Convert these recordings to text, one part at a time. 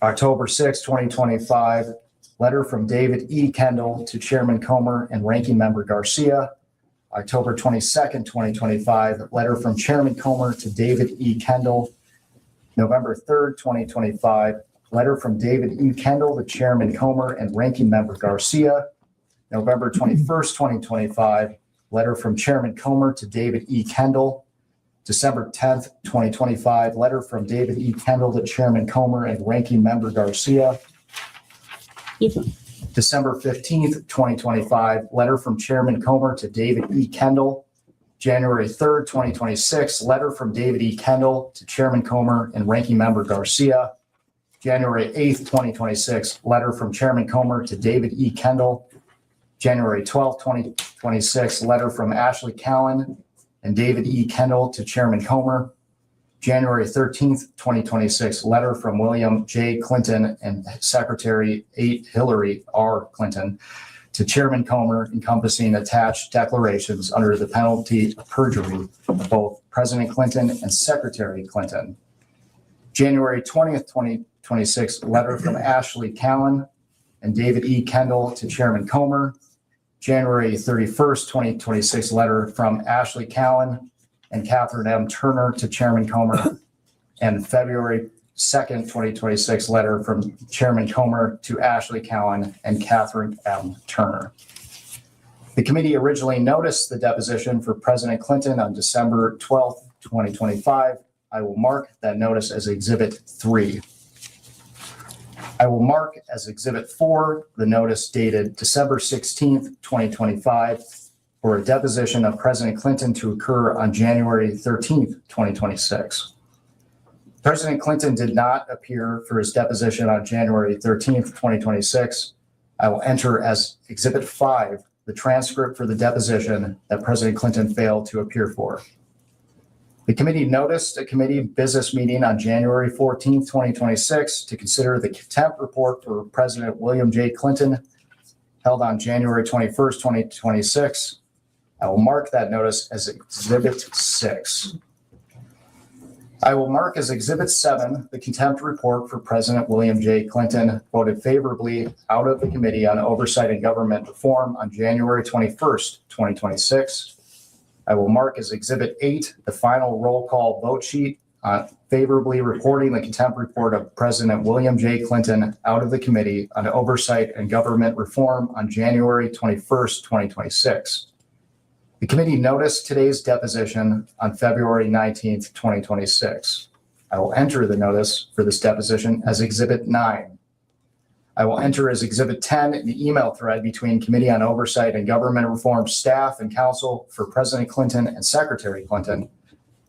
October 6, 2025, letter from David E. Kendall to Chairman Comer and Ranking Member Garcia. October 22nd, 2025, letter from Chairman Comer to David E. Kendall. November 3rd, 2025, letter from David E. Kendall to Chairman Comer and Ranking Member Garcia. November 21st, 2025, letter from Chairman Comer to David E. Kendall. December 10th, 2025, letter from David E. Kendall to Chairman Comer and Ranking Member Garcia. December 15th, 2025, letter from Chairman Comer to David E. Kendall. January 3rd, 2026, letter from David E. Kendall to Chairman Comer and Ranking Member Garcia. January 8th, 2026, letter from Chairman Comer to David E. Kendall. January 12th, 2026, letter from Ashley Cowan and David E. Kendall to Chairman Comer. January 13th, 2026, letter from William J. Clinton and Secretary 8 Hillary R. Clinton to Chairman Comer, encompassing attached declarations under the penalty of perjury of both President Clinton and Secretary Clinton. January 20th, 2026, letter from Ashley Cowan and David E. Kendall to Chairman Comer. January 31st, 2026, letter from Ashley Cowan and Catherine M. Turner to Chairman Comer. And February 2nd, 2026, letter from Chairman Comer to Ashley Cowan and Catherine M. Turner. The committee originally noticed the deposition for President Clinton on December 12th, 2025. I will mark that notice as Exhibit 3. I will mark as Exhibit 4 the notice dated December 16th, 2025 for a deposition of President Clinton to occur on January 13th, 2026. President Clinton did not appear for his deposition on January 13th, 2026. I will enter as Exhibit 5 the transcript for the deposition that President Clinton failed to appear for. The committee noticed a committee business meeting on January 14th, 2026 to consider the contempt report for President William J. Clinton held on January 21st, 2026. I will mark that notice as Exhibit 6. I will mark as Exhibit 7 the contempt report for President William J. Clinton voted favorably out of the Committee on Oversight and Government Reform on January 21st, 2026. I will mark as Exhibit 8 the final roll call vote sheet on favorably reporting the contempt report of President William J. Clinton out of the Committee on Oversight and Government Reform on January 21st, 2026. The committee noticed today's deposition on February 19th, 2026. I will enter the notice for this deposition as Exhibit 9. I will enter as Exhibit 10 the email thread between Committee on Oversight and Government Reform staff and counsel for President Clinton and Secretary Clinton.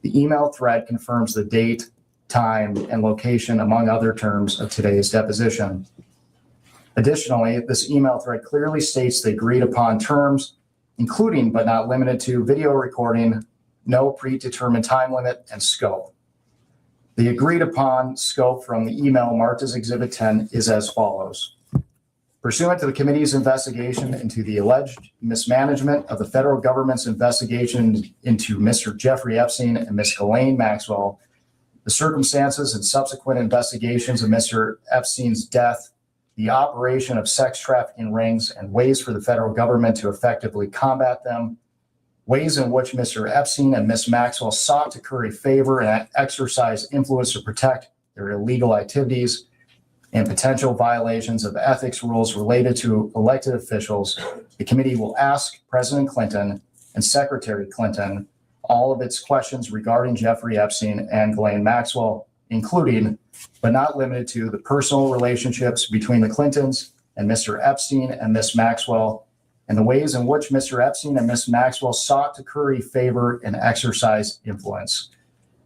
The email thread confirms the date, time, and location, among other terms, of today's deposition. Additionally, this email thread clearly states the agreed upon terms, including but not limited to video recording, no predetermined time limit, and scope. The agreed upon scope from the email marked as Exhibit 10 is as follows. Pursuant to the committee's investigation into the alleged mismanagement of the federal government's investigation into Mr. Jeffrey Epstein and Ms. Ghislaine Maxwell, the circumstances and subsequent investigations of Mr. Epstein's death, the operation of sex trafficking rings, and ways for the federal government to effectively combat them, ways in which Mr. Epstein and Ms. Maxwell sought to curry favor and exercise influence to protect their illegal activities, and potential violations of ethics rules related to elected officials, the committee will ask President Clinton and Secretary Clinton all of its questions regarding Jeffrey Epstein and Ghislaine Maxwell, including, but not limited to, the personal relationships between the Clintons and Mr. Epstein and Ms. Maxwell, and the ways in which Mr. Epstein and Ms. Maxwell sought to curry favor and exercise influence,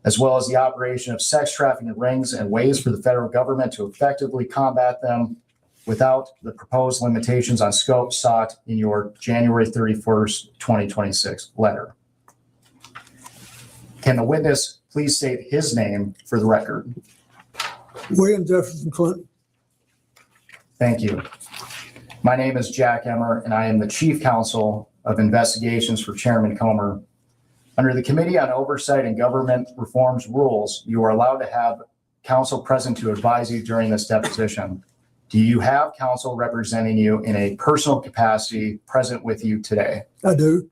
as well as the operation of sex trafficking rings and ways for the federal government to effectively combat them without the proposed limitations on scope sought in your January 31st, 2026 letter. Can the witness please state his name for the record? William Jefferson Clinton. Thank you. My name is Jack Emmer, and I am the Chief Counsel of Investigations for Chairman Comer. Under the Committee on Oversight and Government Reform's rules, you are allowed to have counsel present to advise you during this deposition. Do you have counsel representing you in a personal capacity present with you today? I do.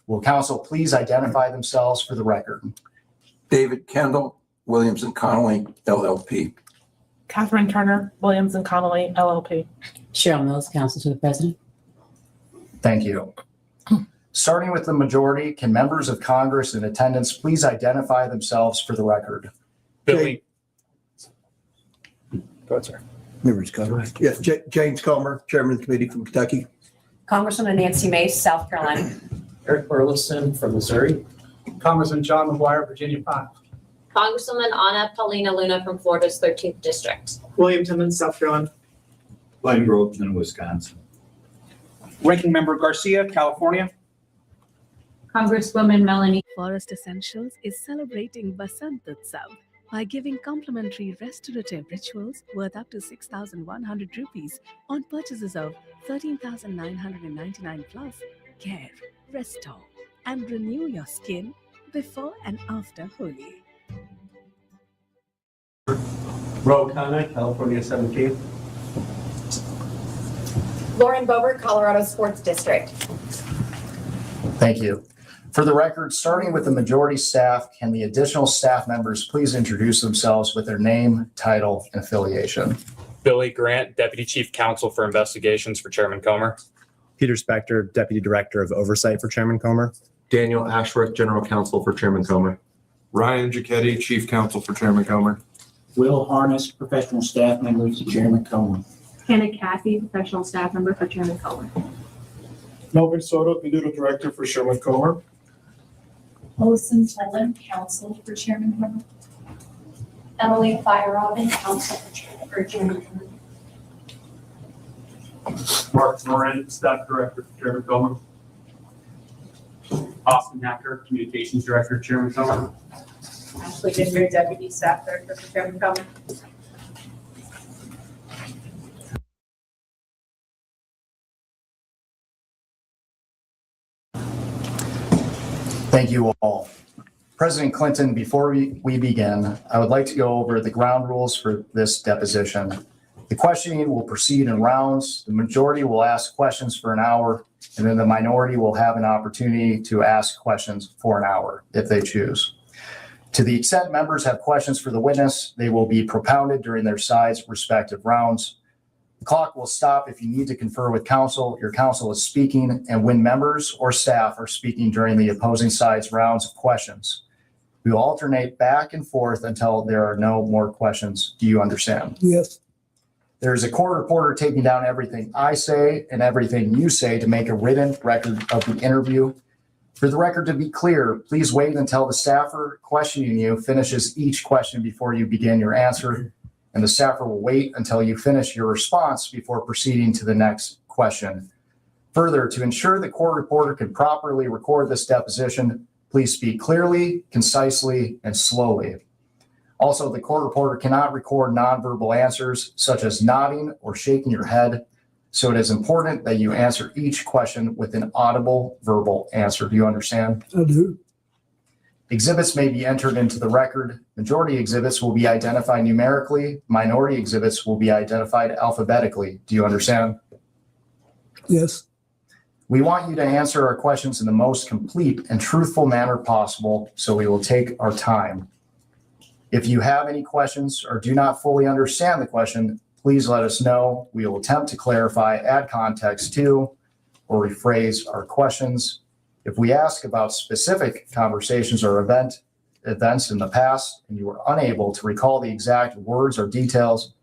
Will counsel please identify themselves for the record? David Kendall, Williams and Connolly, LLP. Catherine Turner, Williams and Connolly, LLP. Cheryl Mills, counsel to the president. Thank you. Starting with the majority, can members of Congress in attendance please identify themselves for the record? Billy, Go ahead, sir. Members Comer. Yeah, James Comer, Chairman of the Committee from Kentucky. Congresswoman Nancy Mace, South Carolina. Eric Burleson from Missouri. Congressman John McGuire, Virginia 5. Congresswoman Anna Paulina Luna from Florida's 13th District. William Timmons, South Carolina. Glenn Groveman, Wisconsin. Ranking Member Garcia, California. Congresswoman Melanie. Forest Essentials is celebrating Basant Utsav by giving complimentary restorative rituals worth up to 6,100 rupees on purchases of 13,999 plus. Care, restore, and renew your skin before and after Holi. Ro Khanna, California 17th. Lauren Boebert, Colorado Sports District. Thank you. For the record, starting with the majority staff, can the additional staff members please introduce themselves with their name, title, and affiliation? Billy Grant, Deputy Chief Counsel for Investigations for Chairman Comer. Peter Spector, Deputy Director of Oversight for Chairman Comer. Daniel Ashworth, General Counsel for Chairman Comer. Ryan Giacchetti, Chief Counsel for Chairman Comer. Will Harness, Professional Staff Member to Chairman Comer. Hannah Cathy, Professional Staff Member for Chairman Comer. Melvin Soto, Noodle Director for Chairman Comer. Olson Tolan, Counsel for Chairman Comer. Emily Feyerabend, Counsel for Chairman Comer. Mark Moran, Staff Director for Chairman Comer. Austin Hacker, Communications Director, Chairman Comer. Ashley Ginger, Deputy Staff Director for Chairman Comer. Thank you all. President Clinton, before we begin, I would like to go over the ground rules for this deposition. The questioning will proceed in rounds. The majority will ask questions for an hour, and then the minority will have an opportunity to ask questions for an hour if they choose. To the extent members have questions for the witness, they will be propounded during their side's respective rounds. The clock will stop if you need to confer with counsel. Your counsel is speaking, and when members or staff are speaking during the opposing side's rounds of questions. We will alternate back and forth until there are no more questions. Do you understand? Yes. There's a court reporter taking down everything I say and everything you say to make a written record of the interview. For the record to be clear, please wait until the staffer questioning you finishes each question before you begin your answer, and the staffer will wait until you finish your response before proceeding to the next question. Further, to ensure the court reporter can properly record this deposition, please speak clearly, concisely, and slowly. Also, the court reporter cannot record nonverbal answers such as nodding or shaking your head, so it is important that you answer each question with an audible verbal answer. Do you understand? I do. Exhibits may be entered into the record. Majority exhibits will be identified numerically. Minority exhibits will be identified alphabetically. Do you understand? Yes. We want you to answer our questions in the most complete and truthful manner possible, so we will take our time. If you have any questions or do not fully understand the question, please let us know. We will attempt to clarify, add context to, or rephrase our questions. If we ask about specific conversations or events in the past, and you are unable to recall the exact words or details,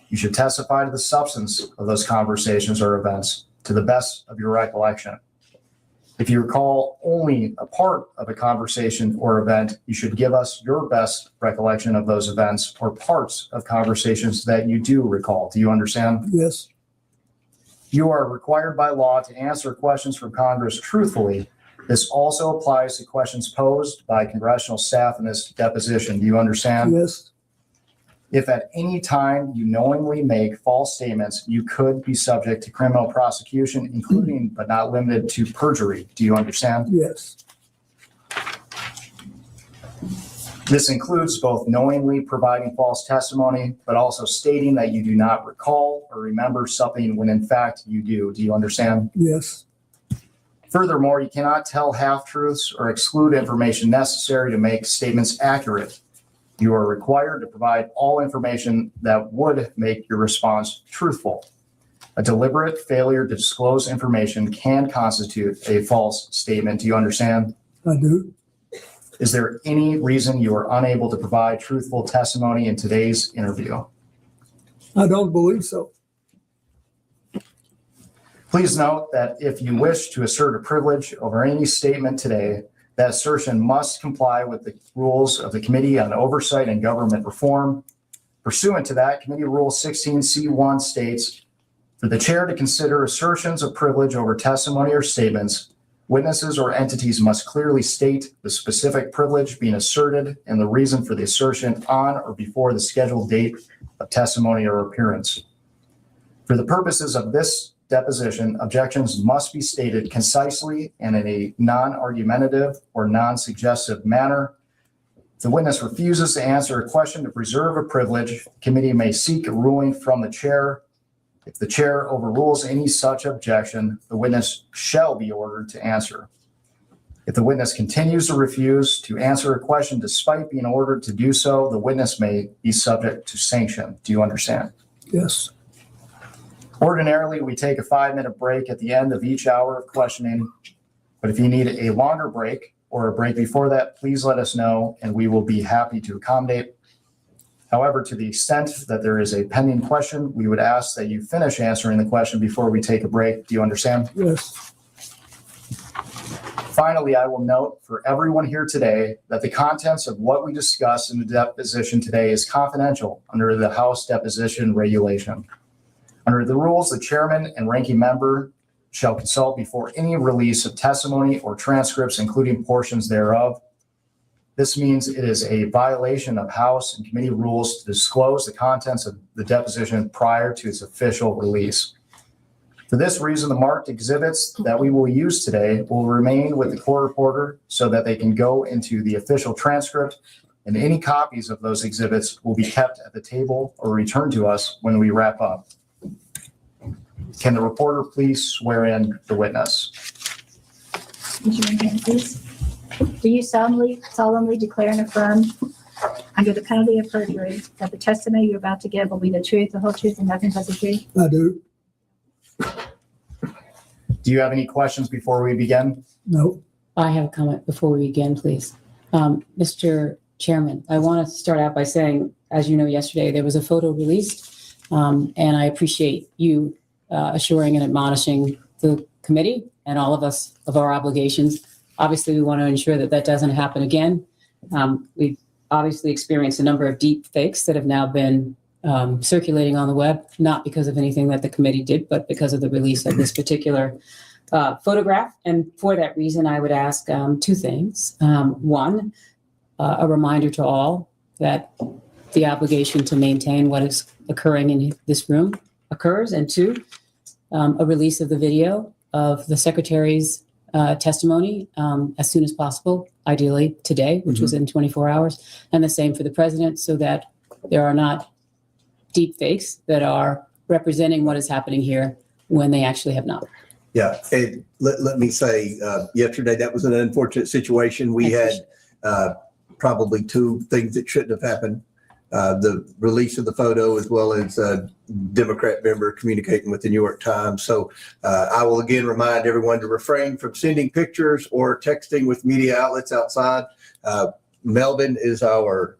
you should testify to the substance of those conversations or events to the best of your recollection. If you recall only a part of a conversation or event, you should give us your best recollection of those events or parts of conversations that you do recall. Do you understand? Yes. You are required by law to answer questions from Congress truthfully. This also applies to questions posed by congressional staff in this deposition. Do you understand? Yes. If at any time you knowingly make false statements, you could be subject to criminal prosecution, including but not limited to perjury. Do you understand? Yes. This includes both knowingly providing false testimony, but also stating that you do not recall or remember something when in fact you do. Do you understand? Yes. Furthermore, you cannot tell half-truths or exclude information necessary to make statements accurate. You are required to provide all information that would make your response truthful. A deliberate failure to disclose information can constitute a false statement. Do you understand? I do. Is there any reason you are unable to provide truthful testimony in today's interview? I don't believe so. Please note that if you wish to assert a privilege over any statement today, that assertion must comply with the rules of the Committee on Oversight and Government Reform. Pursuant to that, Committee Rule 16C1 states, for the chair to consider assertions of privilege over testimony or statements, witnesses or entities must clearly state the specific privilege being asserted and the reason for the assertion on or before the scheduled date of testimony or appearance. For the purposes of this deposition, objections must be stated concisely and in a non-argumentative or non-suggestive manner. If the witness refuses to answer a question to preserve a privilege, the committee may seek a ruling from the chair. If the chair overrules any such objection, the witness shall be ordered to answer. If the witness continues to refuse to answer a question despite being ordered to do so, the witness may be subject to sanction. Do you understand? Yes. Ordinarily, we take a 5-minute break at the end of each hour of questioning, but if you need a longer break or a break before that, please let us know and we will be happy to accommodate. However, to the extent that there is a pending question, we would ask that you finish answering the question before we take a break. Do you understand? Yes. Finally, I will note for everyone here today that the contents of what we discuss in the deposition today is confidential under the House deposition regulation. Under the rules, the chairman and ranking member shall consult before any release of testimony or transcripts, including portions thereof. This means it is a violation of House and committee rules to disclose the contents of the deposition prior to its official release. For this reason, the marked exhibits that we will use today will remain with the court reporter so that they can go into the official transcript, and any copies of those exhibits will be kept at the table or returned to us when we wrap up. Can the reporter please swear in the witness? Raise your right hand, please. Do you solemnly declare and affirm under the penalty of perjury that the testimony you're about to give will be the truth, the whole truth, and nothing but the truth? I do. Do you have any questions before we begin? No. I have a comment before we begin, please. Mr. Chairman, I want to start out by saying, as you know, yesterday there was a photo released, and I appreciate you assuring and admonishing the committee and all of us of our obligations. Obviously, we want to ensure that that doesn't happen again. We've obviously experienced a number of deep fakes that have now been circulating on the web, not because of anything that the committee did, but because of the release of this particular photograph. And for that reason, I would ask two things. One, a reminder to all that the obligation to maintain what is occurring in this room occurs. And two, a release of the video of the secretary's testimony as soon as possible, ideally today, which was in 24 hours, and the same for the president, so that there are not deep fakes that are representing what is happening here when they actually have not. Yeah. And let me say, yesterday, that was an unfortunate situation. We had probably two things that shouldn't have happened. The release of the photo, as well as a Democrat member communicating with the New York Times. So I will again remind everyone to refrain from sending pictures or texting with media outlets outside. Melvin is our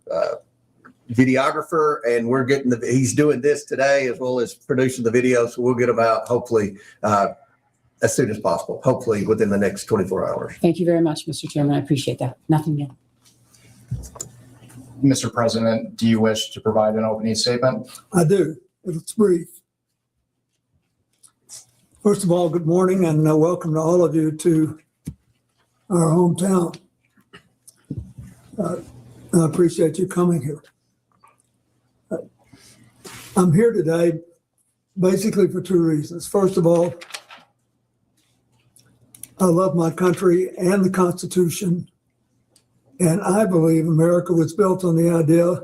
videographer, and we're getting he's doing this today as well as producing the video. So we'll get them out hopefully as soon as possible, hopefully within the next 24 hours. Thank you very much, Mr. Chairman. I appreciate that. Nothing more. Mr. President, do you wish to provide an opening statement? I do. It's brief. First of all, good morning and welcome to all of you to our hometown. I appreciate you coming here. I'm here today basically for two reasons. First of all, I love my country and the Constitution, And I believe America was built on the idea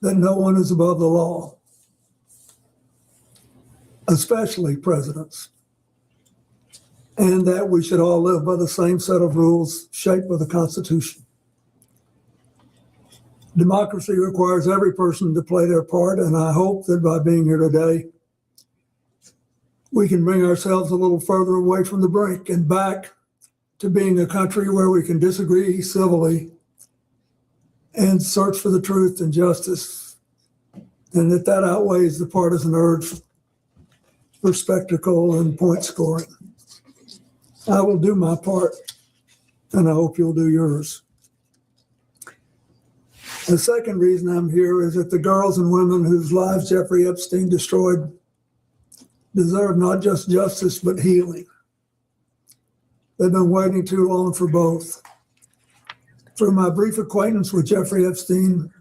that no one is above the law, especially presidents, and that we should all live by the same set of rules shaped by the Constitution. Democracy requires every person to play their part, and I hope that by being here today, we can bring ourselves a little further away from the brink and back to being a country where we can disagree civilly and search for the truth and justice, and that outweighs the partisan urge for spectacle and point scoring. I will do my part, and I hope you'll do yours. The second reason I'm here is that the girls and women whose lives Jeffrey Epstein destroyed deserve not just justice, but healing. They've been waiting too long for both. Through my brief acquaintance with Jeffrey Epstein,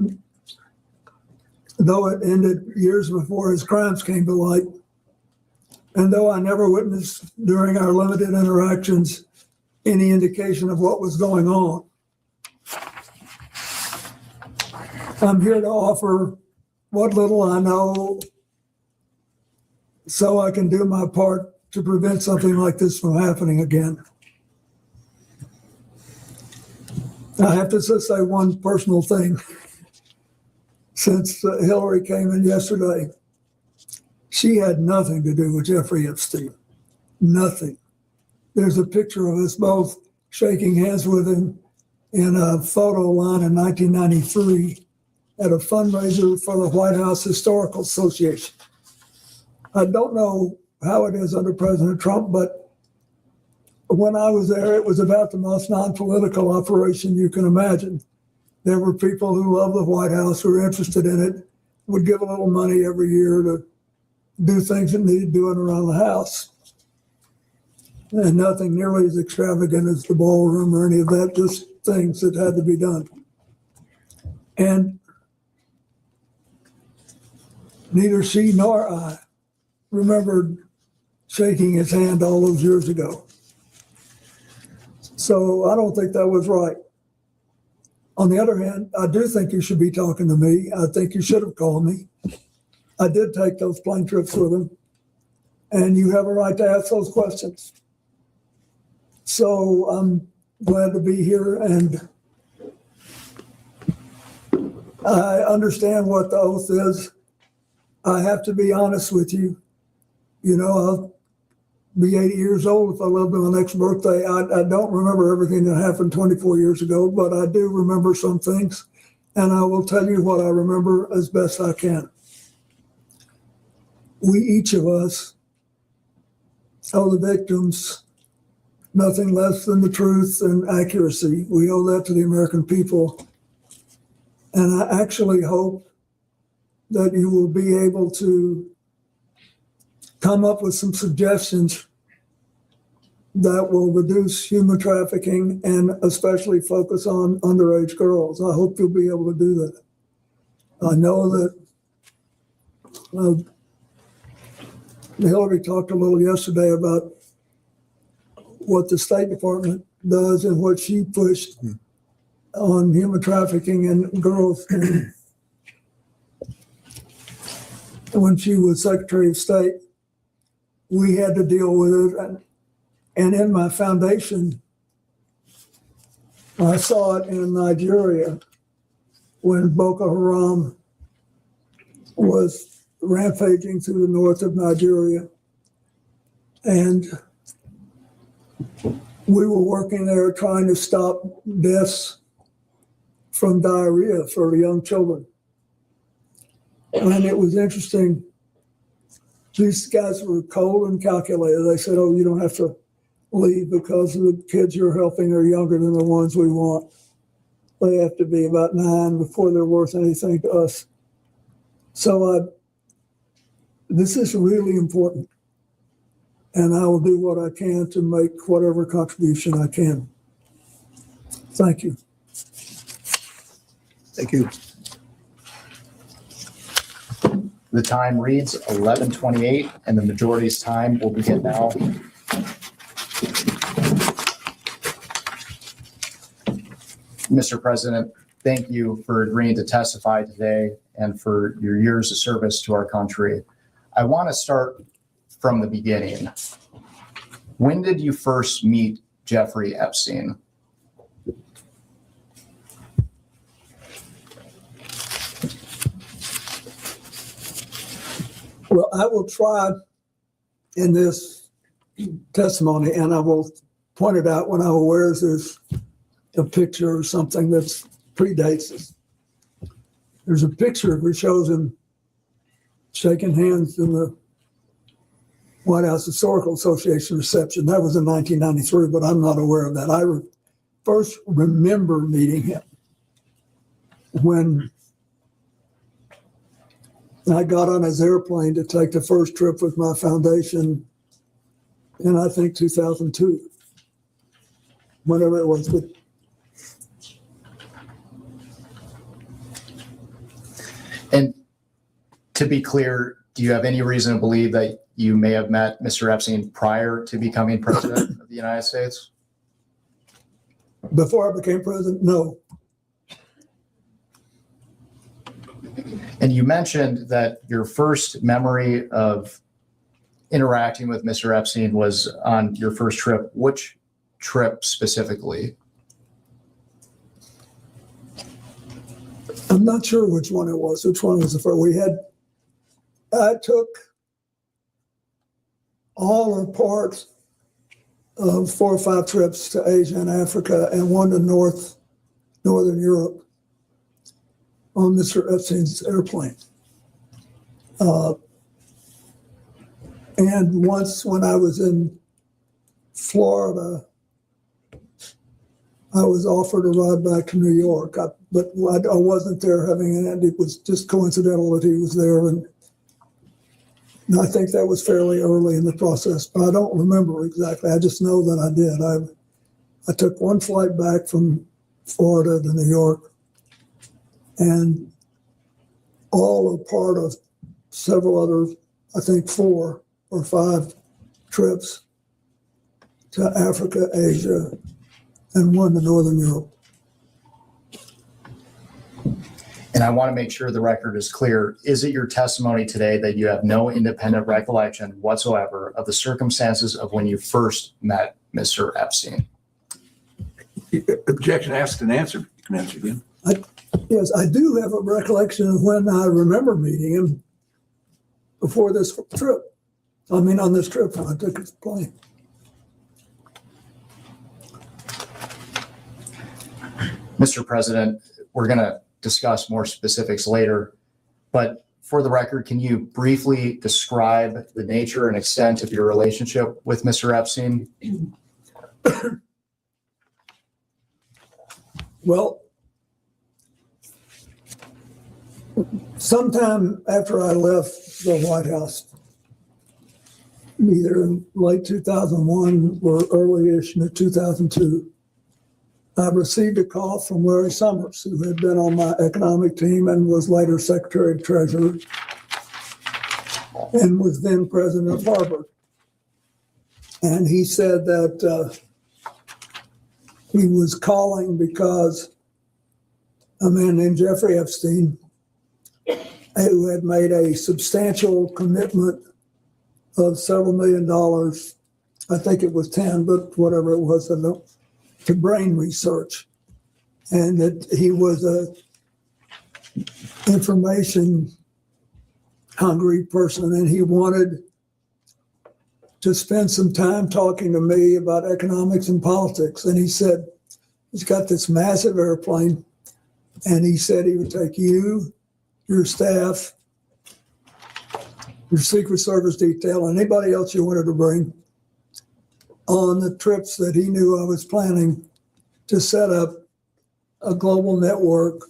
though it ended years before his crimes came to light, and though I never witnessed during our limited interactions any indication of what was going on, I'm here to offer what little I know so I can do my part to prevent something like this from happening again. I have to just say one personal thing. Since Hillary came in yesterday, she had nothing to do with Jeffrey Epstein. Nothing. There's a picture of us both shaking hands with him in a photo line in 1993 at a fundraiser for the White House Historical Association. I don't know how it is under President Trump, but when I was there, it was about the most non-political operation you can imagine. There were people who love the White House, who were interested in it, would give a little money every year to do things that needed doing around the house. And nothing nearly as extravagant as the ballroom or any of that, just things that had to be done. And neither she nor I remembered shaking his hand all those years ago. So I don't think that was right. On the other hand, I do think you should be talking to me. I think you should have called me. I did take those plane trips with him, and you have a right to ask those questions. So I'm glad to be here, and I understand what the oath is. I have to be honest with you. You know, I'll be 80 years old if I live to my next birthday. I don't remember everything that happened 24 years ago, but I do remember some things, and I will tell you what I remember as best I can. We, each of us, owe the victims nothing less than the truth and accuracy. We owe that to the American people. And I actually hope that you will be able to come up with some suggestions that will reduce human trafficking and especially focus on underage girls. I hope you'll be able to do that. I know that Hillary talked a little yesterday about what the State Department does and what she pushed on human trafficking and girls. And when she was Secretary of State, we had to deal with it. And in my foundation, I saw it in Nigeria when Boko Haram was rampaging through the north of Nigeria. And we were working there trying to stop deaths from diarrhea for young children. And it was interesting. These guys were cold and calculated. They said, oh, you don't have to leave because the kids you're helping are younger than the ones we want. They have to be about 9 before they're worth anything to us. So this is really important. And I will do what I can to make whatever contribution I can. Thank you. Thank you. The time reads 11:28, and the majority's time will begin now. Mr. President, thank you for agreeing to testify today and for your years of service to our country. I want to start from the beginning. When did you first meet Jeffrey Epstein? Well, I will try in this testimony, and I will point it out when I'm aware there's a picture or something that predates this. There's a picture that shows him shaking hands in the White House Historical Association reception. That was in 1993, but I'm not aware of that. I first remember meeting him when I got on his airplane to take the first trip with my foundation in, I think, 2002, whenever it was. But and to be clear, do you have any reason to believe that you may have met Mr. Epstein prior to becoming president of the United States? before I became president, no. And you mentioned that your first memory of interacting with Mr. Epstein was on your first trip. Which trip specifically? I'm not sure which one it was. Which one was the first? I took all or parts of 4 or 5 trips to Asia and Africa and one to Northern Europe on Mr. Epstein's airplane. And once when I was in Florida, I was offered a ride back to New York, but I wasn't there having it. It was just coincidental that he was there. And I think that was fairly early in the process, but I don't remember exactly. I just know that I did. I took one flight back from Florida to New York, and all are part of several other, I think 4 or 5 trips to Africa, Asia, and one to Northern Europe. And I want to make sure the record is clear. Is it your testimony today that you have no independent recollection whatsoever of the circumstances of when you first met Mr. Epstein? Objection asked and answered. You can answer again. Yes, I do have a recollection of when I remember meeting him before this trip. I mean, on this trip when I took his plane. Mr. President, we're going to discuss more specifics later, but for the record, can you briefly describe the nature and extent of your relationship with Mr. Epstein? Well, sometime after I left the White House, either in late 2001 or early-ish in 2002, I received a call from Larry Summers, who had been on my economic team and was later Secretary of Treasury and was then president of Harvard. And he said that he was calling because a man named Jeffrey Epstein, who had made a substantial commitment of several $1 million, I think it was 10, but whatever it was, to brain research, and that he was a information hungry person, and he wanted to spend some time talking to me about economics and politics. And he said, he's got this massive airplane, and he said he would take you, your staff, your Secret Service detail, and anybody else you wanted to bring on the trips that he knew I was planning to set up a global network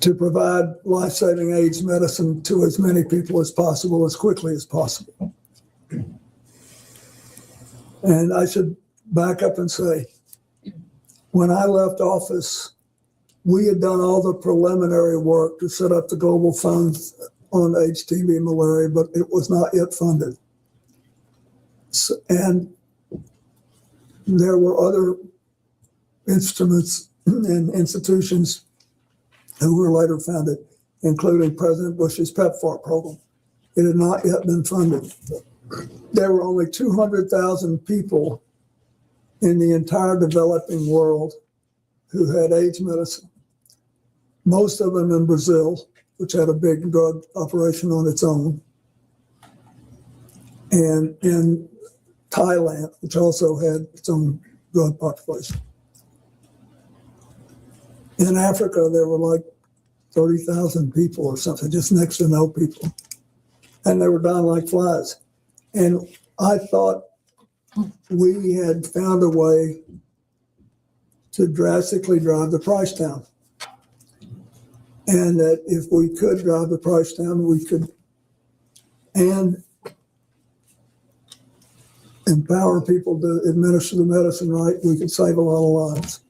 to provide life-saving AIDS medicine to as many people as possible, as quickly as possible. And I should back up and say, when I left office, we had done all the preliminary work to set up the global fund on HTB malaria, but it was not yet funded. And there were other instruments and institutions who were later founded, including President Bush's PEPFAR program. It had not yet been funded. There were only 200,000 people in the entire developing world who had AIDS medicine. Most of them in Brazil, which had a big drug operation on its own, and in Thailand, which also had its own drug population. In Africa, there were like 30,000 people or something, just next to no people. And they were dying like flies. And I thought we had found a way to drastically drive the price down. And that if we could drive the price down, we could, and empower people to administer the medicine right, we could save a lot of lives.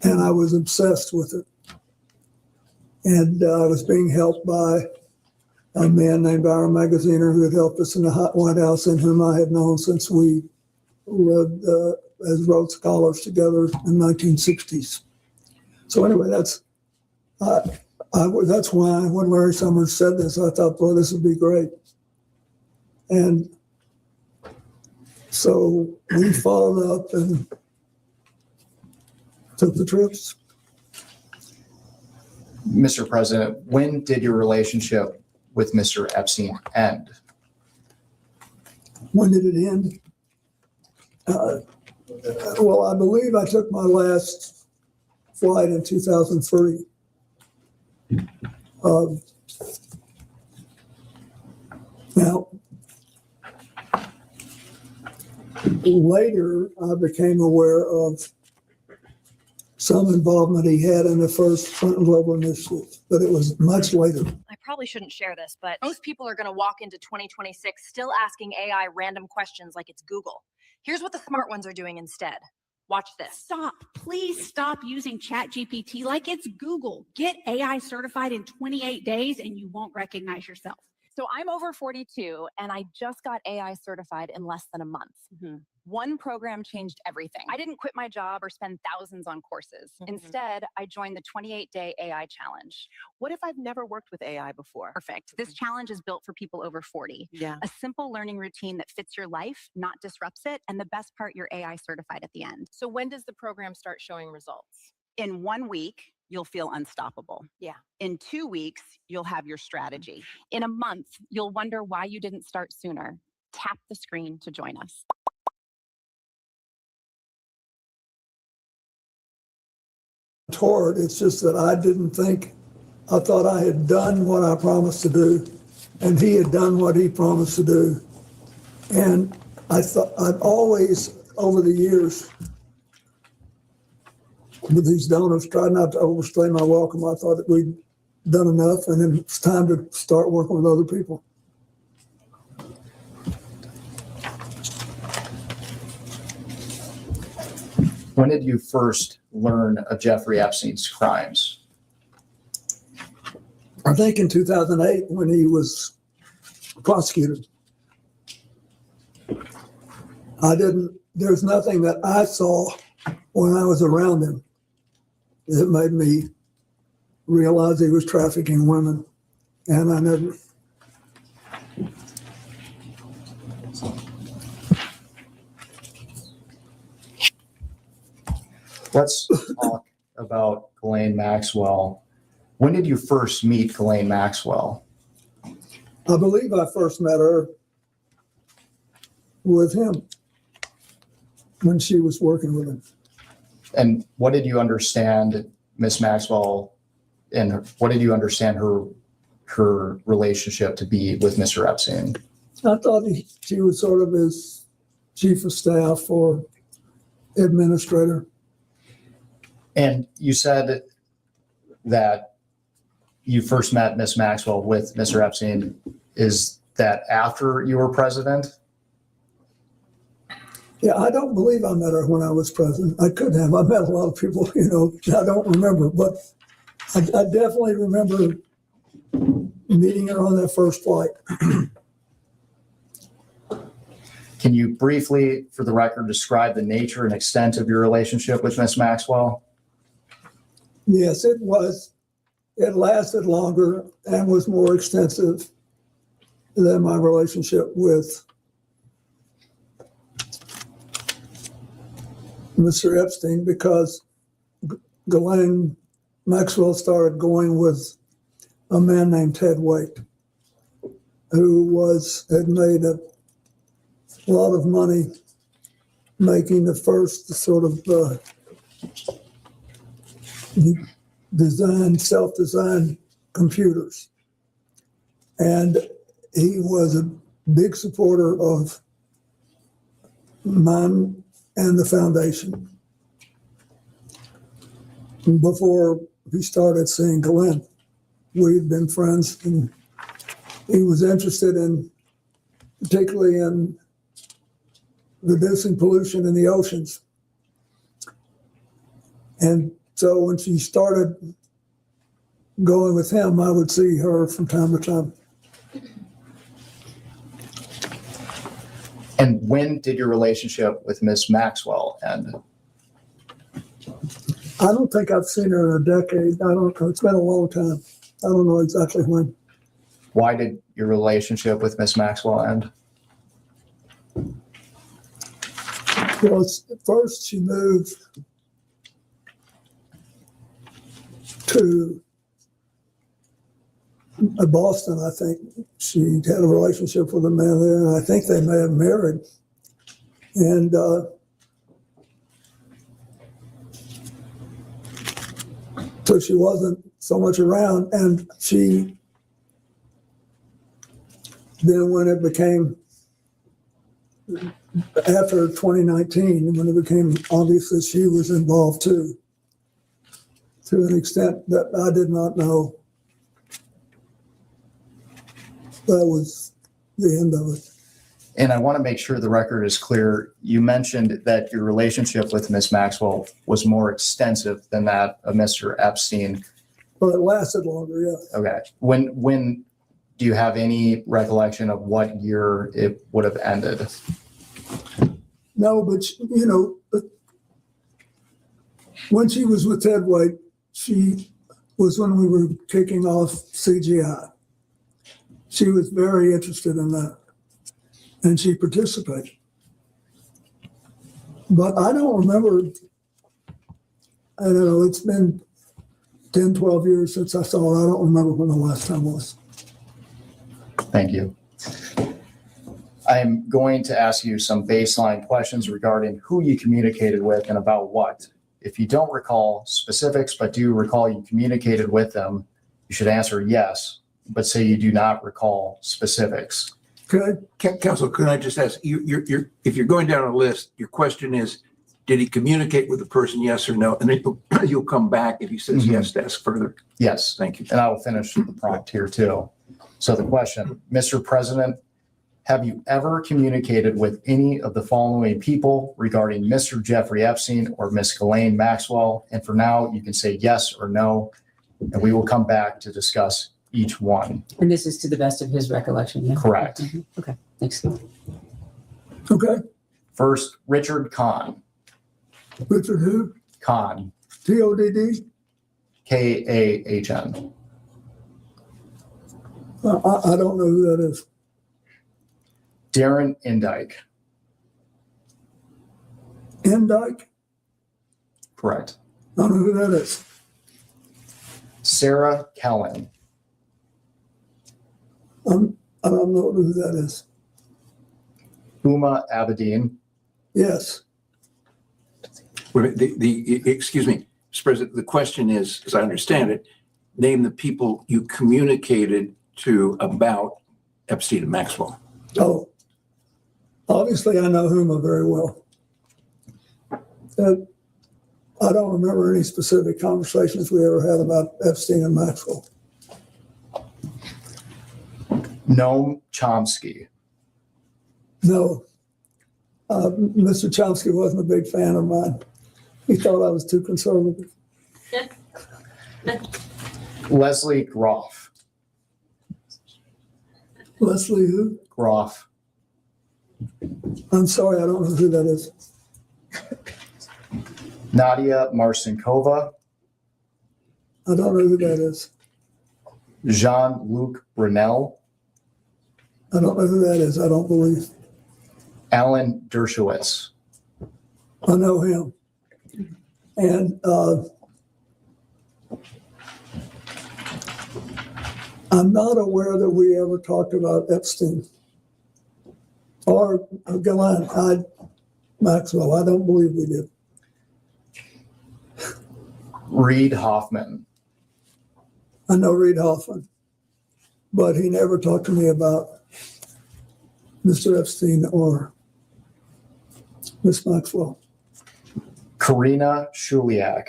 And I was obsessed with it. And I was being helped by a man named Ira Magaziner who had helped us in the White House and whom I had known since we read as Rhodes Scholars together in the 1960s. So anyway, that's why when Larry Summers said this, I thought, boy, this would be great. And so we followed up and took the trips. Mr. President, when did your relationship with Mr. Epstein end? When did it end? Well, I believe I took my last flight in 2003. Now, later I became aware of some involvement he had in the first Clinton Global Initiative, but it was much later. I probably shouldn't share this, but most people are going to walk into 2026 still asking AI random questions like it's Google. Here's what the smart ones are doing instead. Watch this. Stop. Please stop using ChatGPT like it's Google. Get AI certified in 28 days and you won't recognize yourself. So I'm over 42 and I just got AI certified in less than a month. One program changed everything. I didn't quit my job or spend thousands on courses. Instead, I joined the 28-day AI challenge. What if I've never worked with AI before? Perfect. This challenge is built for people over 40. Yeah. A simple learning routine that fits your life, not disrupts it. And the best part, you're AI certified at the end. So when does the program start showing results? In 1 week, you'll feel unstoppable. Yeah. In 2 weeks, you'll have your strategy. In a month, you'll wonder why you didn't start sooner. Tap the screen to join us. Toward, it's just that I thought I had done what I promised to do, and he had done what he promised to do. And I thought I've always, over the years, with these donors, tried not to overstay my welcome. I thought that we'd done enough, and then it's time to start working with other people. When did you first learn of Jeffrey Epstein's crimes? I think in 2008 when he was prosecuted. There's nothing that I saw when I was around him that made me realize he was trafficking women. And I never. Let's talk about Ghislaine Maxwell. When did you first meet Ghislaine Maxwell? I believe I first met her with him when she was working with him. And what did you understand, Miss Maxwell, and what did you understand her relationship to be with Mr. Epstein? I thought she was sort of his chief of staff or administrator. And you said that you first met Miss Maxwell with Mr. Epstein. Is that after you were president? Yeah, I don't believe I met her when I was president. I could have. I met a lot of people, I don't remember, but I definitely remember meeting her on that first flight. Can you briefly, for the record, describe the nature and extent of your relationship with Ms. Maxwell? Yes, it was. It lasted longer and was more extensive than my relationship with Mr. Epstein, because Ghislaine Maxwell started going with a man named Ted Waite, who had made a lot of money making the first sort of self-designed computers. And he was a big supporter of mine and the foundation before he started seeing Ghislaine. We'd been friends, and he was interested particularly in reducing pollution in the oceans. And so when she started going with him, I would see her from time to time. And when did your relationship with Ms. Maxwell end? I don't think I've seen her in a decade. I don't know. It's been a long time. I don't know exactly when. Why did your relationship with Ms. Maxwell end? Well, first she moved to Boston, I think. She had a relationship with a man there, and I think they may have married. And so she wasn't so much around, and then when it became, after 2019, when it became obvious that she was involved too, to an extent that I did not know, that was the end of it. And I want to make sure the record is clear. You mentioned that your relationship with Ms. Maxwell was more extensive than that of Mr. Epstein. Well, it lasted longer, yeah. Okay. When do you have any recollection of what year it would have ended? No, but when she was with Ted Waite, she was when we were kicking off CGI. She was very interested in that, and she participated. But I don't remember, I don't know, it's been 10, 12 years since I saw her. I don't remember when the last time was. Thank you. I'm going to ask you some baseline questions regarding who you communicated with and about what. If you don't recall specifics, but do recall you communicated with them, you should answer yes, but say you do not recall specifics. Okay. Counsel, can I just ask, if you're going down a list, your question is, did he communicate with the person, yes or no? And then you'll come back if he says yes to ask further. Yes. Thank you. And I will finish the prompt here too. So the question, Mr. President, have you ever communicated with any of the following people regarding Mr. Jeffrey Epstein or Ms. Ghislaine Maxwell? And for now, you can say yes or no, and we will come back to discuss each one. And this is to the best of his recollection, yeah? Correct. Okay, thanks. Okay. First, Richard Kahn. Richard who? Kahn. T-O-D-D? K-A-H-N. I don't know who that is. Darren Indyke. Indyke? Correct. I don't know who that is. Sarah Kellen. I don't know who that is. Huma Abedin. Yes. Excuse me, Mr. President, the question is, as I understand it, name the people you communicated to about Epstein and Maxwell. Oh, obviously I know Huma very well. I don't remember any specific conversations we ever had about Epstein and Maxwell. Noam Chomsky. No. Mr. Chomsky wasn't a big fan of mine. He thought I was too conservative. Leslie Groff. Leslie who? Groff. I'm sorry, I don't know who that is. Nadia Marcinkova, I don't know who that is. Jean-Luc Brunel, I don't know who that is. I don't believe. Alan Dershowitz. I know him. And I'm not aware that we ever talked about Epstein or Ghislaine, Maxwell. I don't believe we did. Reid Hoffman. I know Reid Hoffman, but he never talked to me about Mr. Epstein or Miss Maxwell. Karina Shuliak.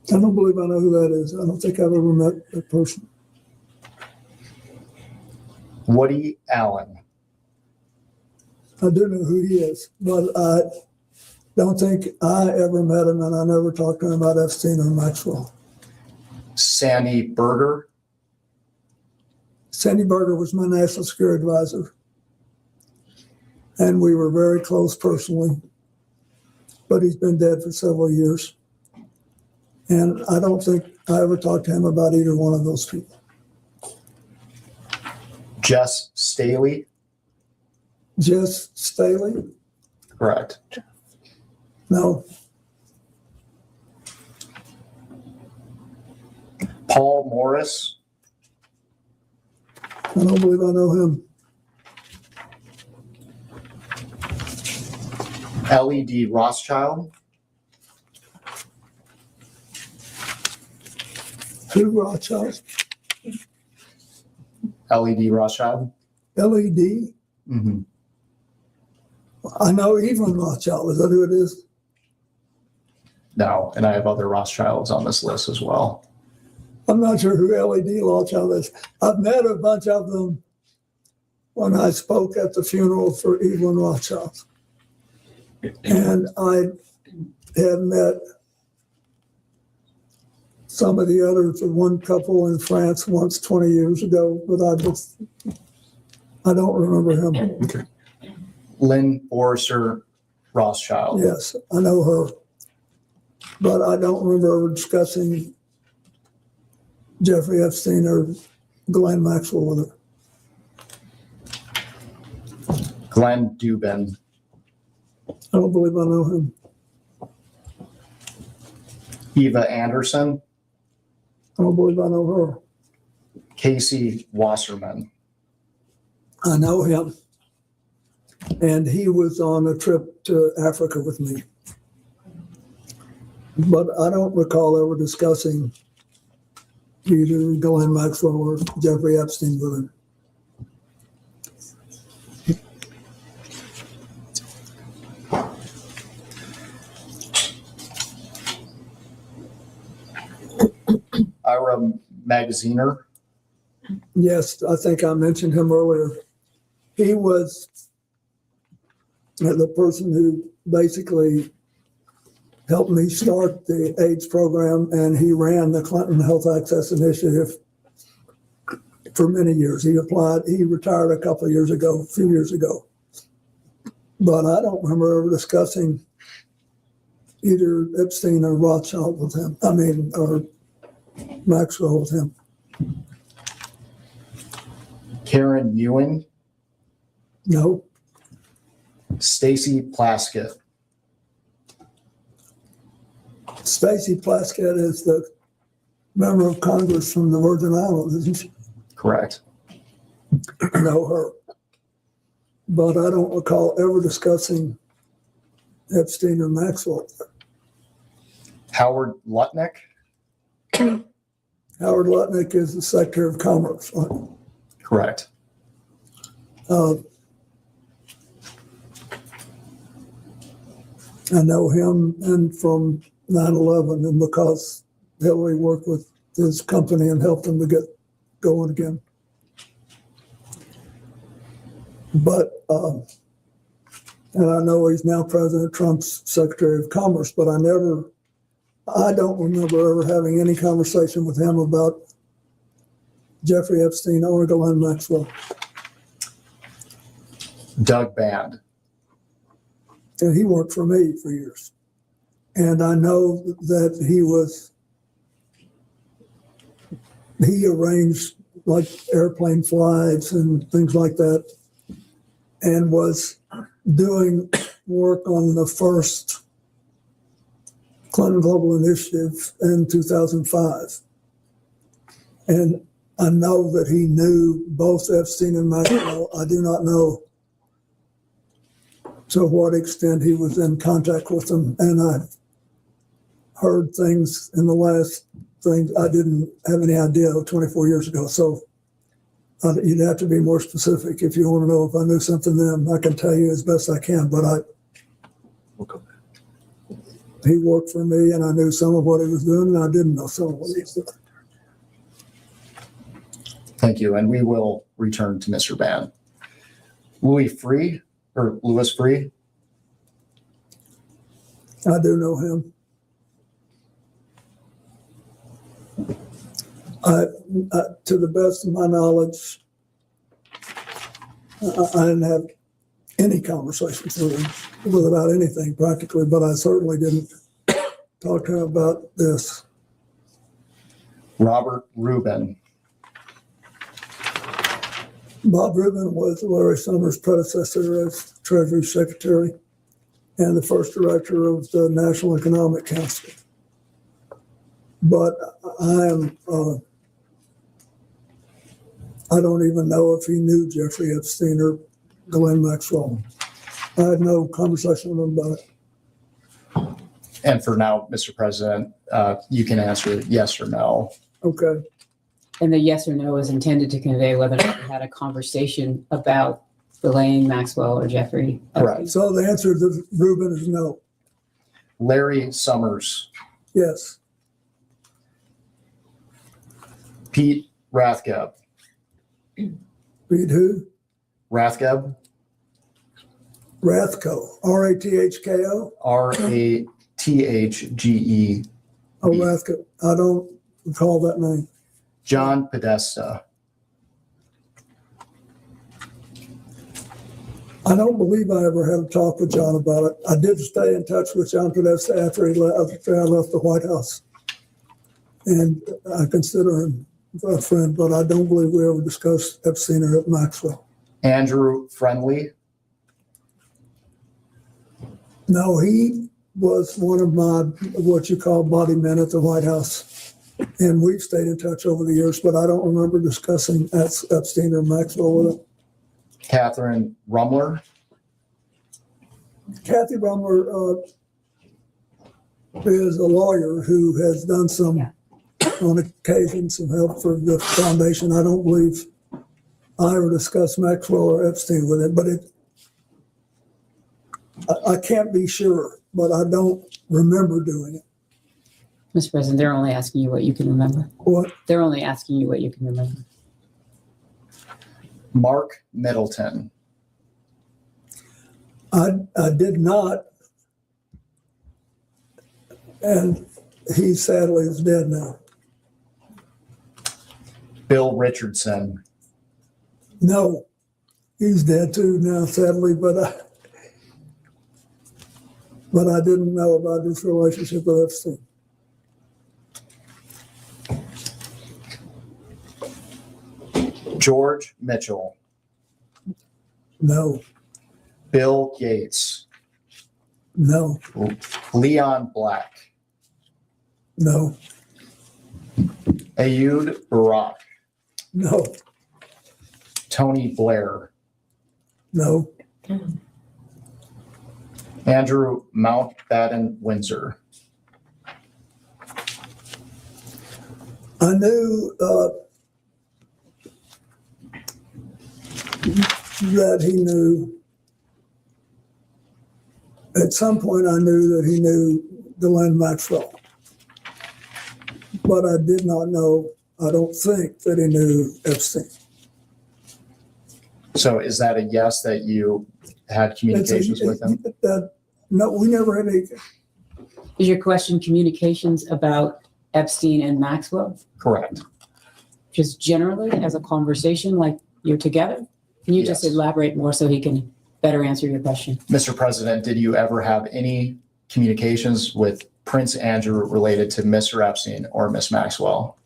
I don't believe I know who that is. I don't think I've ever met that person. Woody Allen. I do know who he is, but I don't think I ever met him, and I never talked to him about Epstein or Maxwell. Sandy Berger. Sandy Berger was my national security advisor, and we were very close personally, but he's been dead for several years. And I don't think I ever talked to him about either one of those people. Jess Staley. Jess Staley? Correct. No. Paul Morris. I don't believe I know him. LED Rothschild. Who Rothschild? LED Rothschild. LED? Mm-hmm. I know Evelyn Rothschild. Is that who it is? No, and I have other Rothschilds on this list as well. I'm not sure who LED Rothschild is. I've met a bunch of them when I spoke at the funeral for Evelyn Rothschild. And I have met some of the others, one couple in France once 20 years ago, but I don't remember him. Okay. Lynn Forrester Rothschild. Yes, I know her, but I don't remember ever discussing Jeffrey Epstein or Ghislaine Maxwell with her. Glenn Dubin. I don't believe I know him. Eva Anderson. I don't believe I know her. Casey Wasserman. I know him. And he was on a trip to Africa with me. But I don't recall ever discussing either Ghislaine Maxwell or Jeffrey Epstein with him. Ira Magaziner. Yes, I think I mentioned him earlier. He was the person who basically helped me start the AIDS program, and he ran the Clinton Health Access Initiative for many years. He retired a couple of years ago, a few years ago. But I don't remember ever discussing either Epstein or Rothschild with him. Or Maxwell with him. Karen Ewing. No. Stacy Plaskett. Stacy Plaskett is the member of Congress from the Virgin Islands, isn't she? Correct. I know her. But I don't recall ever discussing Epstein or Maxwell. Howard Lutnick. Howard Lutnick is the Secretary of Commerce. Right? Correct. I know him and from 9/11, and because Hillary worked with his company and helped him to get going again. But, and I know he's now President Trump's Secretary of Commerce, but I don't remember ever having any conversation with him about Jeffrey Epstein or Ghislaine Maxwell. Doug Band. And he worked for me for years. And I know that he arranged like airplane flights and things like that, and was doing work on the first Clinton Global Initiative in 2005. And I know that he knew both Epstein and Maxwell. I do not know to what extent he was in contact with them. And I've heard things in the last thing I didn't have any idea 24 years ago. So you'd have to be more specific if you want to know if I knew something then. I can tell you as best I can, but he worked for me and I knew some of what he was doing and I didn't know some of what he was doing. Thank you. And we will return to Mr. Band. Louis Free. I do know him. To the best of my knowledge, I didn't have any conversations with him about anything practically, but I certainly didn't talk to him about this. Robert Rubin. Bob Rubin was Larry Summers' predecessor as Treasury Secretary and the first director of the National Economic Council. But I don't even know if he knew Jeffrey Epstein or Ghislaine Maxwell. I had no conversation with him about it. And for now, Mr. President, you can answer yes or no. Okay. And the yes or no is intended to convey whether or not you had a conversation about Ghislaine Maxwell or Jeffrey Epstein. Correct. So the answer to Rubin is no. Larry Summers. Yes. Pete Rathgeb. Read who? Rathgeb. Rathko. R-A-T-H-K-O? R-A-T-H-G-E. Oh, Rathko. I don't recall that name. John Podesta. I don't believe I ever had a talk with John about it. I did stay in touch with John Podesta after I left the White House. And I consider him a friend, but I don't believe we ever discussed Epstein or Maxwell. Andrew Friendly. No, he was one of my, what you call body men at the White House. And we've stayed in touch over the years, but I don't remember discussing Epstein or Maxwell with him. Catherine Rumler. Kathy Rumler is a lawyer who has done some, on occasion, some help for the foundation. I don't believe I ever discussed Maxwell or Epstein with it, but I can't be sure, but I don't remember doing it. Mr. President, they're only asking you what you can remember. What? They're only asking you what you can remember. Mark Middleton. I did not, and he sadly is dead now. Bill Richardson. No, he's dead too now, sadly, but I didn't know about his relationship with Epstein. George Mitchell. No. Bill Gates. No. Leon Black. No. Ayud Barak. No. Tony Blair. No. Andrew Mountbatten Windsor. I knew that he knew, at some point I knew that he knew Ghislaine Maxwell. But I did not know, I don't think that he knew Epstein. So is that a yes that you had communications with him? No, we never had any. Is your question communications about Epstein and Maxwell? Correct. Just generally as a conversation, like you're together? Can you just Yes. elaborate more so he can better answer your question. Mr. President, did you ever have any communications with Prince Andrew related to Mr. Epstein or Ms. Maxwell?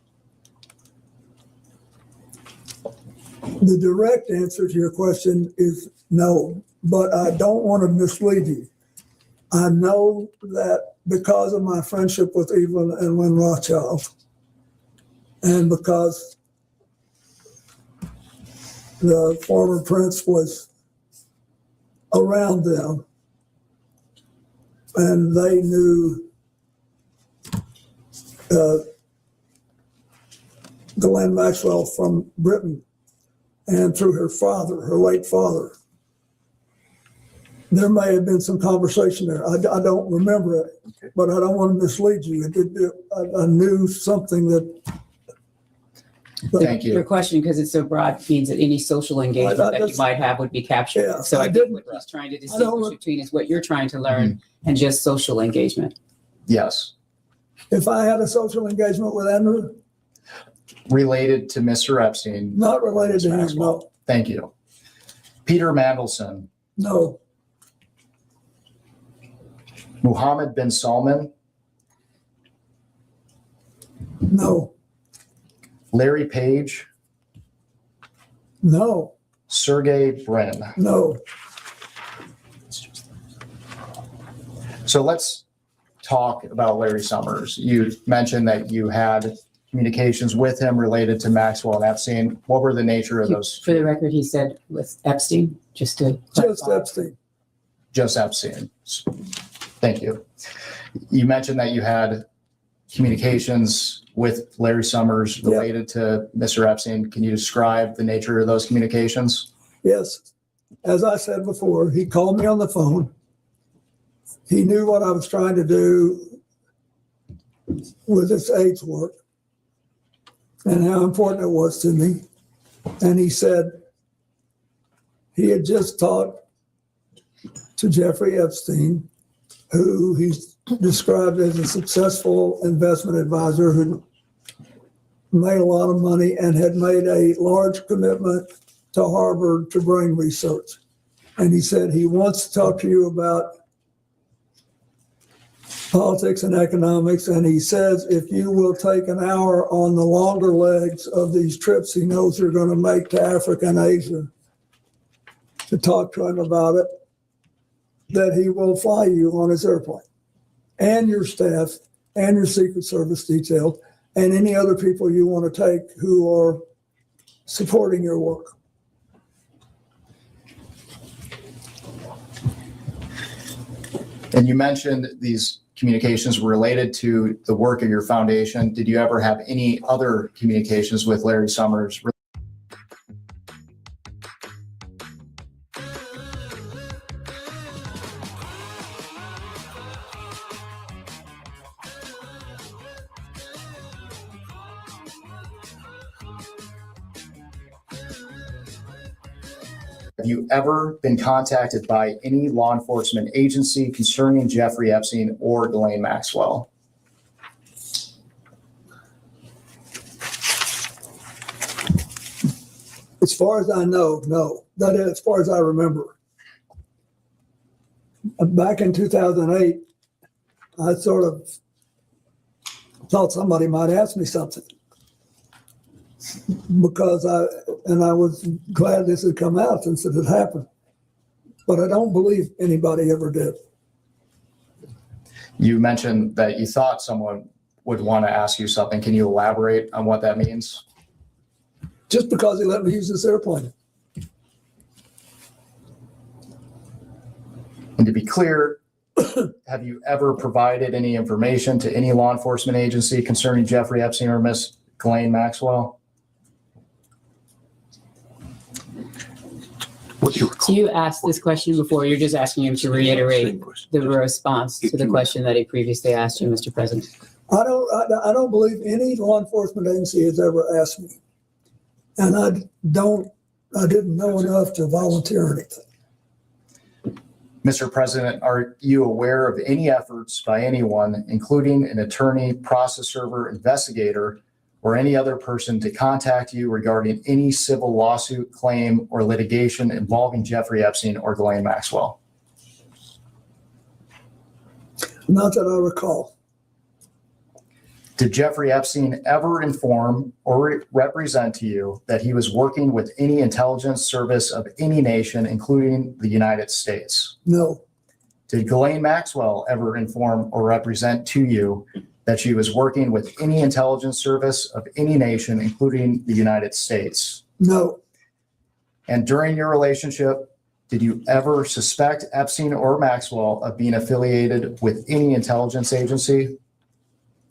The direct answer to your question is no, but I don't want to mislead you. I know that because of my friendship with Evelyn and Lynn Rothschild, and because the former prince was around them, and they knew Ghislaine Maxwell from Britain, and through her father, her late father. There may have been some conversation there. I don't remember it, but I don't want to mislead you. I knew something that. Thank you. Your question, because it's so broad, means that any social engagement that you might have would be captured. Yeah, So I I think didn't- what he's trying to distinguish between is what you're trying to learn and just social engagement. Yes. If I had a social engagement with Andrew, Related to Mr. Epstein? not related to him, Maxwell. no, Thank you. Peter Mandelson, no, Mohammed bin Salman, no, Larry Page, no, Sergey Brin. no. So let's talk about Larry Summers. You mentioned that you had communications with him related to Maxwell and Epstein. What were the nature of those? For the record, he said with Epstein, just to Just clarify. Epstein. Just Epstein. Thank you. You mentioned that you had communications with Larry Summers related to Mr. Epstein. Can you describe the nature of those communications? Yes. As I said before, he called me on the phone. He knew what I was trying to do with this AIDS work and how important it was to me. And he said he had just talked to Jeffrey Epstein, who he's described as a successful investment advisor who made a lot of money and had made a large commitment to Harvard to brain research. And he said he wants to talk to you about politics and economics. And he says if you will take an hour on the longer legs of these trips he knows you're going to make to Africa and Asia to talk to him about it, that he will fly you on his airplane and your staff and your Secret Service detail and any other people you want to take who are supporting your work. And you mentioned these communications were related to the work of your foundation. Did you ever have any other communications with Larry Summers? Have you ever been contacted by any law enforcement agency concerning Jeffrey Epstein or Ghislaine Maxwell? As far as I know, no. That is, as far as I remember. Back in 2008, I sort of thought somebody might ask me something because I was glad this had come out since it had happened. But I don't believe anybody ever did. You mentioned that you thought someone would want to ask you something. Can you elaborate on what that means? Just because he let me use this airplane. And to be clear, have you ever provided any information to any law enforcement agency concerning Jeffrey Epstein or Miss Ghislaine Maxwell? So you asked this question before, you're just asking him to reiterate the response to the question that he previously asked you, Mr. President. I don't believe any law enforcement agency has ever asked me. And I didn't know enough to volunteer anything. Mr. President, are you aware of any efforts by anyone, including an attorney, process server, investigator, or any other person to contact you regarding any civil lawsuit, claim, or litigation involving Jeffrey Epstein or Ghislaine Maxwell? Not that I recall. Did Jeffrey Epstein ever inform or represent to you that he was working with any intelligence service of any nation, including the United States? No, Did Ghislaine Maxwell ever inform or represent to you that she was working with any intelligence service of any nation, including the United States? no, And during your relationship, did you ever suspect Epstein or Maxwell of being affiliated with any intelligence agency?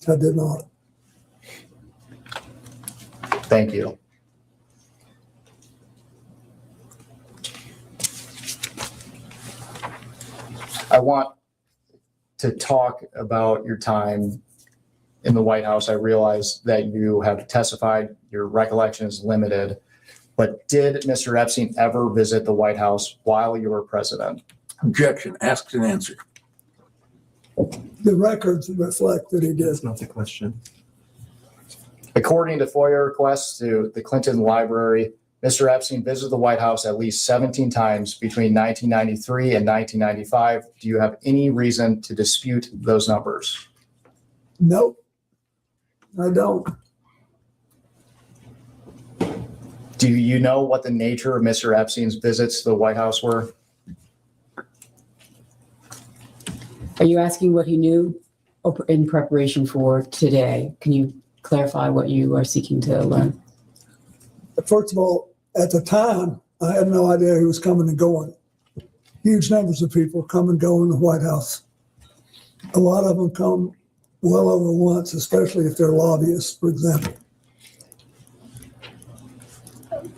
I did not. Thank you. I want to talk about your time in the White House. I realize that you have testified, your recollection is limited, but did Mr. Epstein ever visit the White House while you were president? Objection, asked and answered. The records reflect that he did. That's not the question. According to FOIA requests to the Clinton Library, Mr. Epstein visited the White House at least 17 times between 1993 and 1995. Do you have any reason to dispute those numbers? Nope, I don't. Do you know what the nature of Mr. Epstein's visits to the White House were? Are you asking what he knew in preparation for today? Can you clarify what you are seeking to learn? First of all, at the time, I had no idea he was coming and going. Huge numbers of people come and go in the White House. A lot of them come well over once, especially if they're lobbyists, for example.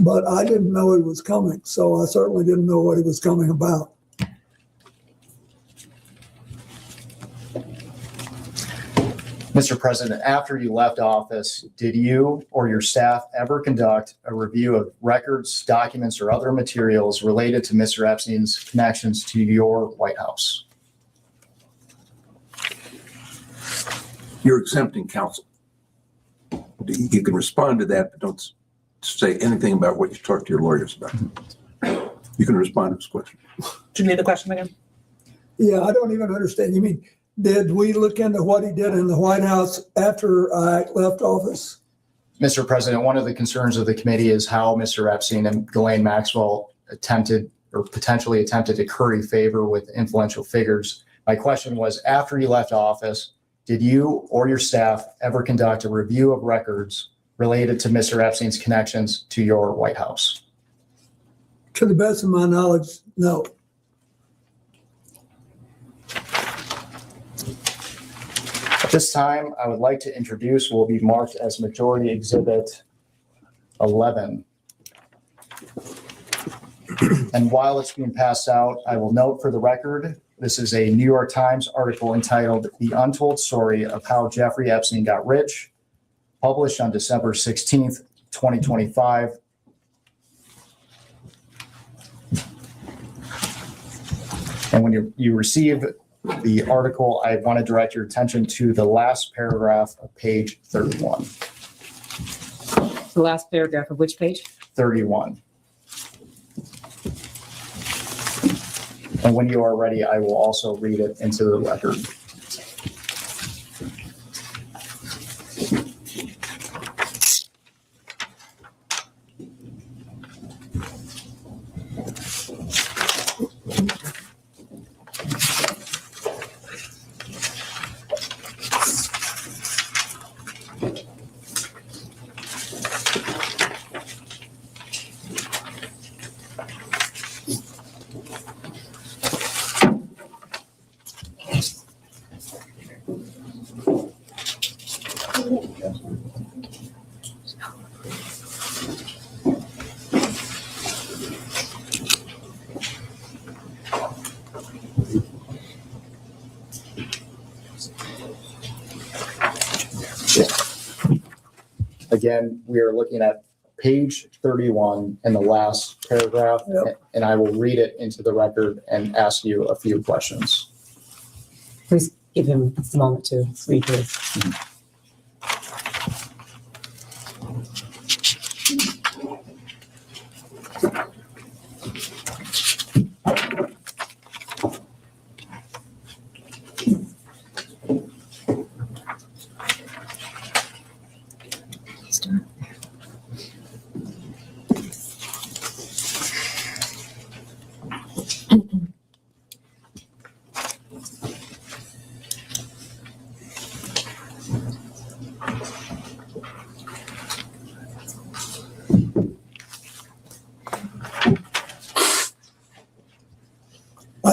But I didn't know he was coming, so I certainly didn't know what he was coming about. Mr. President, after you left office, did you or your staff ever conduct a review of records, documents, or other materials related to Mr. Epstein's connections to your White House? You're exempting counsel. You can respond to that, but don't say anything about what you talked to your lawyers about. You can respond to this question. Do you need the question again? Yeah, I don't even understand. You mean, did we look into what he did in the White House after I left office? Mr. President, one of the concerns of the committee is how Mr. Epstein and Ghislaine Maxwell attempted or potentially attempted to curry favor with influential figures. My question was, after you left office, did you or your staff ever conduct a review of records related to Mr. Epstein's connections to your White House? To the best of my knowledge, no. At this time, I would like to introduce what will be marked as Majority Exhibit 11. And while it's being passed out, I will note for the record, this is a New York Times article entitled "The Untold Story of How Jeffrey Epstein Got Rich," published on December 16th, 2025. And when you receive the article, I want to direct your attention to the last paragraph of page 31. The last paragraph of which page? 31. And when you are ready, I will also read it into the record. Again, we are looking at page 31 in the last paragraph, and I will read it into the record and ask you a few questions. Please give him a moment to read his.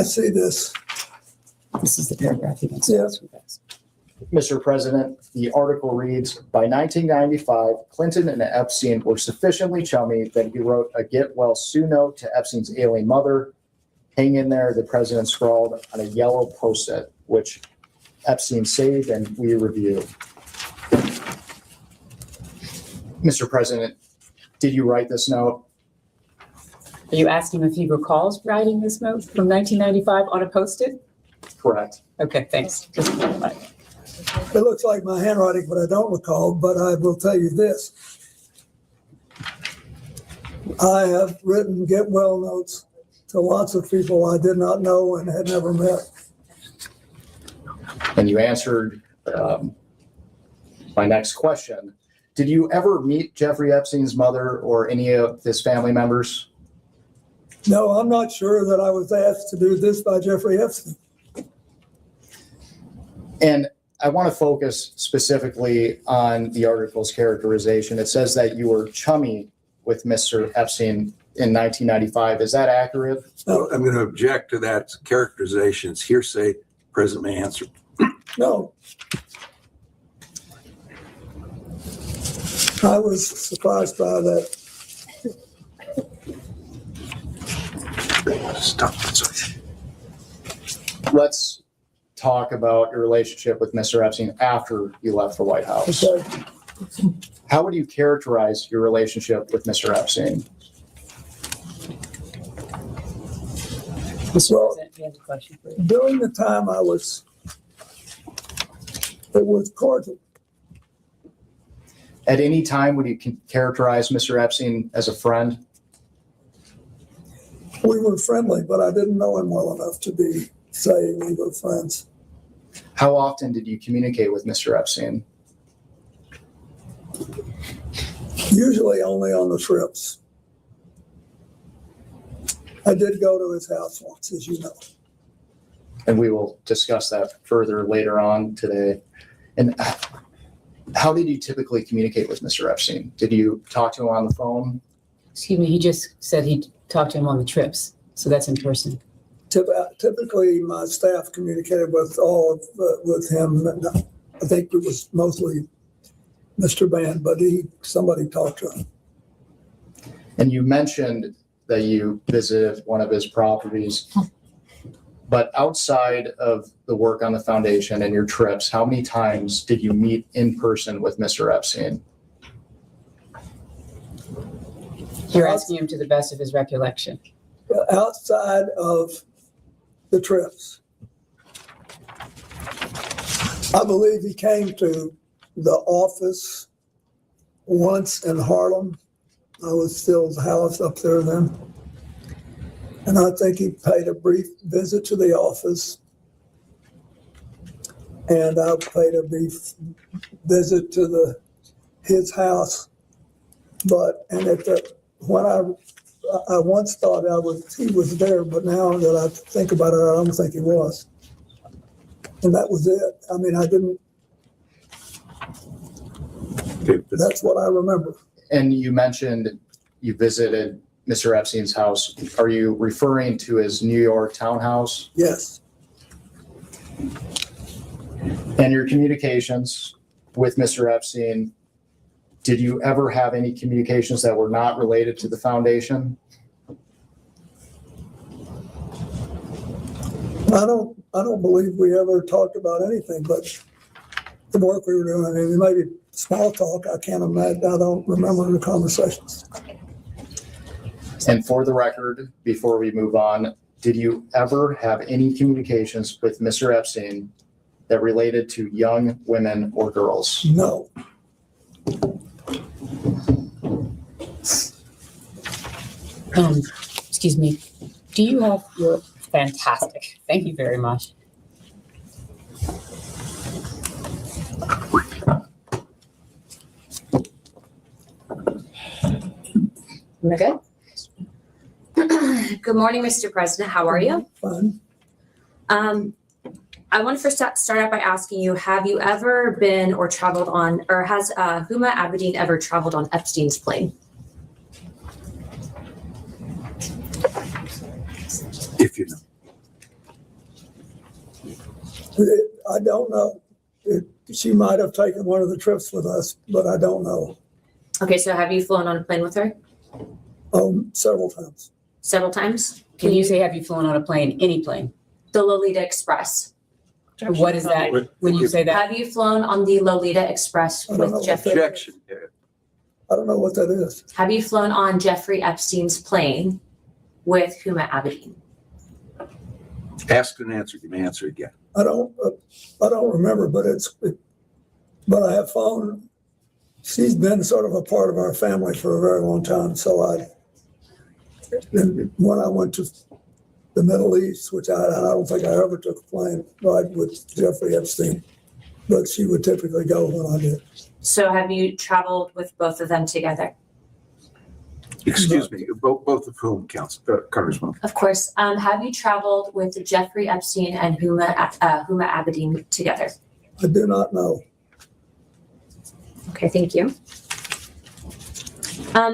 see this. This is the paragraph you can Yeah. Mr. President, the article reads, by 1995, Clinton and Epstein were sufficiently chummy that he wrote a get well soon note to Epstein's ailing mother. Hang in there, the president scrawled on a yellow Post-it, which Epstein saved and we reviewed. Mr. President, did you write this note? Are you asking if he recalls writing this note from 1995 on a Post-it? Correct. Okay, thanks. Just clarify. It looks like my handwriting, but I don't recall, but I will tell you this. I have written get well notes to lots of people I did not know and had never met. And you answered my next question. Did you ever meet Jeffrey Epstein's mother or any of his family members? No, I'm not sure that I was asked to do this by Jeffrey Epstein. And I want to focus specifically on the article's characterization. It says that you were chummy with Mr. Epstein in 1995. Is that accurate? No, I'm going to object to that characterization. It's hearsay. President may answer. No. I was surprised by that. Stop. Let's talk about your relationship with Mr. Epstein after you left the White House. Okay. How would you characterize your relationship with Mr. Epstein? Mr. Well, President, we have a question for you. During the time it was cordial. At any time, would you characterize Mr. Epstein as a friend? We were friendly, but I didn't know him well enough to be saying we were friends. How often did you communicate with Mr. Epstein? Usually only on the trips. I did go to his house once, as you know. And we will discuss that further later on today. And how did you typically communicate with Mr. Epstein? Did you talk to him on the phone? Excuse me, he just said he talked to him on the trips, so that's in person. Typically, my staff communicated with with him. I think it was mostly Mr. Band, but somebody talked to him. And you mentioned that you visited one of his properties. But outside of the work on the foundation and your trips, how many times did you meet in person with Mr. Epstein? You're asking him to the best of his recollection. Outside of the trips, I believe he came to the office once in Harlem. I was still the house up there then. And I think he paid a brief visit to the office. And I paid a brief visit to his house. When I once thought he was there, but now that I think about it, I don't think he was. And that was it. I mean, I didn't. That's what I remember. And you mentioned you visited Mr. Epstein's house. Are you referring to his New York townhouse? Yes. And your communications with Mr. Epstein, did you ever have any communications that were not related to the foundation? I don't believe we ever talked about anything but the work we were doing. I mean, maybe small talk. I can't imagine. I don't remember the conversations. And for the record, before we move on, did you ever have any communications with Mr. Epstein that related to young women or girls? No. Excuse me. Do you have your fantastic? Thank you very much. We're good. Good morning, Mr. President. How are you? Fine. I want to first start out by asking you, have you ever been or traveled on, or has Huma Abedin ever traveled on Epstein's plane? If you know. I don't know. She might have taken one of the trips with us, but I don't know. Okay, so have you flown on a plane with her? Several times. Several times? Can you say, have you flown on a plane, any plane? The Lolita Express. What is that when you say that? Have you flown on the Lolita Express I don't know with what Jeffrey? that Objection. I don't know what that is. Have you flown on Jeffrey Epstein's plane with Huma Abedin? Ask and answer. You may answer again. I don't remember, but I have phone. She's been sort of a part of our family for a very long time. So when I went to the Middle East, which I don't think I ever took a plane ride with Jeffrey Epstein, but she would typically go when I did. So have you traveled with both of them together? Excuse me, both of whom, Congressman? Of course. Have you traveled with Jeffrey Epstein and Huma Abedin together? I do not know. Okay, thank you.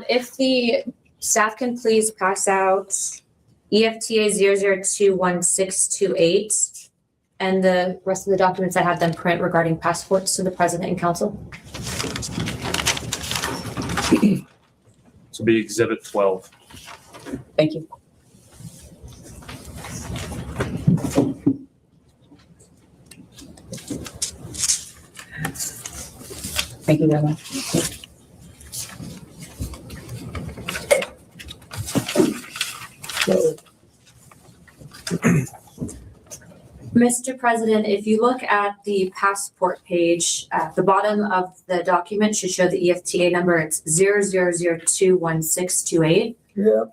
If the staff can please pass out EFTA 0021628 and the rest of the documents I have them print regarding passports to the president and council. This will be Exhibit 12. Thank you. Thank you very much. So, Mr. President, if you look at the passport page, at the bottom of the document should show the EFTA number. It's 000021628. yeah,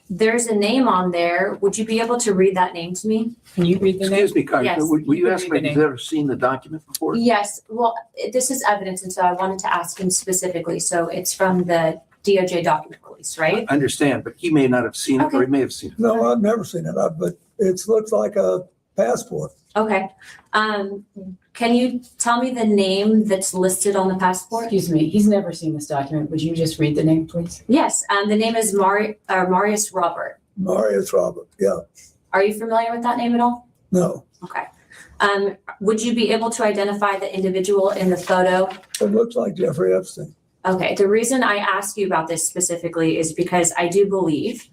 There's a name on there. Would you be able to read that name to me? Can you read the name? Excuse me, Congressman, Yes. will you You ask can me read if the you've ever seen the document before? Yes. Well, this is evidence, and so I wanted to ask him specifically. So it's from the DOJ document release, right? I understand, but he may not have seen it, or he may have seen it. no, I've never seen it, but it looks like a passport. Okay. Can you tell me the name that's listed on the passport? Excuse me, he's never seen this document. Would you just read the name, please? Yes. The name is Marius Robert. Marius Robert, yeah, Are you familiar with that name at all? no. Okay. Would you be able to identify the individual in the photo? It looks like Jeffrey Epstein. Okay. The reason I ask you about this specifically is because I do believe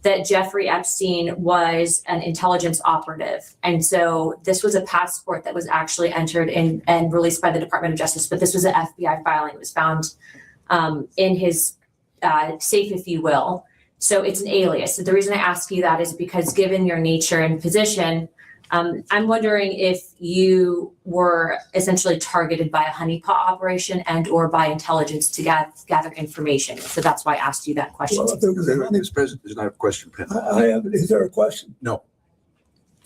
that Jeffrey Epstein was an intelligence operative. And so this was a passport that was actually entered in and released by the Department of Justice, but this was an FBI filing. It was found in his safe, if you will. So it's an alias. So the reason I ask you that is because given your nature and position, I'm wondering if you were essentially targeted by a honeypot operation and or by intelligence to gather information. So that's why I asked you that question. Well, if it was a honey- Mr. President, there's not a question pending. I have, is there a question? No.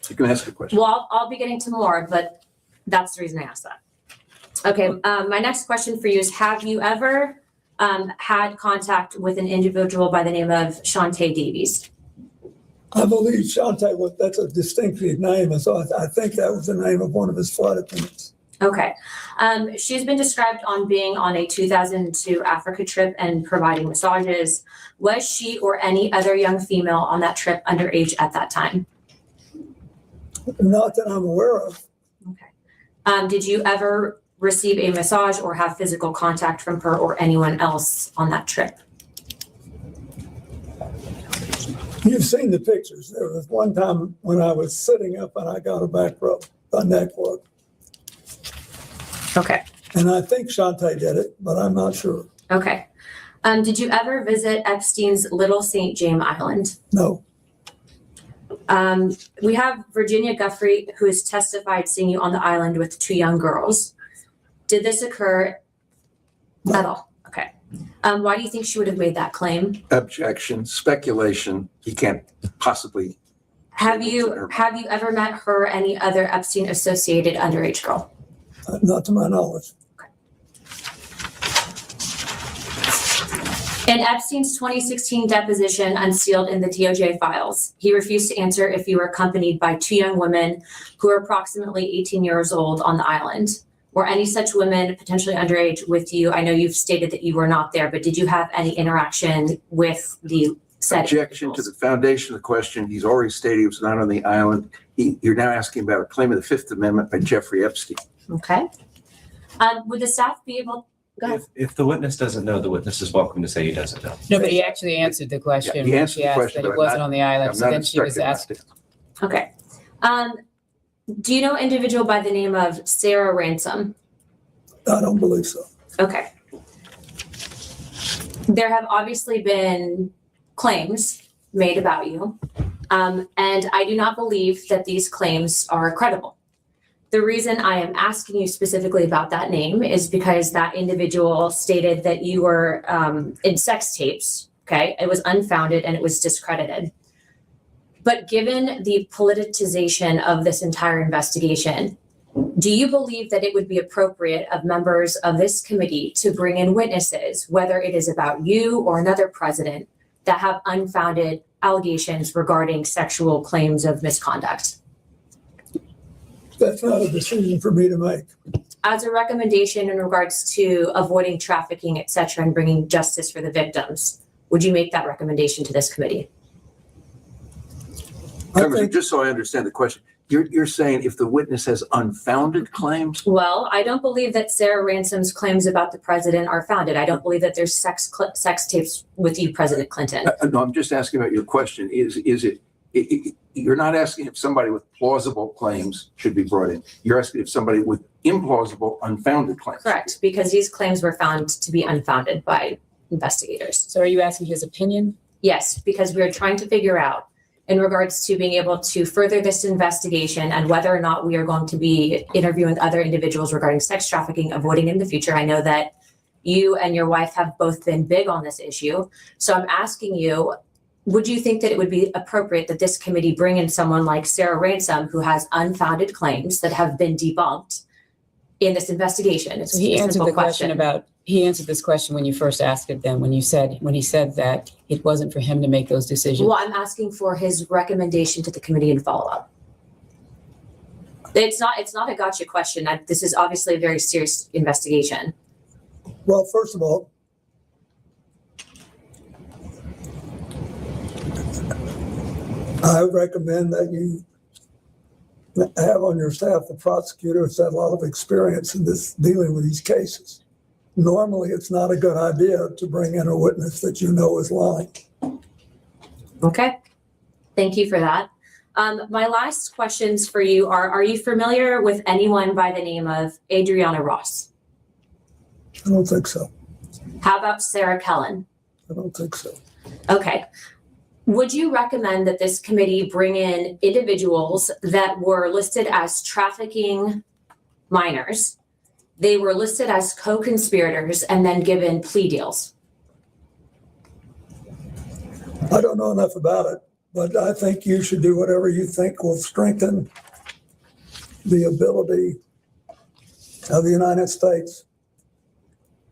You can ask a question. Well, I'll be getting to more, but that's the reason I asked that. Okay, my next question for you is, have you ever had contact with an individual by the name of Shantae Davies? I believe Shantae, that's a distinctive name, and so I think that was the name of one of his flight attendants. Okay. She's been described on being on a 2002 Africa trip and providing massages. Was she or any other young female on that trip underage at that time? Not that I'm aware of. Okay. Did you ever receive a massage or have physical contact from her or anyone else on that trip? You've seen the pictures. There was one time when I was sitting up and I got a back rub, a neck rub. Okay. And I think Shantae did it, but I'm not sure. Okay. Did you ever visit Epstein's Little St. James Island? No. We have Virginia Guffrey, who has testified seeing you on the island with two young girls. Did this occur at all? Okay. Why do you think she would have made that claim? Objection, speculation. He can't possibly. Have you ever met her or any other Epstein associated underage girl? Not to my knowledge. In Epstein's 2016 deposition unsealed in the DOJ files, he refused to answer if you were accompanied by two young women who were approximately 18 years old on the island. Were any such women potentially underage with you? I know you've stated that you were not there, but did you have any interaction with the said. Objection to the foundation of the question. He's already stated he was not on the island. You're now asking about a claim of the Fifth Amendment by Jeffrey Epstein. Okay. Would the staff be able, go ahead. If the witness doesn't know, the witness is welcome to say he doesn't know. No, but he actually answered the question. Yeah, he when answered she the asked question, that but he wasn't on the island. I'm So not then she was instructed asked. not to. Okay. Do you know an individual by the name of Sarah Ransom? I don't believe so. Okay. There have obviously been claims made about you, and I do not believe that these claims are credible. The reason I am asking you specifically about that name is because that individual stated that you were in sex tapes, okay? It was unfounded and it was discredited. But given the politicization of this entire investigation, do you believe that it would be appropriate of members of this committee to bring in witnesses, whether it is about you or another president, that have unfounded allegations regarding sexual claims of misconduct? That's not a decision for me to make. As a recommendation in regards to avoiding trafficking, et cetera, and bringing justice for the victims, would you make that recommendation to this committee? Congressman, just so I understand the question, you're saying if the witness has unfounded claims? Well, I don't believe that Sarah Ransom's claims about the president are founded. I don't believe that there's sex tapes with you, President Clinton. No, I'm just asking about your question. Is it, you're not asking if somebody with plausible claims should be brought in. You're asking if somebody with implausible, unfounded claims. Correct, because these claims were found to be unfounded by investigators. So are you asking his opinion? Yes, because we are trying to figure out in regards to being able to further this investigation and whether or not we are going to be interviewing other individuals regarding sex trafficking, avoiding in the future. I know that you and your wife have both been big on this issue. So I'm asking you, would you think that it would be appropriate that this committee bring in someone like Sarah Ransom, who has unfounded claims that have been debunked in this investigation? It's So he a answered simple the question about, he answered this question when you first asked it then, when he said that it wasn't for him to make those decisions. Well, I'm asking for his recommendation to the committee and follow up. It's not a gotcha question. This is obviously a very serious investigation. Well, first of all, I recommend that you have on your staff the prosecutor who's had a lot of experience in this, dealing with these cases. Normally, it's not a good idea to bring in a witness that you know is lying. Okay, thank you for that. My last questions for you are you familiar with anyone by the name of Adriana Ross? I don't think so. How about Sarah Kellen? I don't think so. Okay. Would you recommend that this committee bring in individuals that were listed as trafficking minors? They were listed as co-conspirators and then given plea deals. I don't know enough about it, but I think you should do whatever you think will strengthen the ability of the United States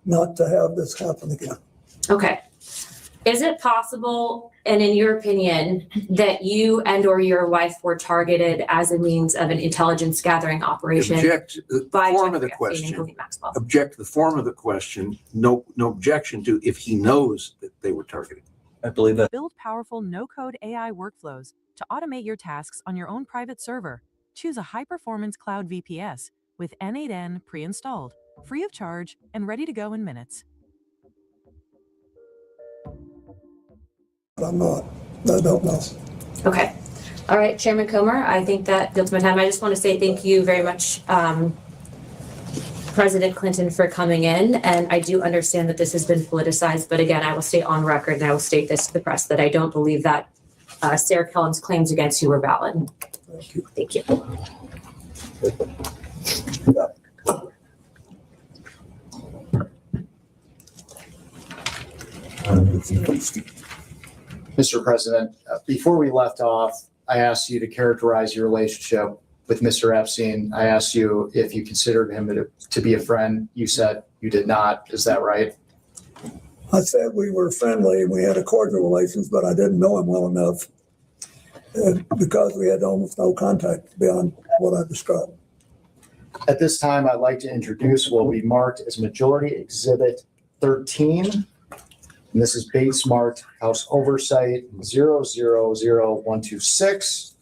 not to have this happen again. Okay. Is it possible, and in your opinion, that you and or your wife were targeted as a means of an intelligence gathering operation? Object the by form of the Jeffrey Epstein and question. Ghislaine Maxwell? Object the form of the question. No objection to if he knows that they were targeted. I believe that. Build powerful no-code AI workflows to automate your tasks on your own private server. Choose a high-performance cloud VPS with N8N pre-installed, free of charge, and ready to go in minutes. I'm not. I don't know. Okay. All right, Chairman Comer, I think that builds my time. I just want to say thank you very much, President Clinton, for coming in. And I do understand that this has been politicized, but again, I will state on record and I will state this to the press that I don't believe that Sarah Kellen's claims against you were valid. Thank you. Thank you. Mr. President, before we left off, I asked you to characterize your relationship with Mr. Epstein. I asked you if you considered him to be a friend. You said you did not. Is that right? I said we were friendly and we had a cordial relations, but I didn't know him well enough because we had almost no contact beyond what I described. At this time, I'd like to introduce what will be marked as Majority Exhibit 13. And this is base marked House Oversight 000126.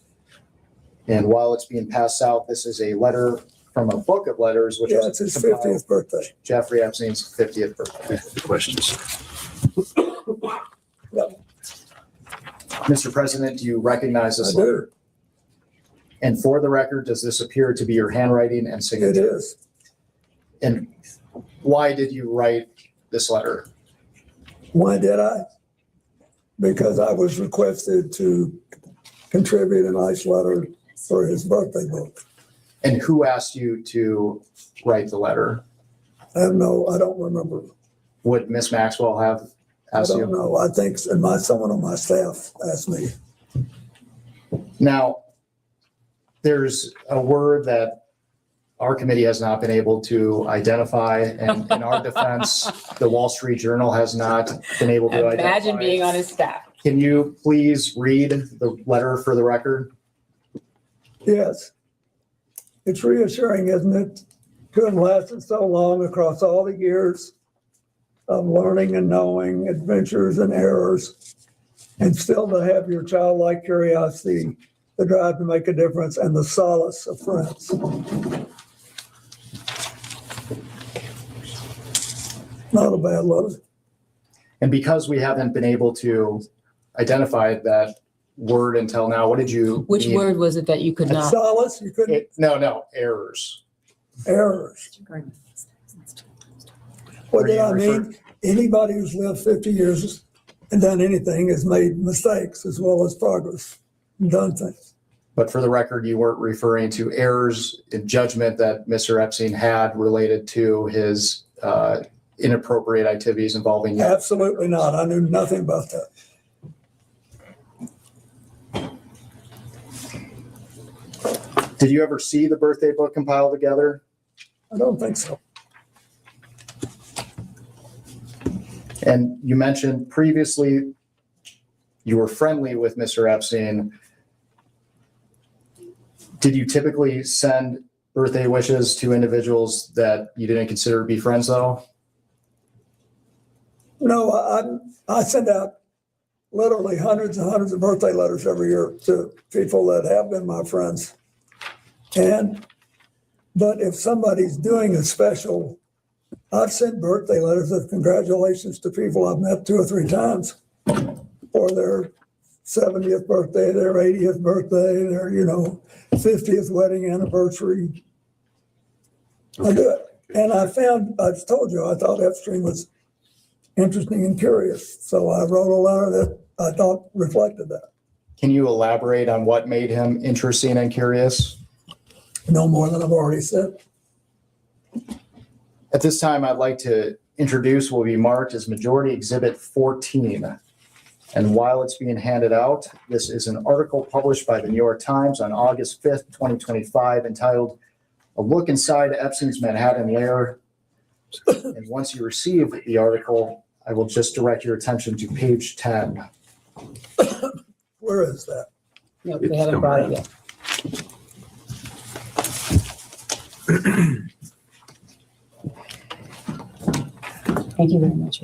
And while it's being passed out, this is a letter from a book of letters, which Yeah, it's his 50th birthday. Jeffrey Epstein's 50th birthday. The questions. Mr. President, do you recognize I this do. letter? And for the record, does this appear to be your handwriting and signature? It is. And why did you write this letter? Why did I? Because I was requested to contribute a nice letter for his birthday book. And who asked you to write the letter? I don't remember. Would Miss Maxwell have I asked you? don't know. I think someone on my staff asked me. Now, there's a word that our committee has not been able to identify, and in our defense, the Wall Street Journal has not been able to identify. Imagine being on his staff. Can you please read the letter for the record? Yes. It's reassuring, isn't it, to have lasted so long across all the years of learning and knowing, adventures and errors, and still to have your childlike curiosity, the drive to make a difference, and the solace of friends. Not a bad letter. And because we haven't been able to identify that word until now, what did you Which mean? word was it that you could not? Solace, you couldn't, No, errors. errors. What did I mean? Anybody who's lived 50 years and done anything has made mistakes as well as progress and done things. But for the record, you weren't referring to errors in judgment that Mr. Epstein had related to his inappropriate activities involving you. Absolutely not. I knew nothing about that. Did you ever see the birthday book compiled together? I don't think so. And you mentioned previously you were friendly with Mr. Epstein. Did you typically send birthday wishes to individuals that you didn't consider to be friends, though? No, I send out literally hundreds and hundreds of birthday letters every year to people that have been my friends. But if somebody's doing a special, I've sent birthday letters of congratulations to people I've met 2 or 3 times for their 70th birthday, their 80th birthday, their, 50th wedding anniversary. I do it. And I told you, I thought Epstein was interesting and curious. So I wrote a letter that I thought reflected that. Can you elaborate on what made him interesting and curious? No more than I've already said. At this time, I'd like to introduce what will be marked as Majority Exhibit 14. And while it's being handed out, this is an article published by the New York Times on August 5th, 2025, entitled "A Look Inside Epstein's Manhattan Lair." And once you receive the article, I will just direct your attention to page 10. Where is that? No, they haven't brought it yet. Thank you very much.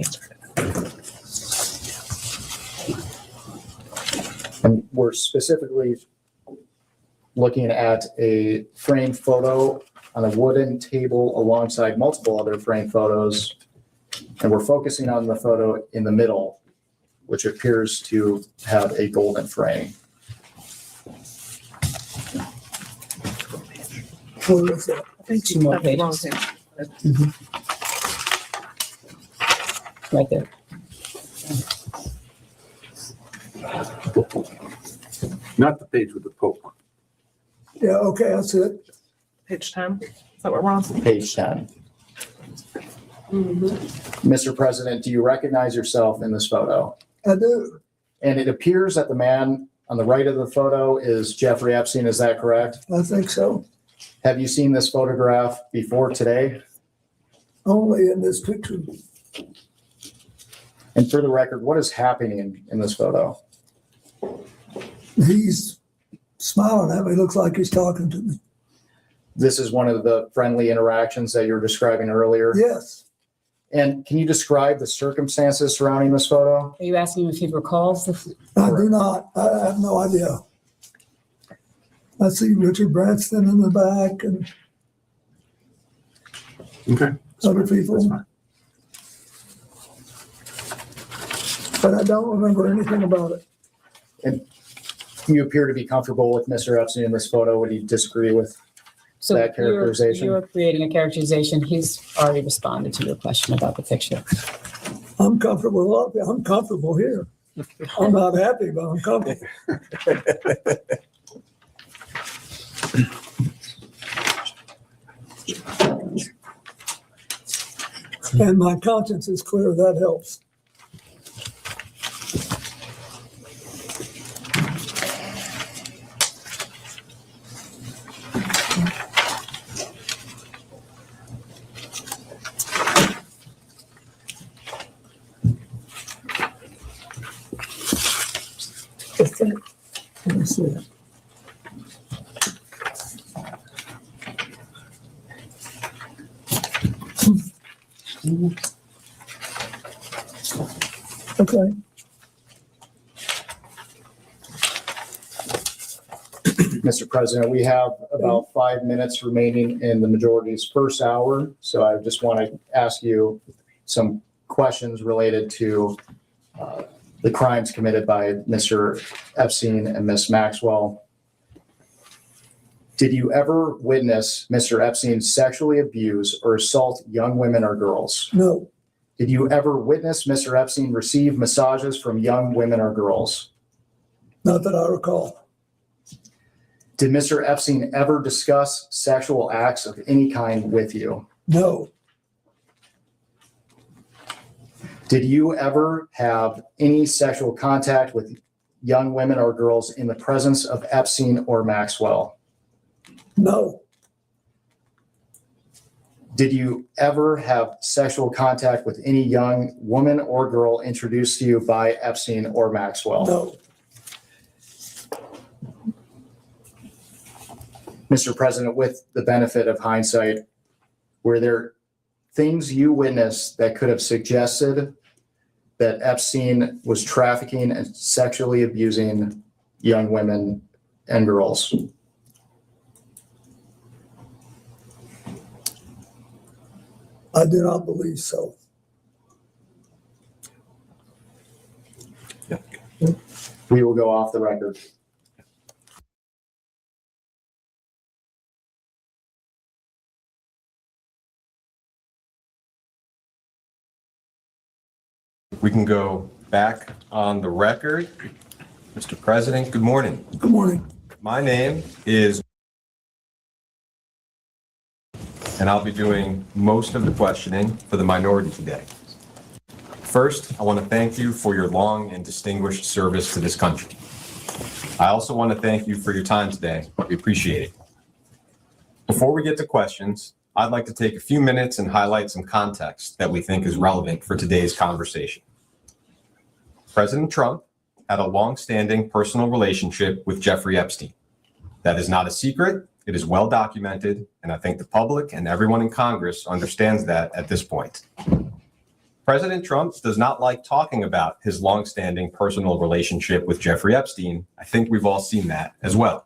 And we're specifically looking at a framed photo on a wooden table alongside multiple other framed photos. And we're focusing on the photo in the middle, which appears to have a golden frame. Where is that? I think 2 more pages. Right there. Not the page with the Pope on. Yeah, okay, that's it. Page 10. Is that what we're on? Page 10. Mr. President, do you recognize yourself in this photo? I do. And it appears that the man on the right of the photo is Jeffrey Epstein. Is that correct? I think so. Have you seen this photograph before today? Only in this picture. And for the record, what is happening in this photo? He's smiling at me. Looks like he's talking to me. This is one of the friendly interactions that you were describing earlier. Yes. And can you describe the circumstances surrounding this photo? Are you asking him if he recalls the? I do not. I have no idea. I see Richard Branston in the back and Okay. other people. That's fine. But I don't remember anything about it. And you appear to be comfortable with Mr. Epstein in this photo. Would you disagree with So that characterization? You're creating a characterization. He's already responded to your question about the picture. I'm comfortable. I'm comfortable here. I'm not happy, but I'm comfortable. And my conscience is clear. That helps. Let me see it. Okay. Mr. President, we have about 5 minutes remaining in the majority's first hour. So I just want to ask you some questions related to the crimes committed by Mr. Epstein and Ms. Maxwell. Did you ever witness Mr. Epstein sexually abuse or assault young women or girls? No, Did you ever witness Mr. Epstein receive massages from young women or girls? not that I recall. Did Mr. Epstein ever discuss sexual acts of any kind with you? No, Did you ever have any sexual contact with young women or girls in the presence of Epstein or Maxwell? no, Did you ever have sexual contact with any young woman or girl introduced to you by Epstein or Maxwell? no, Mr. President, with the benefit of hindsight, were there things you witnessed that could have suggested that Epstein was trafficking and sexually abusing young women and girls? I do not believe so. We will go off the record. We can go back on the record. Mr. President, good morning. Good morning. My name is, and I'll be doing most of the questioning for the minority today. First, I want to thank you for your long and distinguished service to this country. I also want to thank you for your time today. We appreciate it. Before we get to questions, I'd like to take a few minutes and highlight some context that we think is relevant for today's conversation. President Trump had a long-standing personal relationship with Jeffrey Epstein. That is not a secret. It is well documented, and I think the public and everyone in Congress understands that at this point. President Trump does not like talking about his long-standing personal relationship with Jeffrey Epstein. I think we've all seen that as well.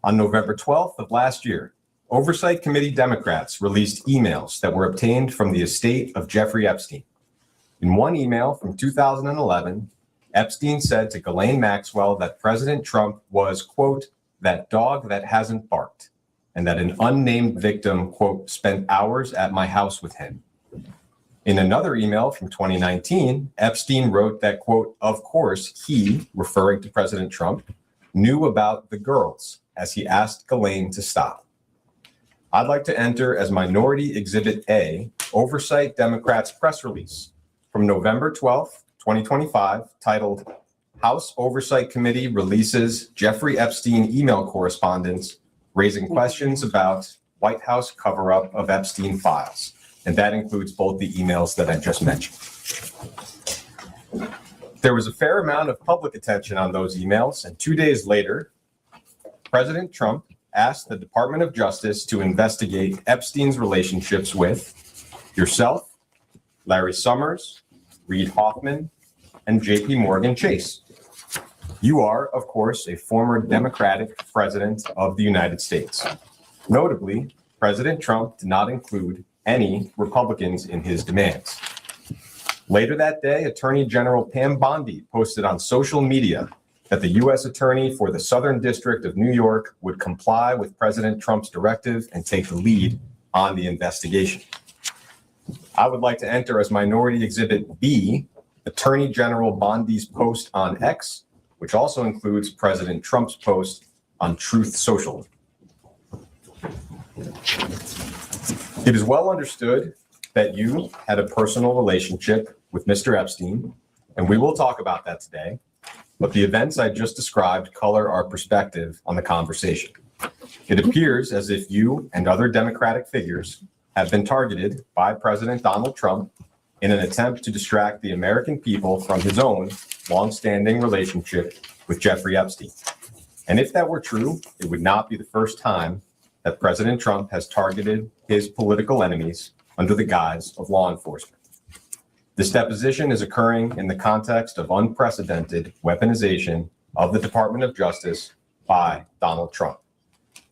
On November 12th of last year, Oversight Committee Democrats released emails that were obtained from the estate of Jeffrey Epstein. In one email from 2011, Epstein said to Ghislaine Maxwell that President Trump was, quote, that dog that hasn't barked, and that an unnamed victim, quote, spent hours at my house with him. In another email from 2019, Epstein wrote that, quote, of course, he, referring to President Trump, knew about the girls as he asked Ghislaine to stop. I'd like to enter as Minority Exhibit A, Oversight Democrats press release from November 12th, 2025, titled House Oversight Committee Releases Jeffrey Epstein Email Correspondence Raising Questions About White House Cover-Up of Epstein Files. And that includes both the emails that I just mentioned. There was a fair amount of public attention on those emails, and 2 days later, President Trump asked the Department of Justice to investigate Epstein's relationships with yourself, Larry Summers, Reid Hoffman, and JP Morgan Chase. You are, of course, a former Democratic president of the United States. Notably, President Trump did not include any Republicans in his demands. Later that day, Attorney General Pam Bondi posted on social media that the U.S. Attorney for the Southern District of New York would comply with President Trump's directive and take the lead on the investigation. I would like to enter as Minority Exhibit B, Attorney General Bondi's post on X, which also includes President Trump's post on Truth Social. It is well understood that you had a personal relationship with Mr. Epstein, and we will talk about that today, but the events I just described color our perspective on the conversation. It appears as if you and other Democratic figures have been targeted by President Donald Trump in an attempt to distract the American people from his own longstanding relationship with Jeffrey Epstein. And if that were true, it would not be the first time that President Trump has targeted his political enemies under the guise of law enforcement. This deposition is occurring in the context of unprecedented weaponization of the Department of Justice by Donald Trump.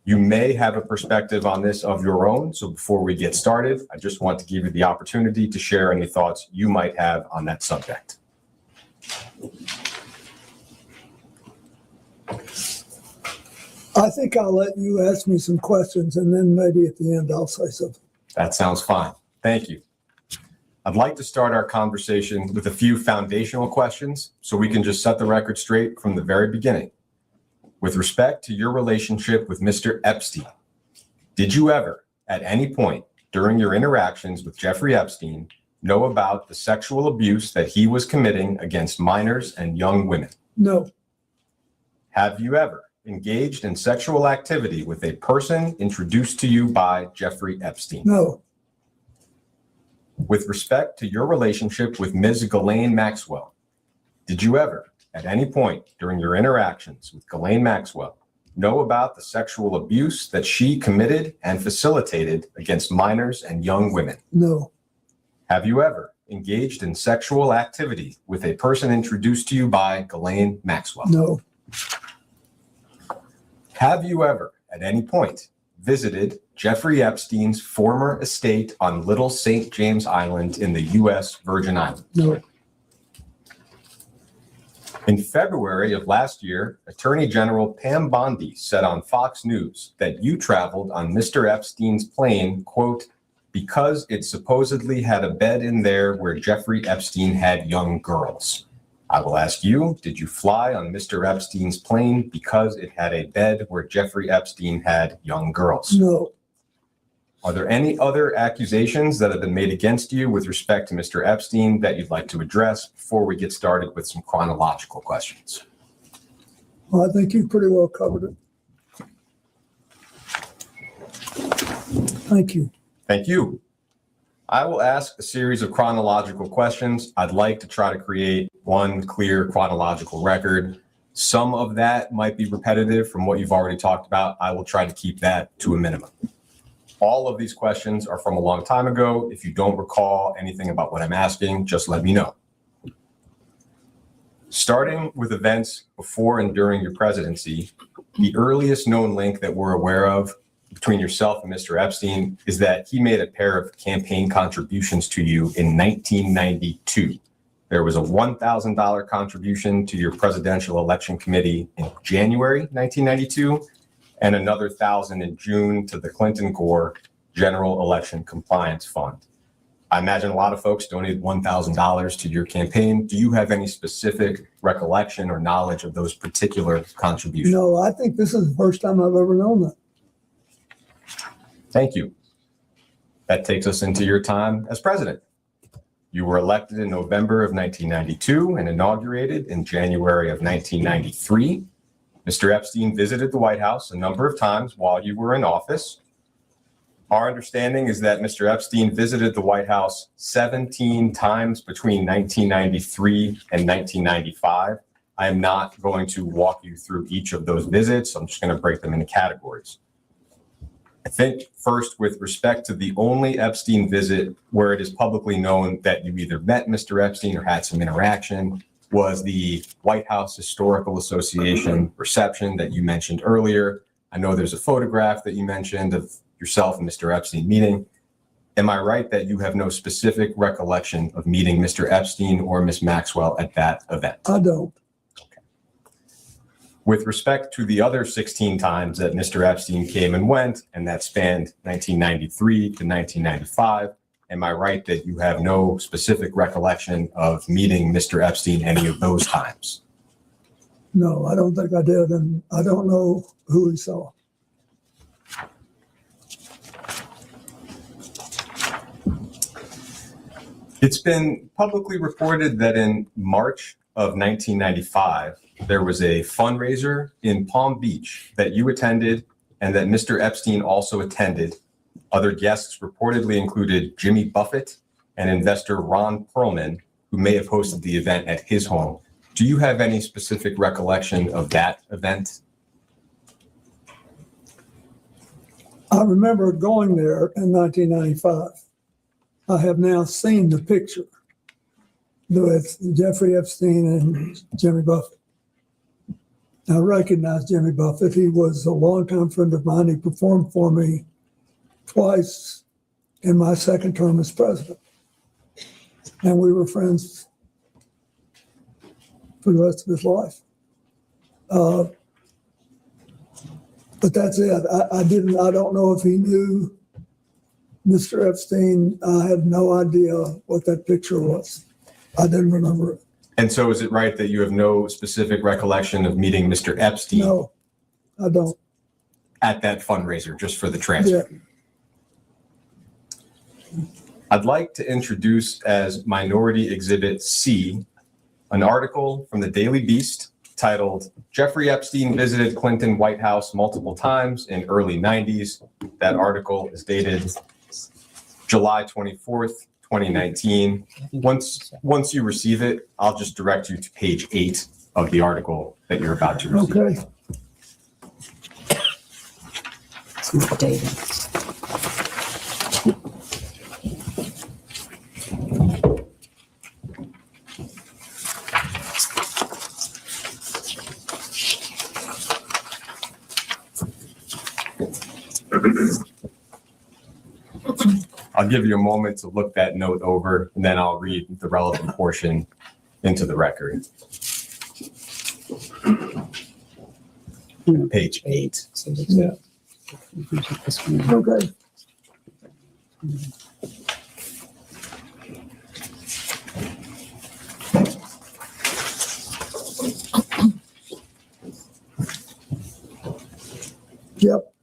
You may have a perspective on this of your own, so before we get started, I just want to give you the opportunity to share any thoughts you might have on that subject. I think I'll let you ask me some questions and then maybe at the end I'll say something. That sounds fine. Thank you. I'd like to start our conversation with a few foundational questions so we can just set the record straight from the very beginning. With respect to your relationship with Mr. Epstein, did you ever, at any point during your interactions with Jeffrey Epstein, know about the sexual abuse that he was committing against minors and young women? No. Have you ever engaged in sexual activity with a person introduced to you by Jeffrey Epstein? No. With respect to your relationship with Ms. Ghislaine Maxwell, did you ever, at any point during your interactions with Ghislaine Maxwell, know about the sexual abuse that she committed and facilitated against minors and young women? No. Have you ever engaged in sexual activity with a person introduced to you by Ghislaine Maxwell? No. Have you ever, at any point, visited Jeffrey Epstein's former estate on Little St. James Island in the U.S. Virgin Islands? No. In February of last year, Attorney General Pam Bondi said on Fox News that you traveled on Mr. Epstein's plane, quote, because it supposedly had a bed in there where Jeffrey Epstein had young girls. I will ask you, did you fly on Mr. Epstein's plane because it had a bed where Jeffrey Epstein had young girls? No. Are there any other accusations that have been made against you with respect to Mr. Epstein that you'd like to address before we get started with some chronological questions? Well, I think you pretty well covered it. Thank you. Thank you. I will ask a series of chronological questions. I'd like to try to create one clear chronological record. Some of that might be repetitive from what you've already talked about. I will try to keep that to a minimum. All of these questions are from a long time ago. If you don't recall anything about what I'm asking, just let me know. Starting with events before and during your presidency, the earliest known link that we're aware of between yourself and Mr. Epstein is that he made a pair of campaign contributions to you in 1992. There was a $1,000 contribution to your presidential election committee in January 1992, and another $1,000 in June to the Clinton-Gore General Election Compliance Fund. I imagine a lot of folks donated $1,000 to your campaign. Do you have any specific recollection or knowledge of those particular contributions? No, I think this is the first time I've ever known that. Thank you. That takes us into your time as president. You were elected in November of 1992 and inaugurated in January of 1993. Mr. Epstein visited the White House a number of times while you were in office. Our understanding is that Mr. Epstein visited the White House 17 times between 1993 and 1995. I am not going to walk you through each of those visits. I'm just going to break them into categories. I think first, with respect to the only Epstein visit where it is publicly known that you either met Mr. Epstein or had some interaction, was the White House Historical Association reception that you mentioned earlier. I know there's a photograph that you mentioned of yourself and Mr. Epstein meeting. Am I right that you have no specific recollection of meeting Mr. Epstein or Ms. Maxwell at that event? I don't. With respect to the other 16 times that Mr. Epstein came and went, and that spanned 1993 to 1995, am I right that you have no specific recollection of meeting Mr. Epstein any of those times? No, I don't think I did, and I don't know who he saw. It's been publicly reported that in March of 1995, there was a fundraiser in Palm Beach that you attended and that Mr. Epstein also attended. Other guests reportedly included Jimmy Buffett and investor Ron Perlman, who may have hosted the event at his home. Do you have any specific recollection of that event? I remember going there in 1995. I have now seen the picture with Jeffrey Epstein and Jimmy Buffett. I recognize Jimmy Buffett. He was a longtime friend of mine. He performed for me twice in my second term as president. And we were friends for the rest of his life. But that's it. I don't know if he knew Mr. Epstein. I had no idea what that picture was. I didn't remember it. And so is it right that you have no specific recollection of meeting Mr. Epstein? No, I don't. At that fundraiser, just for the transcript? Yeah. I'd like to introduce as Minority Exhibit C, an article from the Daily Beast titled, "Jeffrey Epstein Visited Clinton White House Multiple Times in Early 90s. That article is dated July 24th, 2019. Once you receive it, I'll just direct you to page 8 of the article that you're about to receive. Okay. It's not dated. I'll give you a moment to look that note over, and then I'll read the relevant portion into the record. Page 8. Yeah. Okay. Yep.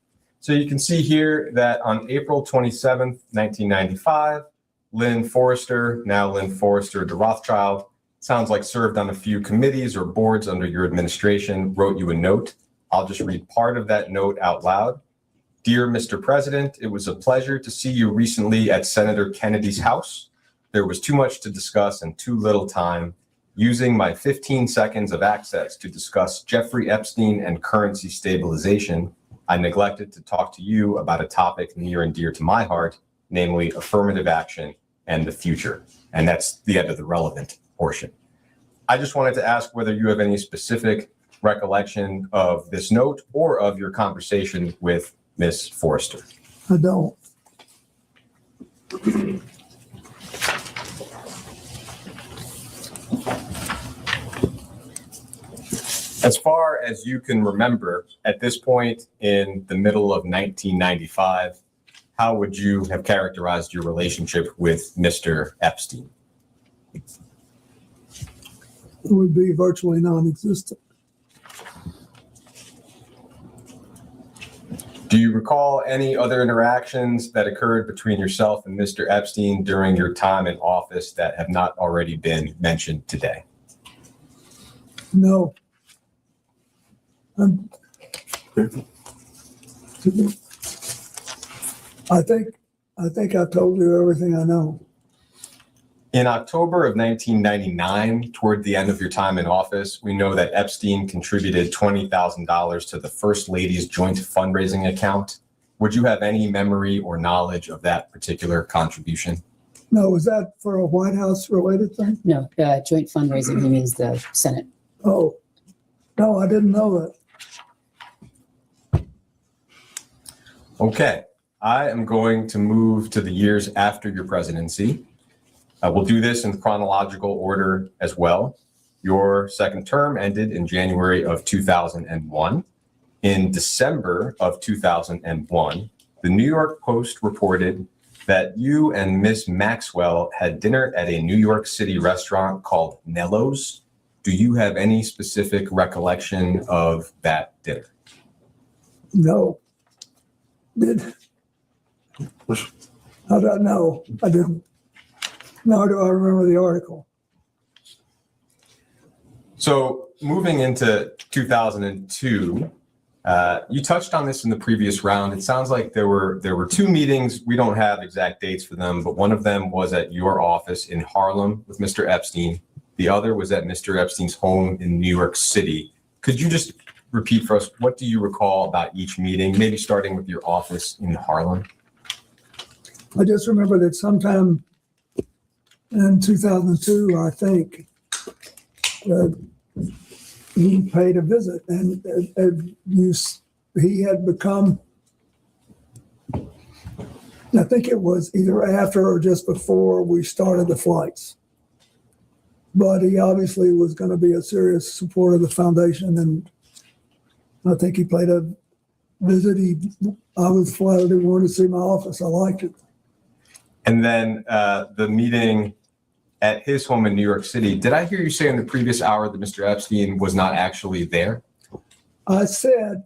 So you can see here that on April 27th, 1995, Lynn Forrester, now Lynn Forrester de Rothschild, sounds like served on a few committees or boards under your administration, wrote you a note. I'll just read part of that note out loud. "Dear Mr. President, it was a pleasure to see you recently at Senator Kennedy's house. There was too much to discuss and too little time. Using my 15 seconds of access to discuss Jeffrey Epstein and currency stabilization, I neglected to talk to you about a topic near and dear to my heart, namely affirmative action and the future." And that's the end of the relevant portion. I just wanted to ask whether you have any specific recollection of this note or of your conversation with Ms. Forrester. I don't. As far as you can remember, at this point in the middle of 1995, how would you have characterized your relationship with Mr. Epstein? It would be virtually non-existent. Do you recall any other interactions that occurred between yourself and Mr. Epstein during your time in office that have not already been mentioned today? No. I think I've told you everything I know. In October of 1999, toward the end of your time in office, we know that Epstein contributed $20,000 to the First Lady's joint fundraising account. Would you have any memory or knowledge of that particular contribution? No, was that for a White House related thing? No, joint fundraising, he means the Senate. Oh, no, I didn't know that. Okay, I am going to move to the years after your presidency. We'll do this in chronological order as well. Your second term ended in January of 2001. In December of 2001, the New York Post reported that you and Miss Maxwell had dinner at a New York City restaurant called Nello's. Do you have any specific recollection of that dinner? No. How do I know? I didn't. Nor do I remember the article. So moving into 2002, you touched on this in the previous round. It sounds like there were two meetings. We don't have exact dates for them, but one of them was at your office in Harlem with Mr. Epstein. The other was at Mr. Epstein's home in New York City. Could you just repeat for us, what do you recall about each meeting, maybe starting with your office in Harlem? I just remember that sometime in 2002, I think, he paid a visit, and he had become, I think it was either after or just before we started the flights. But he obviously was going to be a serious supporter of the foundation, and I think he paid a visit. I was flattered he wanted to see my office. I liked it. And then the meeting at his home in New York City, did I hear you say in the previous hour that Mr. Epstein was not actually there? I said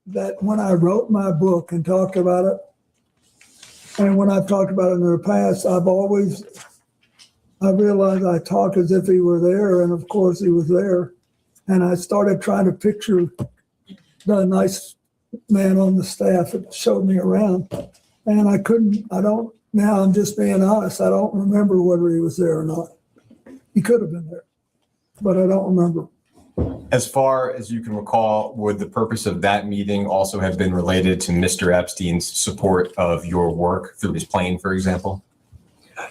that when I wrote my book and talked about it, and when I've talked about it in the past, I realized I talk as if he were there, and of course he was there. And I started trying to picture the nice man on the staff that showed me around. And now I'm just being honest, I don't remember whether he was there or not. He could have been there, but I don't remember. As far as you can recall, would the purpose of that meeting also have been related to Mr. Epstein's support of your work through his plane, for example?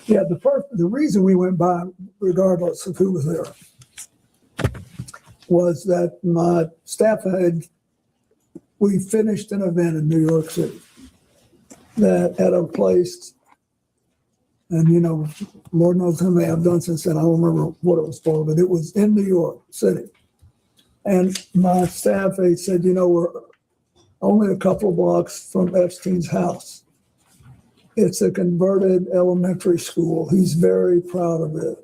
Yeah, the reason we went by, regardless of who was there, was that my staff we finished an event in New York City that at a place, and Lord knows how many I've done since then. I don't remember what it was for, but it was in New York City. And my staff, they said, we're only a couple of blocks from Epstein's house. It's a converted elementary school. He's very proud of it.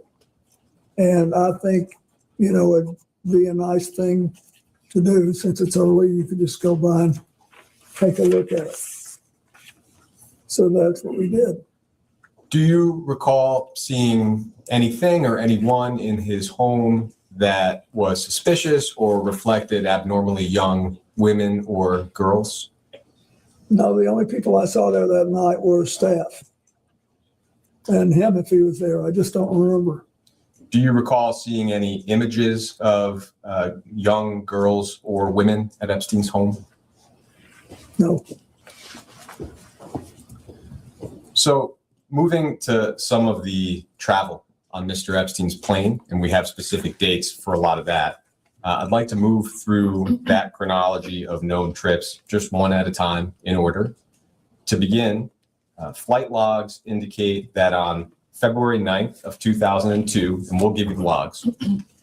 And I think, it'd be a nice thing to do since it's early. You could just go by and take a look at it. So that's what we did. Do you recall seeing anything or anyone in his home that was suspicious or reflected abnormally young women or girls? No, the only people I saw there that night were staff. And him, if he was there, I just don't remember. Do you recall seeing any images of young girls or women at Epstein's home? No. So moving to some of the travel on Mr. Epstein's plane, and we have specific dates for a lot of that. I'd like to move through that chronology of known trips, just one at a time in order. To begin, flight logs indicate that on February 9th of 2002, and we'll give you the logs,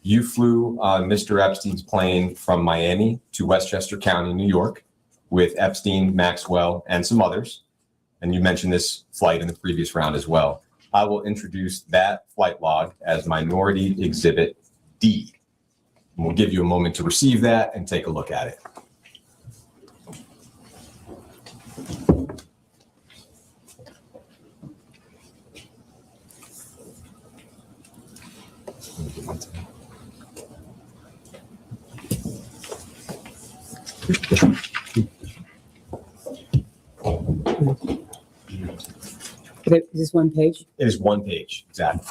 you flew on Mr. Epstein's plane from Miami to Westchester County, New York, with Epstein, Maxwell, and some others. And you mentioned this flight in the previous round as well. I will introduce that flight log as Minority Exhibit D. And we'll give you a moment to receive that and take a look at it. Okay, is this one page? It is one page, exactly.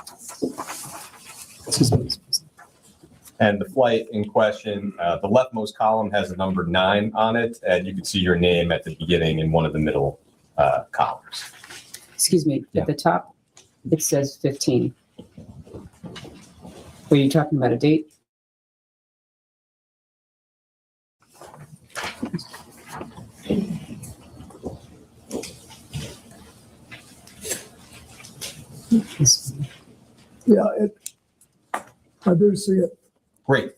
And the flight in question, the leftmost column has the number 9 on it, and you can see your name at the beginning in one of the middle columns. Excuse me, Yeah. at the top, it says 15. Were you talking about a date? Yeah, I do see it. Great.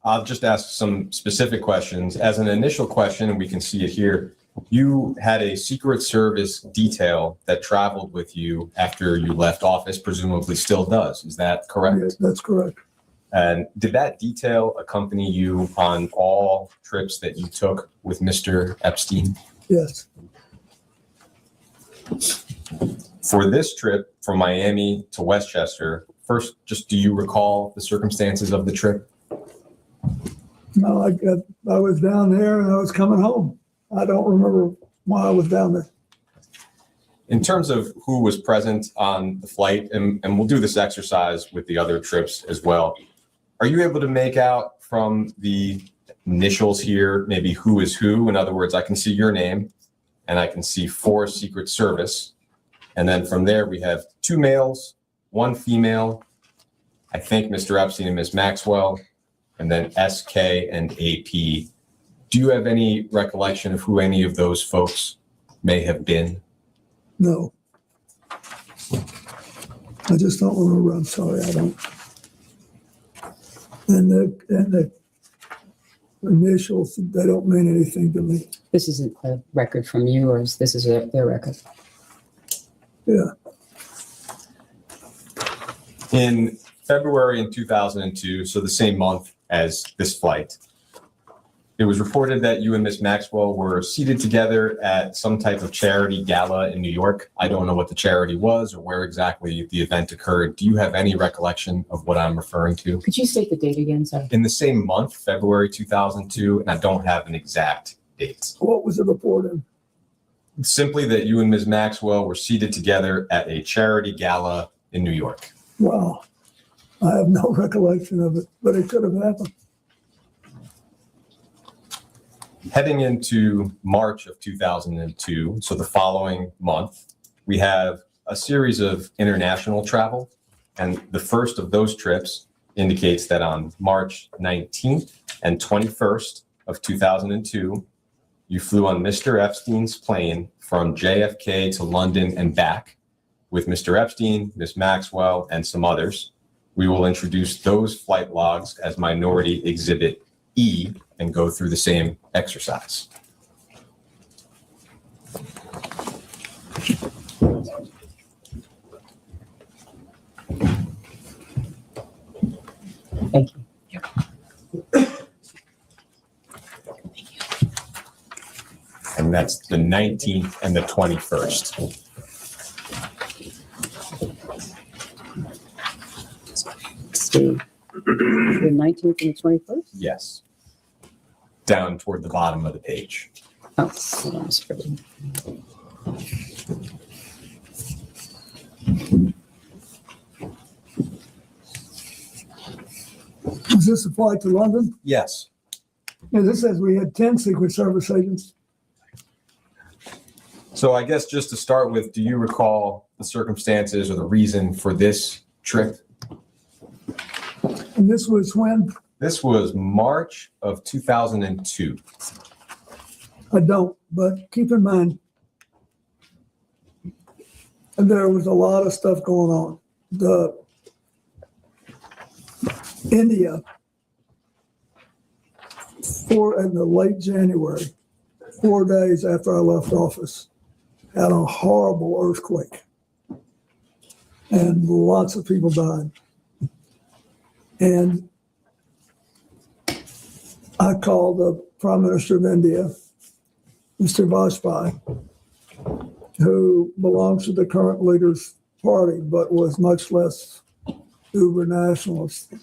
I'll just ask some specific questions. As an initial question, and we can see it here, you had a Secret Service detail that traveled with you after you left office, presumably still does. Is that correct? Yes, that's correct. And did that detail accompany you on all trips that you took with Mr. Epstein? Yes. For this trip from Miami to Westchester, first, just do you recall the circumstances of the trip? No, I was down there and I was coming home. I don't remember why I was down there. In terms of who was present on the flight, and we'll do this exercise with the other trips as well, are you able to make out from the initials here, maybe who is who? In other words, I can see your name and I can see 4 Secret Service. And then from there, we have 2 males, 1 female, I think Mr. Epstein and Ms. Maxwell, and then SK and AP. Do you have any recollection of who any of those folks may have been? No. I just don't remember. I'm sorry, I don't. And the initials, they don't mean anything to me. This isn't a record from you, or this is their record? Yeah. In February in 2002, so the same month as this flight, it was reported that you and Ms. Maxwell were seated together at some type of charity gala in New York. I don't know what the charity was or where exactly the event occurred. Do you have any recollection of what I'm referring to? Could you state the date again, sir? In the same month, February 2002, and I don't have an exact date. What was it reported? Simply that you and Ms. Maxwell were seated together at a charity gala in New York. Wow. I have no recollection of it, but it could have happened. Heading into March of 2002, so the following month, we have a series of international travel. And the first of those trips indicates that on March 19th and 21st of 2002, you flew on Mr. Epstein's plane from JFK to London and back with Mr. Epstein, Ms. Maxwell, and some others. We will introduce those flight logs as Minority Exhibit E and go through the same exercise. Thank you. And that's the 19th and the 21st. The 19th and the 21st? Yes. Down toward the bottom of the page. Oh, hold on, just really. Was this a flight to London? Yes. Yeah, this says we had 10 Secret Service agents. So I guess just to start with, do you recall the circumstances or the reason for this trip? And this was when? This was March of 2002. I don't, but keep in mind, there was a lot of stuff going on. India, in the late January, 4 days after I left office, had a horrible earthquake. And lots of people died. And I called the Prime Minister of India, Mr. Vajpayee, who belongs to the current leader's party, but was much less uber nationalist.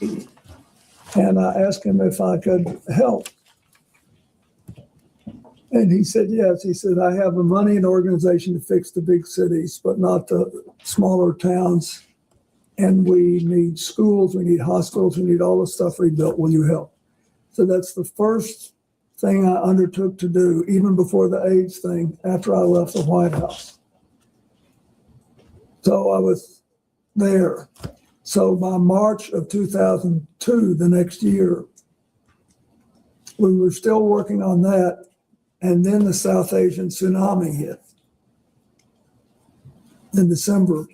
And I asked him if I could help. And he said, yes. He said, I have the money and organization to fix the big cities, but not the smaller towns and we need schools, we need hospitals, we need all the stuff rebuilt. Will you help? So that's the first thing I undertook to do, even before the AIDS thing, after I left the White House. So I was there. So by March of 2002, the next year, we were still working on that. And then the South Asian tsunami hit in December.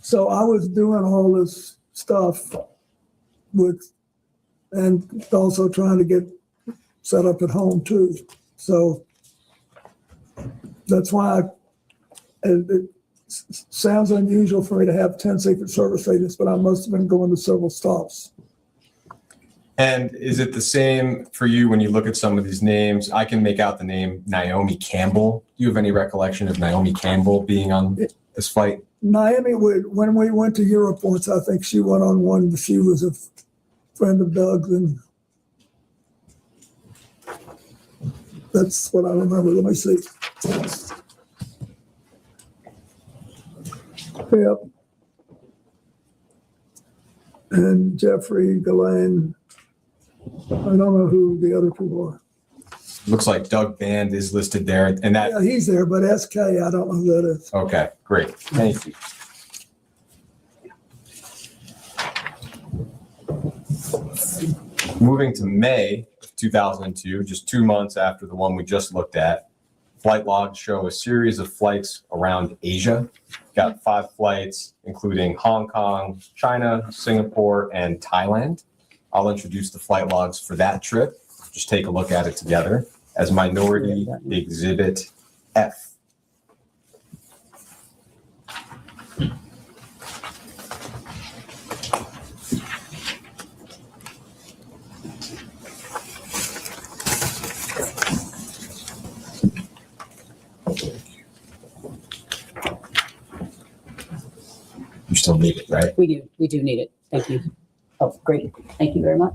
So I was doing all this stuff and also trying to get set up at home too. So that's why it sounds unusual for me to have 10 Secret Service agents, but I must have been going to several stops. And is it the same for you when you look at some of these names? I can make out the name Naomi Campbell. Do you have any recollection of Naomi Campbell being on this flight? Naomi, when we went to Europe once, I think she went on one. She was a friend of Doug's, and that's what I remember. Let me see. Yep. And Jeffrey, Ghislaine. I don't know who the other two are. Looks like Doug Band is listed there, and that. Yeah, he's there, but SK, I don't know who that is. Okay, great. Thank you. Moving to May of 2002, just 2 months after the one we just looked at, flight logs show a series of flights around Asia. Got 5 flights, including Hong Kong, China, Singapore, and Thailand. I'll introduce the flight logs for that trip. Just take a look at it together as Minority Exhibit F. You still need it, right? We do need it. Thank you. Oh, great. Thank you very much.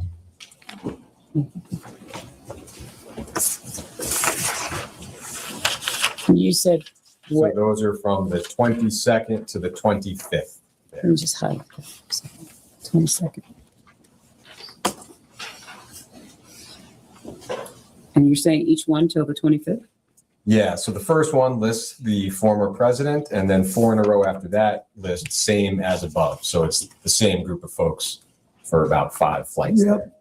You said So what? those are from the 22nd to the 25th. Let me just hide. 22nd. And you're saying each one till the 25th? Yeah, so the first one lists the former president, and then 4 in a row after that lists same as above. So it's the same group of folks for about 5 flights. Yep. There.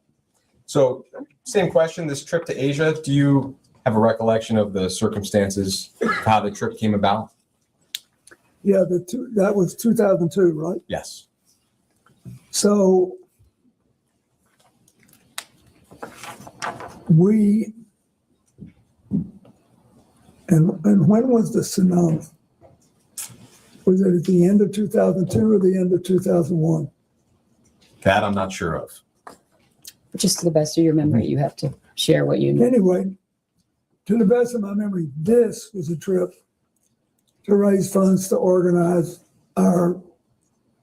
So same question, this trip to Asia, do you have a recollection of the circumstances, how the trip came about? Yeah, that was 2002, right? Yes. So and when was the tsunami? Was it at the end of 2002 or the end of 2001? That I'm not sure of. Just to the best of your memory, you have to share what you know. Anyway, to the best of my memory, this was a trip to raise funds to organize our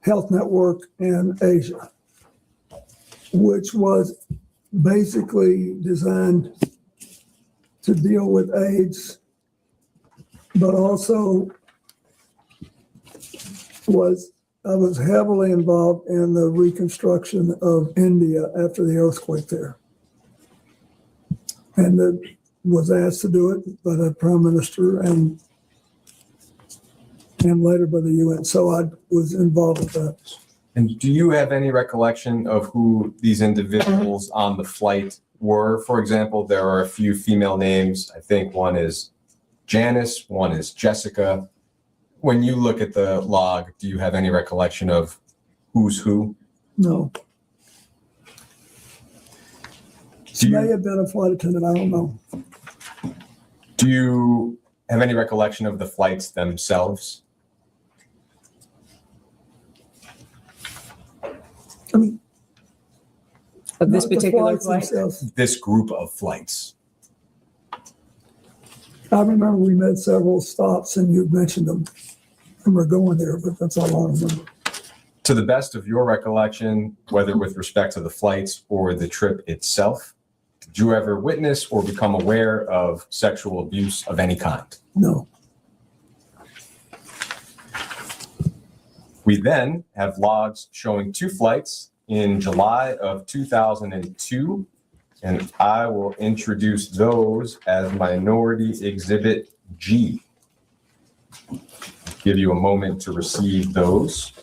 health network in Asia, which was basically designed to deal with AIDS, but also I was heavily involved in the reconstruction of India after the earthquake there. And was asked to do it by the Prime Minister and later by the UN. So I was involved with that. And do you have any recollection of who these individuals on the flight were? For example, there are a few female names. I think one is Janice, one is Jessica. When you look at the log, do you have any recollection of who's who? No. She may have been a flight attendant, I don't know. Do you have any recollection of the flights themselves? I mean, of this not the particular flights flight? themselves. This group of flights. I remember we made several stops and you mentioned them and we're going there, but that's all I remember. To the best of your recollection, whether with respect to the flights or the trip itself, did you ever witness or become aware of sexual abuse of any kind? No. We then have logs showing 2 flights in July of 2002, and I will introduce those as Minority Exhibit G. Give you a moment to receive those.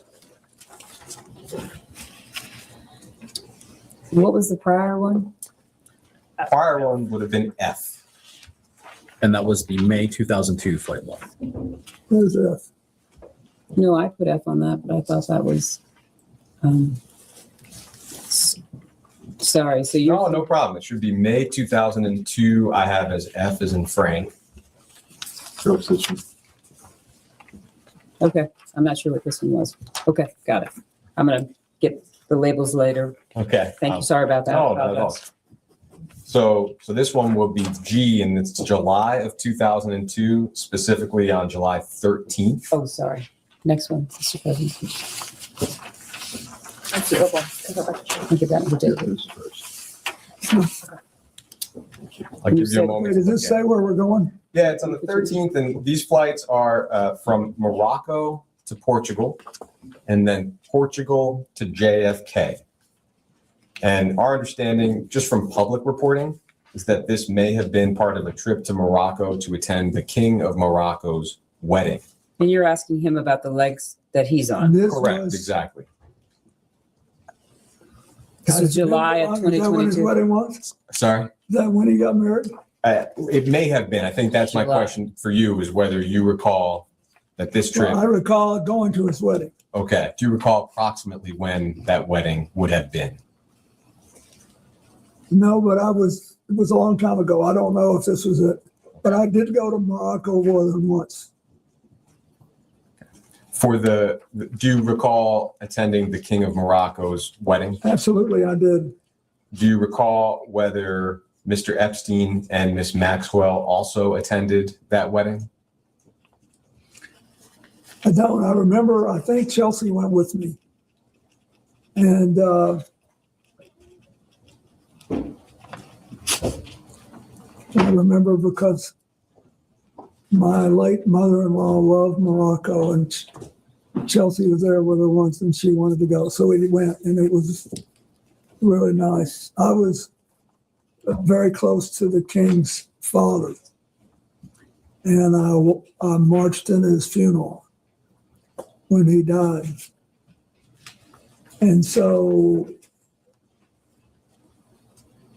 What was the prior one? Prior one would have been F. And that was the May 2002 flight log. Where's F? No, I put F on that, but I thought that was, sorry, so you. No, no problem. It should be May 2002. I have as F as in Frank. Okay, I'm not sure what this one was. Okay, got it. I'm gonna get the labels later. Okay. Thank you, sorry about that. No, not at all. So this one will be G, and it's July of 2002, specifically on July 13th. Oh, sorry. Next one, Mr. President. I'll get that in the database. I'll give you a moment. Does this say where we're going? Yeah, it's on the 13th, and these flights are from Morocco to Portugal, and then Portugal to JFK. And our understanding, just from public reporting, is that this may have been part of a trip to Morocco to attend the King of Morocco's wedding. And you're asking him about the legs that he's on. Correct, exactly. This was July of Is that when his 2022. wedding was? Sorry? Is that when he got married? It may have been. I think that's my July. question for you, is whether you recall that this trip. Well, I recall going to his wedding. Okay. Do you recall approximately when that wedding would have been? No, but it was a long time ago. I don't know if this was it. But I did go to Morocco more than once. Do you recall attending the King of Morocco's wedding? Absolutely, I did. Do you recall whether Mr. Epstein and Miss Maxwell also attended that wedding? I don't. I remember, I think Chelsea went with me. And I remember because my late mother-in-law loved Morocco, and Chelsea was there with her once and she wanted to go. So we went, and it was really nice. I was very close to the king's father, and I marched in his funeral when he died. And so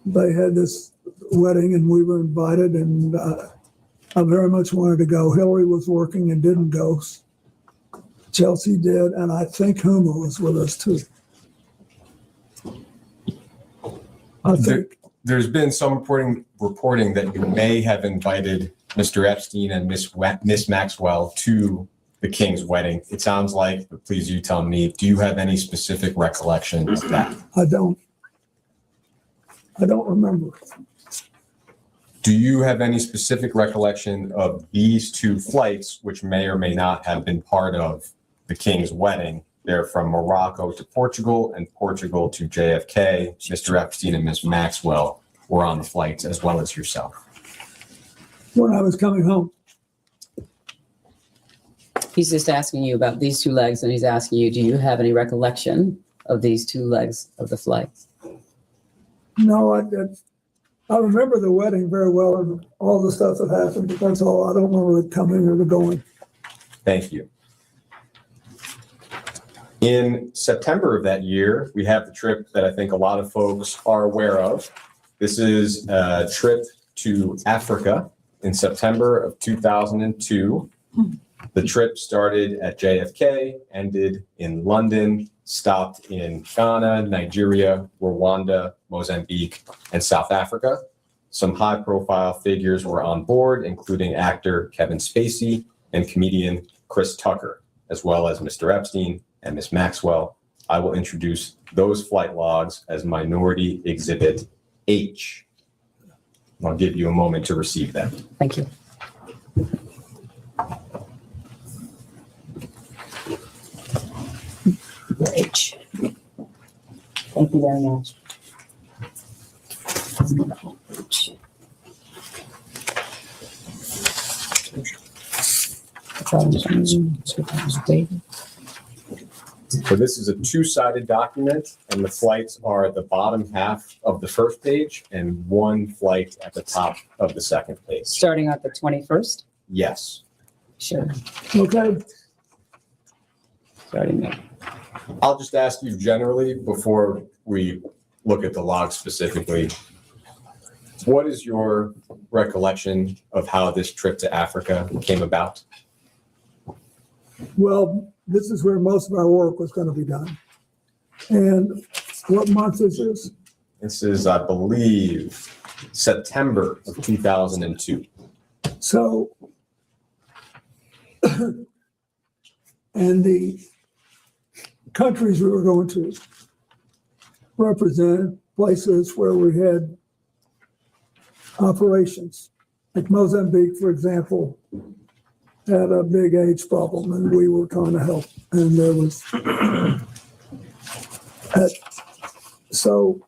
they had this wedding and we were invited, and I very much wanted to go. Hillary was working and didn't go. Chelsea did, and I think Huma was with us too. I think. There's been some reporting that you may have invited Mr. Epstein and Miss Maxwell to the King's wedding. It sounds like, but please you tell me, do you have any specific recollection of that? I don't remember. Do you have any specific recollection of these 2 flights, which may or may not have been part of the King's wedding? They're from Morocco to Portugal and Portugal to JFK. Mr. Epstein and Miss Maxwell were on the flights, as well as yourself. When I was coming home. He's just asking you about these 2 legs, and he's asking you, do you have any recollection of these 2 legs of the flight? No, I did. I remember the wedding very well and all the stuff that happened, but that's all. I don't remember it coming or the going. Thank you. In September of that year, we have the trip that I think a lot of folks are aware of. This is a trip to Africa in September of 2002. The trip started at JFK, ended in London, stopped in Ghana, Nigeria, Rwanda, Mozambique, and South Africa. Some high-profile figures were on board, including actor Kevin Spacey and comedian Chris Tucker, as well as Mr. Epstein and Miss Maxwell. I will introduce those flight logs as Minority Exhibit H. I'll give you a moment to receive them. Thank you. H. Thank you very much. H. So this is a two-sided document, and the flights are at the bottom half of the first page and one flight at the top of the second page. Starting at the 21st? Yes. Sure. Okay, Starting there. I'll just ask you generally before we look at the log specifically. What is your recollection of how this trip to Africa came about? well, this is where most of our work was going to be done. And what month is this? This is, I believe, September of 2002. So, and the countries we were going to represent places where we had operations. Like Mozambique, for example, had a big AIDS problem and we were trying to help. And there was, so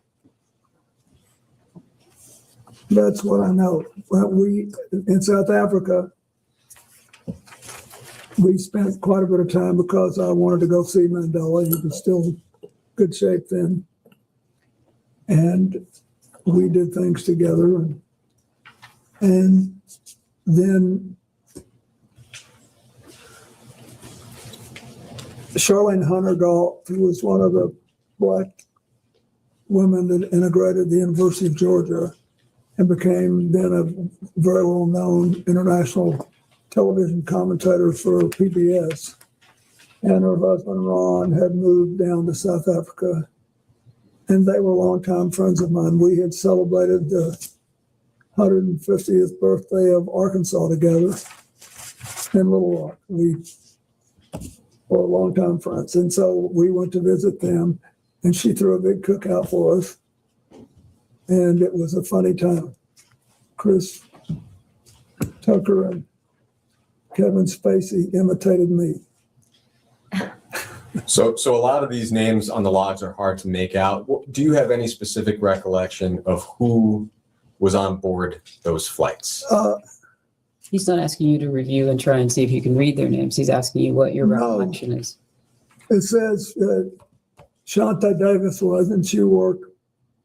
that's what I know. But we, in South Africa, we spent quite a bit of time because I wanted to go see Mandela. He was still in good shape then. And we did things together. And then Charlene Hunter Galt, who was one of the Black women that integrated the University of Georgia and became then a very well-known international television commentator for PBS. And her husband, Ron, had moved down to South Africa. And they were longtime friends of mine. We had celebrated the 150th birthday of Arkansas together in Little Rock. We were longtime friends. And so we went to visit them, and she threw a big cookout for us. And it was a funny time. Chris Tucker and Kevin Spacey imitated me. So a lot of these names on the logs are hard to make out. Do you have any specific recollection of who was on board those flights? He's not asking you to review and try and see if you can read their names. He's asking you what your recollection is. It says Shante Davis was, and she worked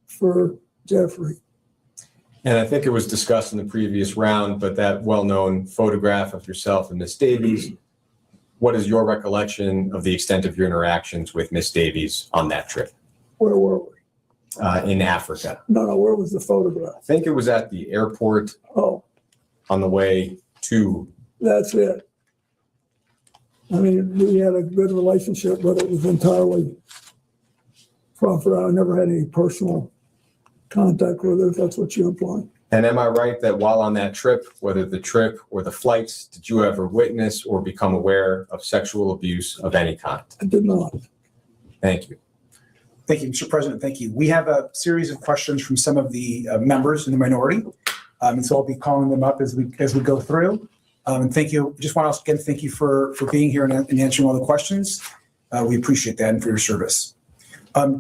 for Jeffrey. And I think it was discussed in the previous round, but that well-known photograph of yourself and Miss Davies, what is your recollection of the extent of your interactions with Miss Davies on that trip? Where were we? In Africa. No, where was the photograph? I think it was at the airport. Oh. On the way to. That's it. I mean, we had a good relationship, but it was entirely proper. I never had any personal contact with her, if that's what you imply. And am I right that while on that trip, whether the trip or the flights, did you ever witness or become aware of sexual abuse of any kind? I did not. Thank you. Thank you, Mr. President. Thank you. We have a series of questions from some of the members in the minority. And so I'll be calling them up as we go through. And thank you. Just want to again thank you for being here and answering all the questions. We appreciate that and for your service.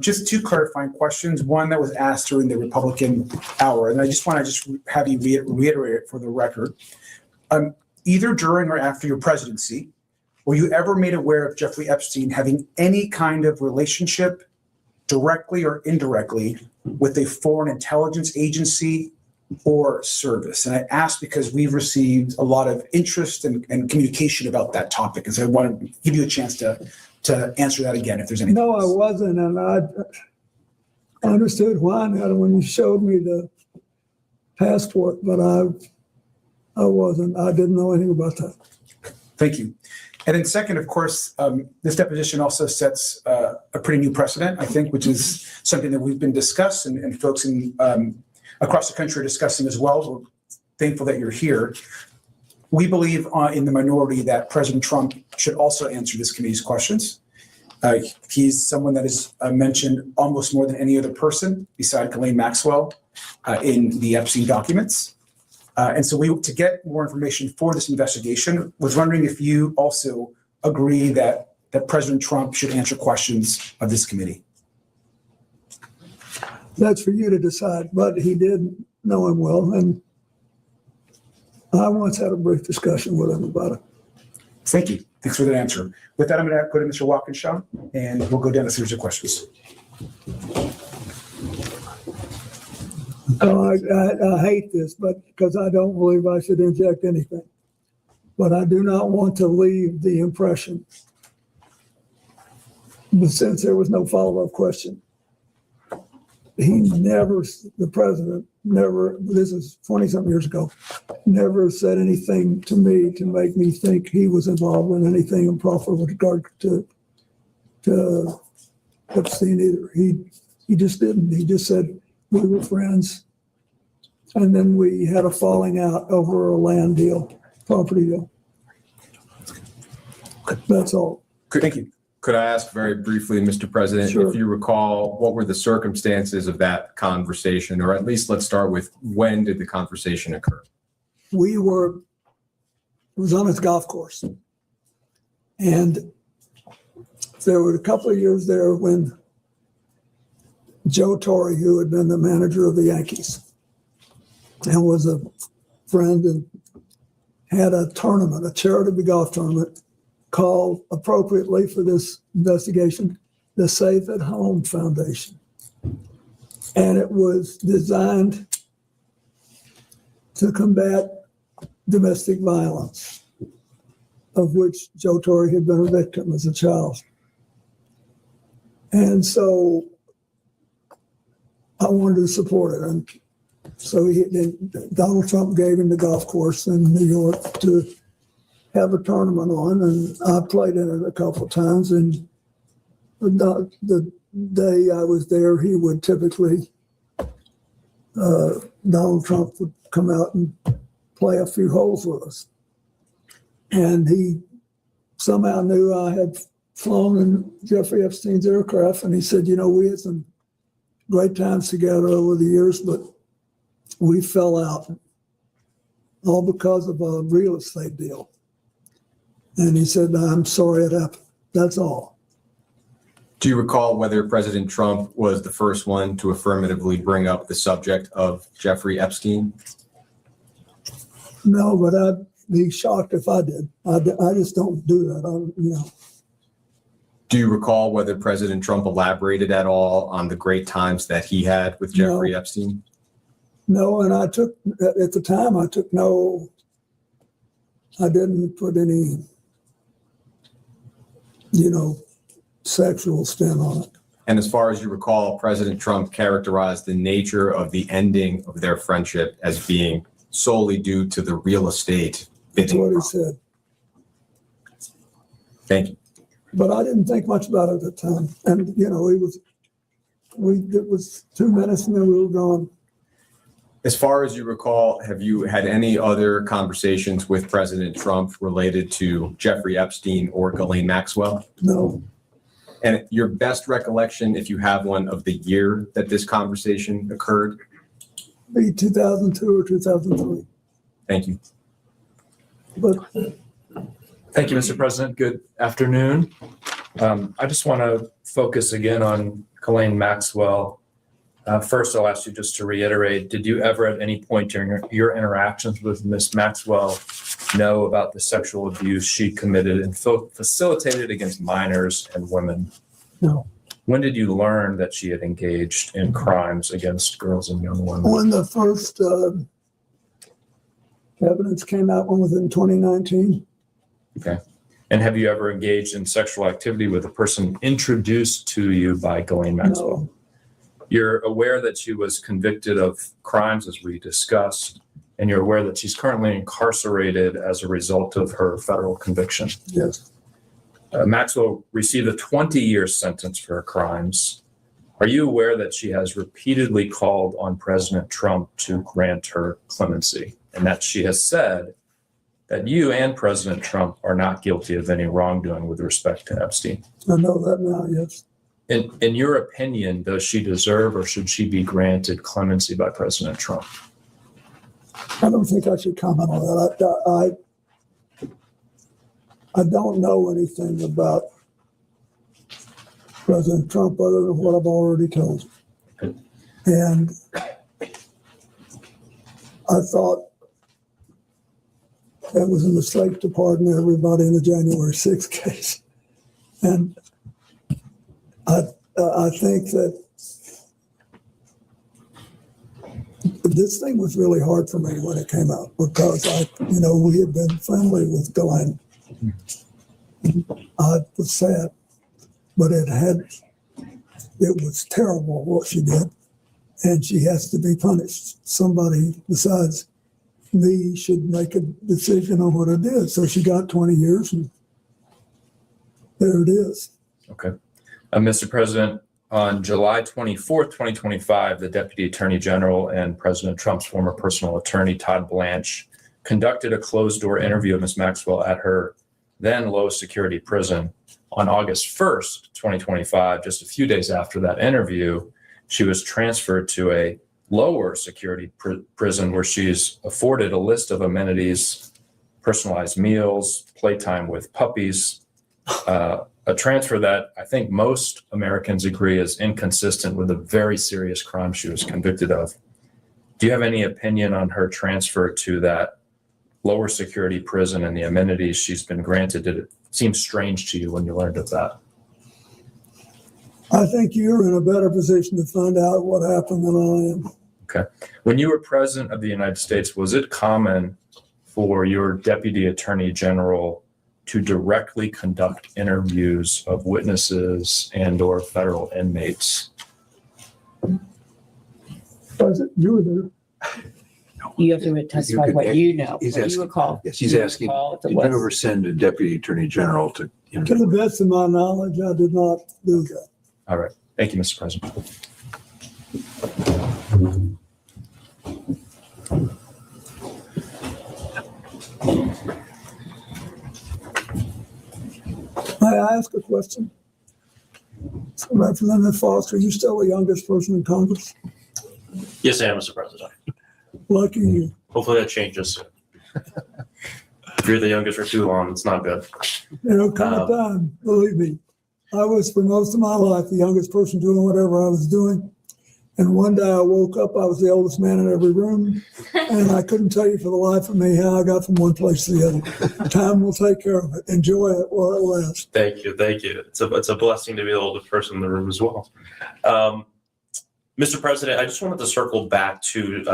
Just two clarifying questions. One that was asked during the Republican hour, and I just want to have you reiterate it for the record. Either during or after your presidency, were you ever made aware of Jeffrey Epstein having any kind of relationship, directly or indirectly, with a foreign intelligence agency or service? And I ask because we've received a lot of interest and communication about that topic. And so I want to give you a chance to answer that again if there's any. No, I wasn't. And I understood why now when you showed me the passport, but I wasn't. I didn't know anything about that. Thank you. And then second, of course, this deposition also sets a pretty new precedent, I think, which is something that we've been discussing and folks in across the country are discussing as well. We're thankful that you're here. We believe in the minority that President Trump should also answer this committee's questions. He's someone that is mentioned almost more than any other person beside Ghislaine Maxwell in the Epstein documents. And so to get more information for this investigation, was wondering if you also agree that President Trump should answer questions of this committee. That's for you to decide, but he did know him well. And I once had a brief discussion with him about it. Thank you. Thanks for that answer. With that, I'm going to go to Mr. Walkinshaw, and we'll go down a series of questions. I hate this, but because I don't believe I should inject anything. But I do not want to leave the impression, but since there was no follow-up question, the president never, this is 20-something years ago, never said anything to me to make me think he was involved in anything improper with regard to Epstein either. He just didn't. He just said we were friends. And then we had a falling out over a land deal, property deal. That's all. Thank you. Could I ask very briefly, Mr. President, Sure. if you recall, what were the circumstances of that conversation? Or at least let's start with, when did the conversation occur? It was on his golf course. And there were a couple of years there when Joe Torre, who had been the manager of the Yankees and was a friend and had a tournament, a charity golf tournament, called appropriately for this investigation, the Safe at Home Foundation. And it was designed to combat domestic violence, of which Joe Torre had been a victim as a child. And so I wanted to support it. And so Donald Trump gave him the golf course in New York to have a tournament on, and I played in it a couple of times. And the day I was there, he would typically, Donald Trump would come out and play a few holes with us. And he somehow knew I had flown in Jeffrey Epstein's aircraft, and he said, we had some great times together over the years, but we fell out, all because of a real estate deal. And he said, I'm sorry it happened. That's all. Do you recall whether President Trump was the first one to affirmatively bring up the subject of Jeffrey Epstein? No, but I'd be shocked if I did. I just don't do that. Do you recall whether President Trump elaborated at all on the great times that he had with Jeffrey Epstein? No, and at the time, I didn't put any, sexual spin on it. And as far as you recall, President Trump characterized the nature of the ending of their friendship as being solely due to the real estate. That's what he said. Thank you. But I didn't think much about it at the time. And, it was 2 minutes and then we were gone. As far as you recall, have you had any other conversations with President Trump related to Jeffrey Epstein or Ghislaine Maxwell? No. And your best recollection, if you have one, of the year that this conversation occurred? Maybe 2002 or 2003. Thank you. But Thank you, Mr. President. Good afternoon. I just want to focus again on Ghislaine Maxwell. First, I'll ask you just to reiterate, did you ever at any point during your interactions with Ms. Maxwell know about the sexual abuse she committed and facilitated against minors and women? No. When did you learn that she had engaged in crimes against girls and young women? when the first evidence came out, when was it in 2019? Okay. And have you ever engaged in sexual activity with a person introduced to you by Ghislaine Maxwell? No. You're aware that she was convicted of crimes, as we discussed, and you're aware that she's currently incarcerated as a result of her federal conviction. Yes. Maxwell received a 20-year sentence for her crimes. Are you aware that she has repeatedly called on President Trump to grant her clemency, and that she has said that you and President Trump are not guilty of any wrongdoing with respect to Epstein? I know that now, yes. In your opinion, does she deserve or should she be granted clemency by President Trump? I don't think I should comment on that. I don't know anything about President Trump other than what I've already told you. And I thought That was a mistake to pardon everybody in the January 6th case. And I think that this thing was really hard for me when it came out because we had been friendly with Ghislaine. I was sad, but it was terrible what she did, and she has to be punished. Somebody besides me should make a decision on what it is. So she got 20 years, and there it is. Okay. Mr. President, on July 24th, 2025, the Deputy Attorney General and President Trump's former personal attorney, Todd Blanche, conducted a closed-door interview of Ms. Maxwell at her then low-security prison. On August 1st, 2025, just a few days after that interview, she was transferred to a lower security prison where she's afforded a list of amenities, personalized meals, playtime with puppies, a transfer that I think most Americans agree is inconsistent with the very serious crime she was convicted of. Do you have any opinion on her transfer to that lower security prison and the amenities she's been granted? Did it seem strange to you when you learned of that? I think you're in a better position to find out what happened than I am. Okay. When you were president of the United States, was it common for your Deputy Attorney General to directly conduct interviews of witnesses and/or federal inmates? Was it? You were there. You have to testify what you know, He's what asking, you recall. yes, he's asking, did you ever send a Deputy Attorney General to? To the best of my knowledge, I did not do that. All right. Thank you, Mr. President. May I ask a question? So Representative Foster, are you still the youngest person in Congress? Yes, I am, Mr. President. Lucky you. Hopefully that changes soon. If you're the youngest for too long, it's not good. Come a time, believe me. I was, for most of my life, the youngest person doing whatever I was doing. And one day I woke up, I was the oldest man in every room, and I couldn't tell you for the life of me how I got from one place to the other. Time will take care of it. Enjoy it while it lasts. Thank you. Thank you. It's a blessing to be the oldest person in the room as well. Mr. President, I just wanted to circle back to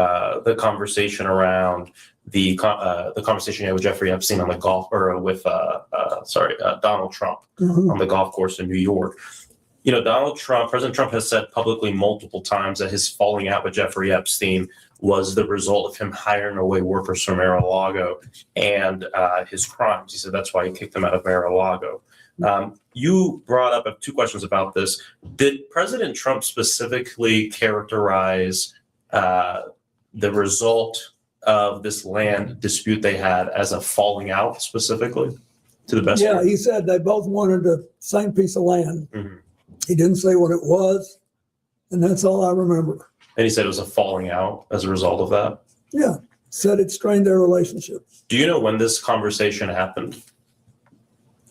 the conversation around the conversation you had with Jeffrey Epstein on the Donald Trump on the golf course in New York. President Trump has said publicly multiple times that his falling out with Jeffrey Epstein was the result of him hiring away workers from Mar-a-Lago and his crimes. He said that's why he kicked them out of Mar-a-Lago. You brought up two questions about this. Did President Trump specifically characterize the result of this land dispute they had as a falling out specifically, to the best? Yeah, he said they both wanted the same piece of land. Mm-hmm. He didn't say what it was, and that's all I remember. And he said it was a falling out as a result of that? Yeah, said it strained their relationship. Do you know when this conversation happened?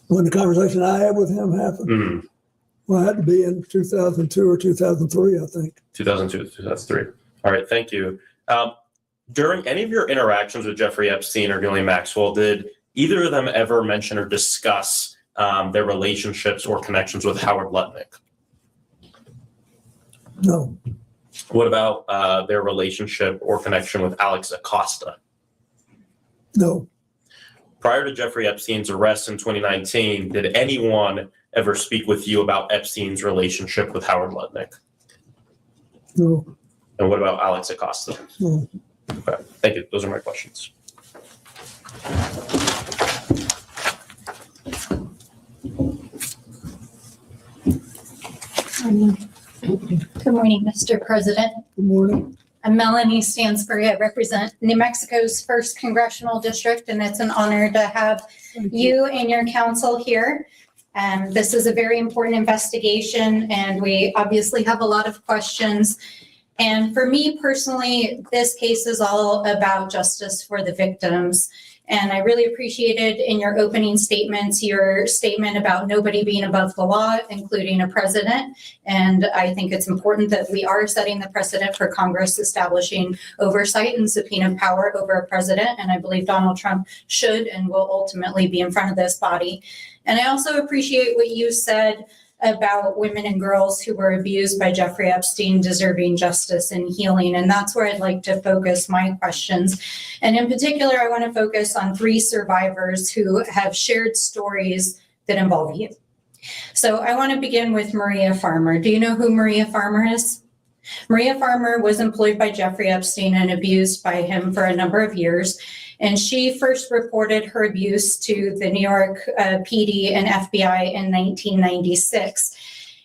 When the conversation I had with him happened? Mm-hmm. Well, it had to be in 2002 or 2003, I think. 2002, 2003. All right, thank you. During any of your interactions with Jeffrey Epstein or Ghislaine Maxwell, did either of them ever mention or discuss their relationships or connections with Howard Lutnick? No. What about their relationship or connection with Alex Acosta? No. Prior to Jeffrey Epstein's arrest in 2019, did anyone ever speak with you about Epstein's relationship with Howard Lutnick? No. And what about Alex Acosta? No. Okay, thank you. Those are my questions. Good morning, Mr. President. Good morning. I'm Melanie Stansbury. I represent New Mexico's 1st Congressional District, and it's an honor to have you and your council here. This is a very important investigation, and we obviously have a lot of questions. And for me personally, this case is all about justice for the victims. And I really appreciated in your opening statements, your statement about nobody being above the law, including a president. And I think it's important that we are setting the precedent for Congress establishing oversight and subpoena power over a president. And I believe Donald Trump should and will ultimately be in front of this body. And I also appreciate what you said about women and girls who were abused by Jeffrey Epstein deserving justice and healing. And that's where I'd like to focus my questions. And in particular, I want to focus on 3 survivors who have shared stories that involve you. So I want to begin with Maria Farmer. Do you know who Maria Farmer is? Maria Farmer was employed by Jeffrey Epstein and abused by him for a number of years. And she first reported her abuse to the New York PD and FBI in 1996.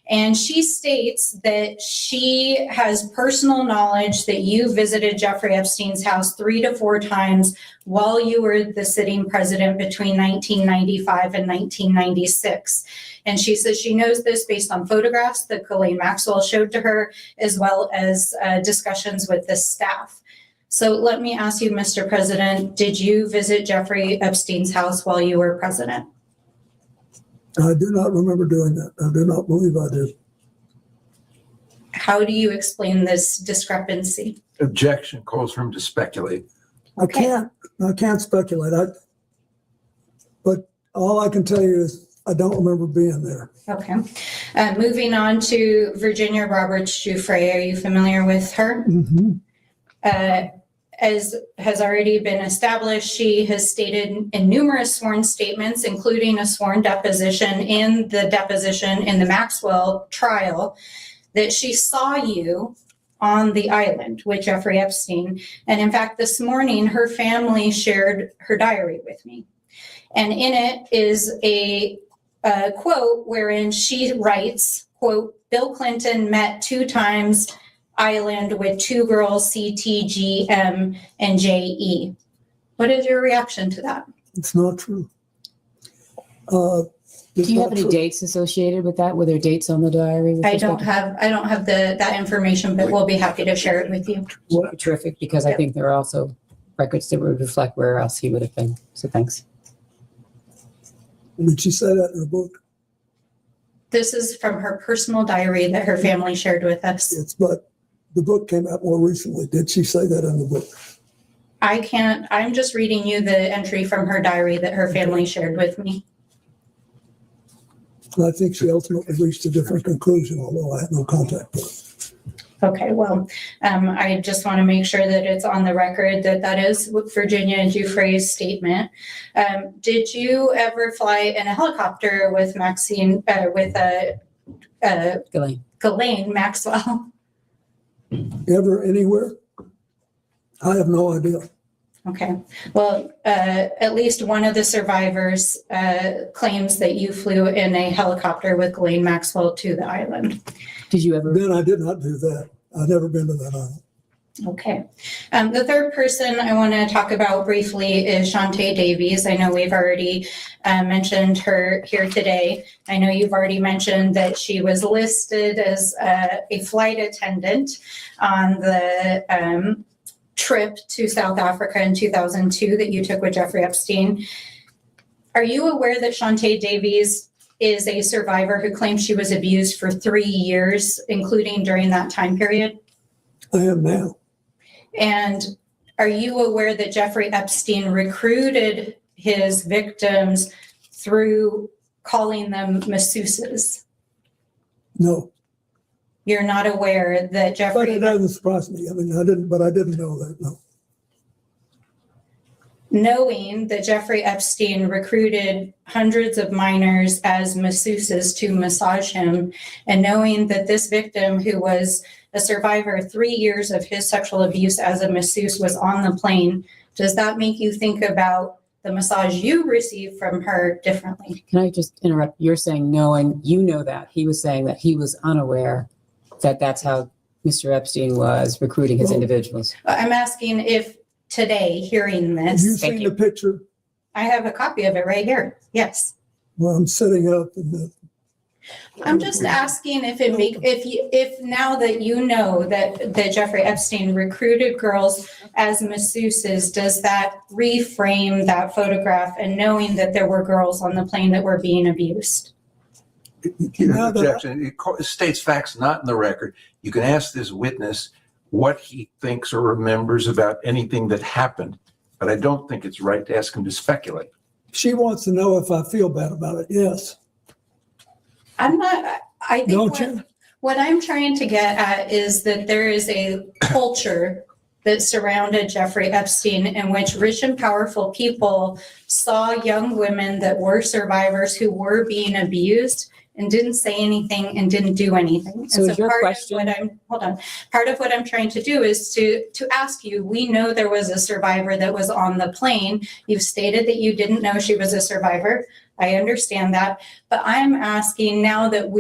And she states that she has personal knowledge that you visited Jeffrey Epstein's house 3 to 4 times while you were the sitting president between 1995 and 1996. And she says she knows this based on photographs that Ghislaine Maxwell showed to her, as well as discussions with the staff. So let me ask you, Mr. President, did you visit Jeffrey Epstein's house while you were president? I do not remember doing that. I do not believe I did. How do you explain this discrepancy? Objection calls for him to speculate. I can't speculate. But all I can tell you is I don't remember being there. Okay. Moving on to Virginia Roberts Giuffre. Are you familiar with her? Mm-hmm. As has already been established, she has stated in numerous sworn statements, including a sworn deposition in the Maxwell trial, that she saw you on the island with Jeffrey Epstein. And in fact, this morning, her family shared her diary with me. And in it is a quote wherein she writes, quote, Bill Clinton met 2 times island with 2 girls, CT, GM, and JE. What is your reaction to that? It's not true. Do you have any dates associated with that? Were there dates on the diary? I don't have that information, but we'll be happy to share it with you. Terrific, because I think there are also records that would reflect where else he would have been. So thanks. Did she say that in her book? This is from her personal diary that her family shared with us. But the book came out more recently. Did she say that in the book? I'm just reading you the entry from her diary that her family shared with me. I think she ultimately reached a different conclusion, although I had no contact with her. Okay, well, I just want to make sure that it's on the record that is Virginia Giuffre's statement. Did you ever fly in a helicopter with Ghislaine Maxwell? Ever, anywhere? I have no idea. Okay, well, at least one of the survivors claims that you flew in a helicopter with Ghislaine Maxwell to the island. Did you ever? Then I did not do that. I've never been to that island. Okay. The third person I want to talk about briefly is Shantae Davies. I know we've already mentioned her here today. I know you've already mentioned that she was listed as a flight attendant on the trip to South Africa in 2002 that you took with Jeffrey Epstein. Are you aware that Shantae Davies is a survivor who claims she was abused for 3 years, including during that time period? I am now. And are you aware that Jeffrey Epstein recruited his victims through calling them masseuses? No. You're not aware that Jeffrey... But it doesn't surprise me. I mean, I didn't know that, no. Knowing that Jeffrey Epstein recruited hundreds of minors as masseuses to massage him, and knowing that this victim, who was a survivor 3 years of his sexual abuse as a masseuse, was on the plane, does that make you think about the massage you received from her differently? Can I just interrupt? You're saying knowing, you know that. He was saying that he was unaware that that's how Mr. Epstein was recruiting his individuals. I'm asking if today, hearing this... Have you seen the picture? I have a copy of it right here. Yes. Well, I'm sitting up and I'm just asking if now that you know that Jeffrey Epstein recruited girls as masseuses, does that reframe that photograph and knowing that there were girls on the plane that were being abused? Objection. It states facts not in the record. You can ask this witness what he thinks or remembers about anything that happened, but I don't think it's right to ask him to speculate. She wants to know if I feel bad about it. Yes. I'm not, I think what I'm trying to get at is that there is a culture that surrounded Jeffrey Epstein in which rich and powerful people saw young women that were survivors who were being abused and didn't say anything and didn't do anything. So is your question? Part of what I'm trying to do is to ask you, we know there was a survivor that was on the plane. You've stated that you didn't know she was a survivor. I understand that, but I'm asking now that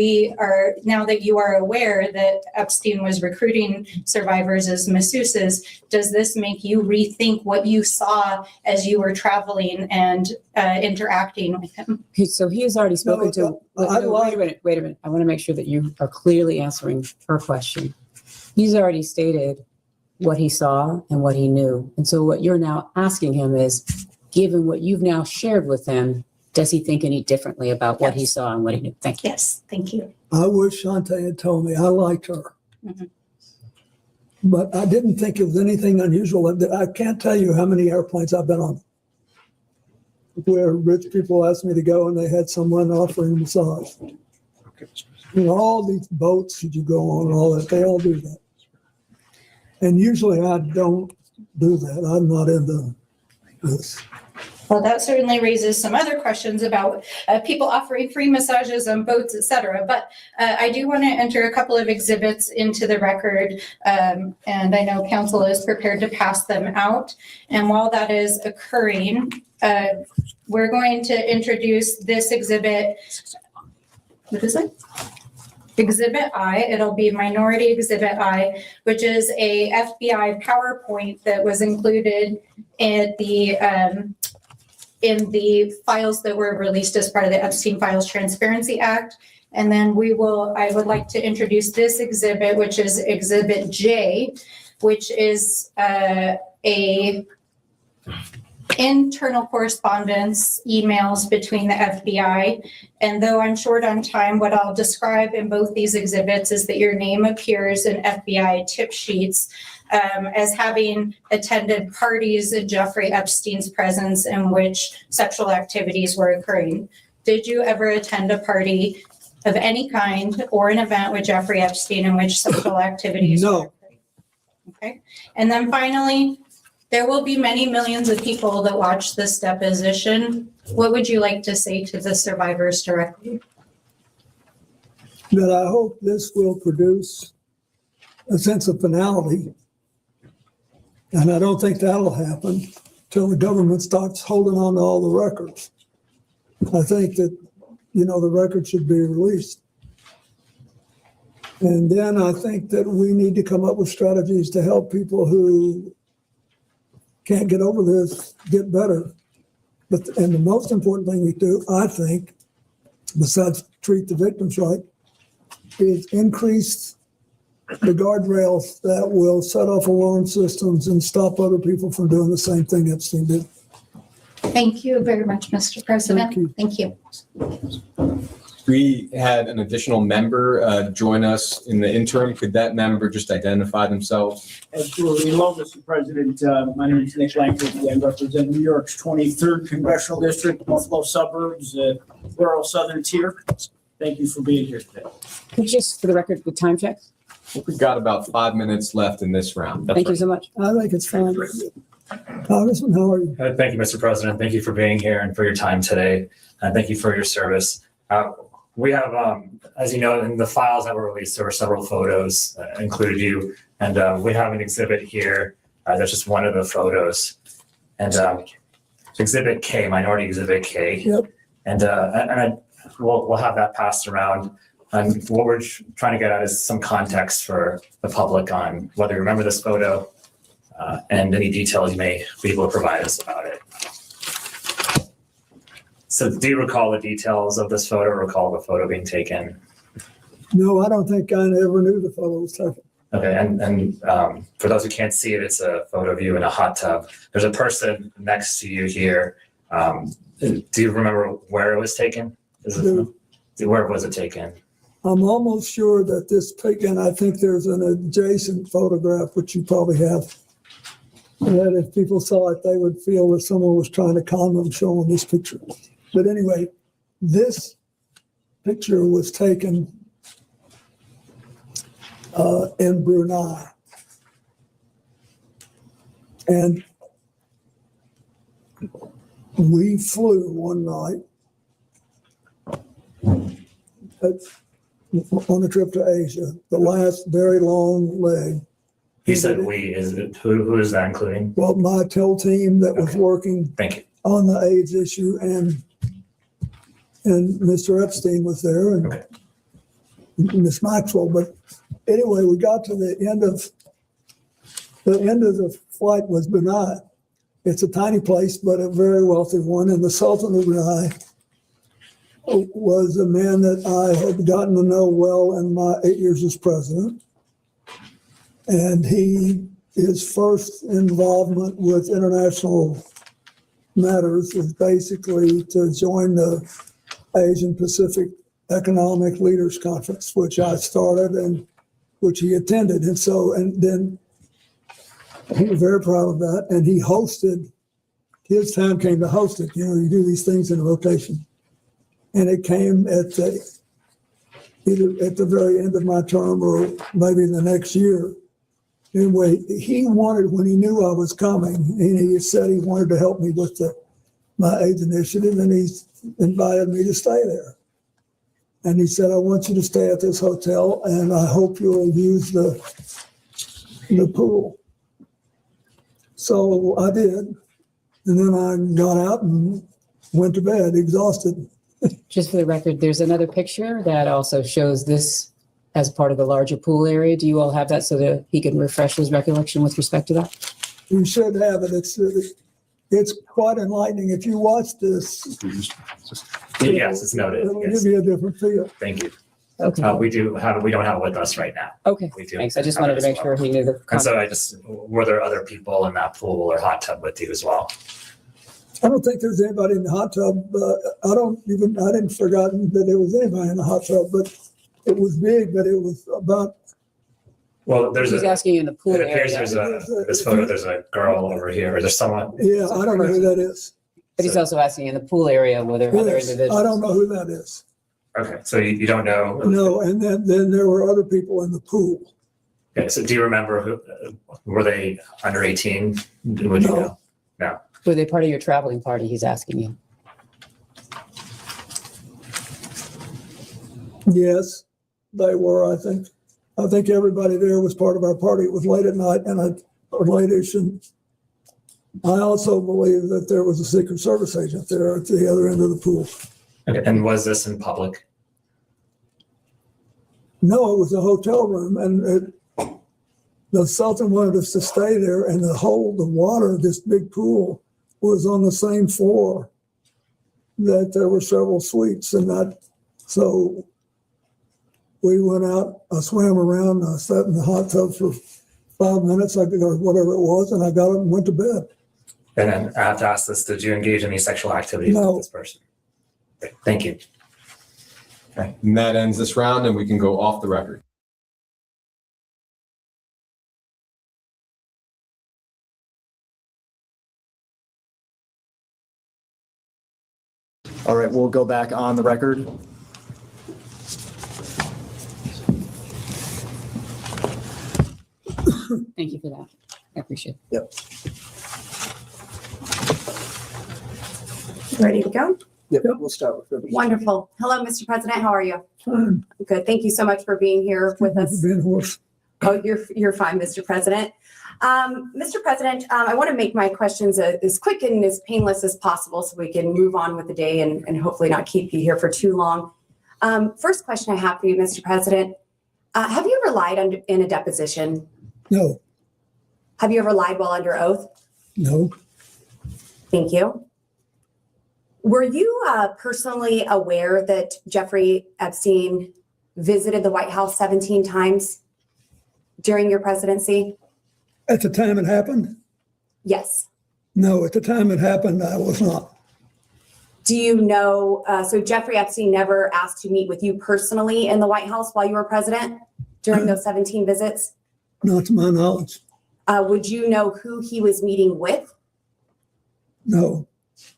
you are aware that Epstein was recruiting survivors as masseuses, does this make you rethink what you saw as you were traveling and interacting with him? So he has already spoken to. Wait a minute. I want to make sure that you are clearly answering her question. He's already stated what he saw and what he knew. And so what you're now asking him is, given what you've now shared with him, does he think any differently about what he saw and what he knew? Thank you. Yes, thank you. I wish Shantae had told me. I liked her. Mm-hmm. But I didn't think it was anything unusual. I can't tell you how many airplanes I've been on where rich people asked me to go and they had someone offering a massage. You know, all these boats that you go on and all that, they all do that. And usually I don't do that. I'm not into this. Well, that certainly raises some other questions about people offering free massages on boats, et cetera. But I do want to enter a couple of exhibits into the record, and I know council is prepared to pass them out. And while that is occurring, we're going to introduce this exhibit. What is it? Exhibit I, it'll be Minority Exhibit I, which is a FBI PowerPoint that was included in the files that were released as part of the Epstein Files Transparency Act. And then I would like to introduce this exhibit, which is Exhibit J, which is a internal correspondence emails between the FBI. And though I'm short on time, what I'll describe in both these exhibits is that your name appears in FBI tip sheets as having attended parties in Jeffrey Epstein's presence in which sexual activities were occurring. Did you ever attend a party of any kind or an event with Jeffrey Epstein in which sexual activities were occurring? Okay. And then finally, there will be many millions of people that watch this deposition. What would you like to say to the survivors directly? That I hope this will produce a sense of finality. And I don't think that'll happen till the government starts holding on to all the records. I think that, the record should be released. And then I think that we need to come up with strategies to help people who can't get over this get better. And the most important thing we do, I think, besides treat the victims right, is increase the guardrails that will set off alarm systems and stop other people from doing the same thing Epstein did. Thank you very much, Mr. President. Thank you. We had an additional member join us in the interim. Could that member just identify themselves? Absolutely. Hello, Mr. President. My name is Nick Langford. I represent New York's 23rd Congressional District, Buffalo suburbs, rural southern tier. Thank you for being here today. Could you just, for the record, with time checks? We've got about 5 minutes left in this round. Thank you so much. I think it's fine. Congressman, how are you? Thank you, Mr. President. Thank you for being here and for your time today. And thank you for your service. We have, as you know, in the files that were released, there were several photos included you. And we have an exhibit here. That's just one of the photos. And Exhibit K, Minority Exhibit K. Yep. And we'll have that passed around. And what we're trying to get at is some context for the public on whether you remember this photo and any details you may be able to provide us about it. So do you recall the details of this photo, recall the photo being taken? No, I don't think I ever knew the photo was taken. Okay, and for those who can't see it, it's a photo of you in a hot tub. There's a person next to you here. Do you remember where it was taken? Where was it taken? I'm almost sure that this taken, I think there's an adjacent photograph, which you probably have. That if people saw it, they would feel that someone was trying to con them showing this picture. But anyway, this picture was taken in Brunei. And we flew one night on a trip to Asia, the last very long leg. You said we, who is that including? Well, my TEL team that was working Thank you. on the AIDS issue, and Mr. Epstein was there, and Miss Maxwell. But anyway, we got to the end of the flight was Brunei. It's a tiny place, but a very wealthy one. And the Sultan of Brunei was a man that I had gotten to know well in my 8 years as president. And his first involvement with international matters was basically to join the Asian Pacific Economic Leaders Conference, which I started and which he attended. And then he was very proud of that. And he hosted, his time came to host it. You know, you do these things in a rotation. And it came either at the very end of my term or maybe the next year. Anyway, he wanted, when he knew I was coming, and he said he wanted to help me with my AIDS initiative, and he invited me to stay there. And he said, I want you to stay at this hotel, and I hope you'll use the pool. So I did. And then I got out and went to bed exhausted. Just for the record, there's another picture that also shows this as part of the larger pool area. Do you all have that so that he can refresh his recollection with respect to that? You should have it. It's quite enlightening. If you watch this, Yes, it's noted. it'll Yes. give you a different feel. Thank you. Okay. We don't have it with us right now. Okay. We do. Thanks. I just have it wanted to as make well. sure he knew the And so context. were there other people in that pool or hot tub with you as well? I don't think there's anybody in the hot tub. I didn't forgotten that there was anybody in the hot tub, but it was big, but it was about. Well, He's asking you in the pool it appears area. this photo, there's a girl over here. Is there someone? Yeah, I don't know who that is. But he's also asking in the pool area were there other Yes, individuals? I don't know who that is. Okay, so you don't know? No, and then there were other people in the pool. Okay, so do you remember who, were they under 18? Would you No. know? No. Were they part of your traveling party? He's asking you. Yes, they were, I think. I think everybody there was part of our party. It was late at night or late-ish. And I also believe that there was a Secret Service agent there at the other end of the pool. Okay, and was this in public? No, it was a hotel room, and the Sultan wanted us to stay there, and the water of this big pool was on the same floor that there were several suites, so we went out, I swam around, I sat in the hot tub for 5 minutes, or whatever it was, and I got up and went to bed. And then I have to ask this, did you engage in any sexual activities No. with this person? Okay, thank you. Okay, and that ends this round, and we can go off the record. All right, we'll go back on the record. Thank you for that. I appreciate it. Yep. Ready to go? Yep, we'll start with Rivers. Wonderful. Hello, Mr. President. How are you? Fine. Good. Thank you so much for being here with us. Being horse. Oh, you're fine, Mr. President. Mr. President, I want to make my questions as quick and as painless as possible so we can move on with the day and hopefully not keep you here for too long. First question I have for you, Mr. President. Have you ever lied in a deposition? No, Have you ever lied while under oath? no, Thank you. Were you personally aware that Jeffrey Epstein visited the White House 17 times during your presidency? At the time it happened? Yes. No, at the time it happened, I was not. Do you know, so Jeffrey Epstein never asked to meet with you personally in the White House while you were president during those 17 visits? Not to my knowledge. Would you know who he was meeting with? No.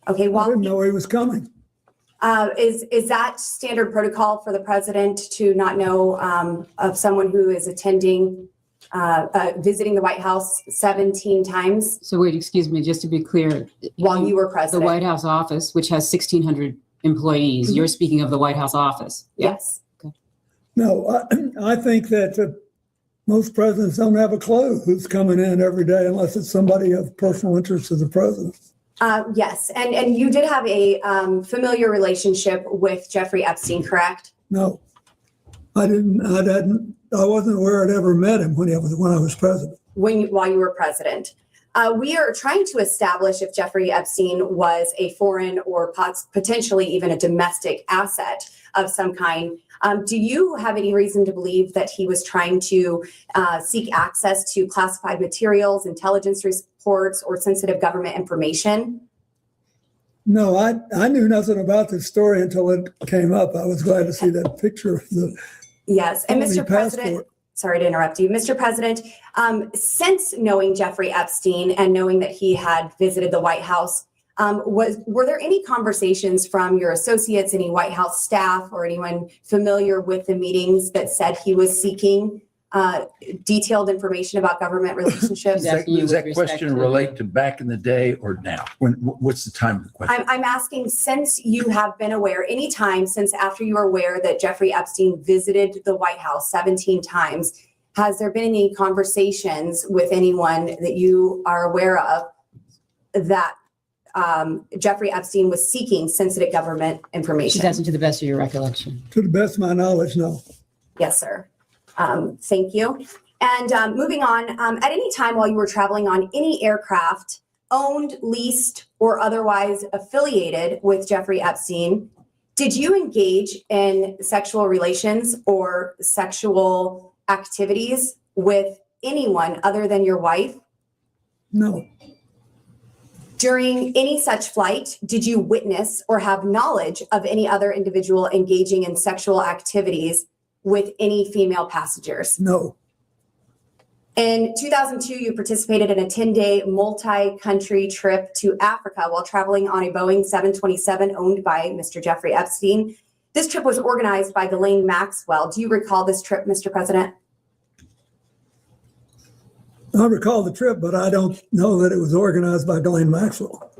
Okay, I well, didn't know he was coming. is that standard protocol for the president to not know of someone who is attending, visiting the White House 17 times So wait, excuse me, just to be clear. while you were The president? White House office, which has 1,600 employees, you're speaking of the White House office? Yeah? Yes. No, I think that most presidents don't have a clue who's coming in every day unless it's somebody of personal interest to the president. Yes, and you did have a familiar relationship with Jeffrey Epstein, correct? No, I wasn't aware I'd ever met him when I was president. While you were president. We are trying to establish if Jeffrey Epstein was a foreign or potentially even a domestic asset of some kind. Do you have any reason to believe that he was trying to seek access to classified materials, intelligence reports, or sensitive government information? No, I knew nothing about this story until it came up. I was glad to see that picture of the Yes, and felony Mr. President, passport. sorry to interrupt you. Mr. President, since knowing Jeffrey Epstein and knowing that he had visited the White House, were there any conversations from your associates, any White House staff, or anyone familiar with the meetings that said he was seeking detailed information about government relationships? Does that question relate to back in the day or now? What's the time of the question? I'm asking, since you have been aware, any time since after you were aware that Jeffrey Epstein visited the White House 17 times, has there been any conversations with anyone that you are aware of that Jeffrey Epstein was seeking sensitive government information? That's to the best of your recollection. To the best of my knowledge, no. Yes, sir. Thank you. And moving on, at any time while you were traveling on any aircraft owned, leased, or otherwise affiliated with Jeffrey Epstein, did you engage in sexual relations or sexual activities with anyone other than your wife? No. During any such flight, did you witness or have knowledge of any other individual engaging in sexual activities with any female passengers? No. In 2002, you participated in a 10-day multi-country trip to Africa while traveling on a Boeing 727 owned by Mr. Jeffrey Epstein. This trip was organized by Ghislaine Maxwell. Do you recall this trip, Mr. President? I recall the trip, but I don't know that it was organized by Ghislaine Maxwell.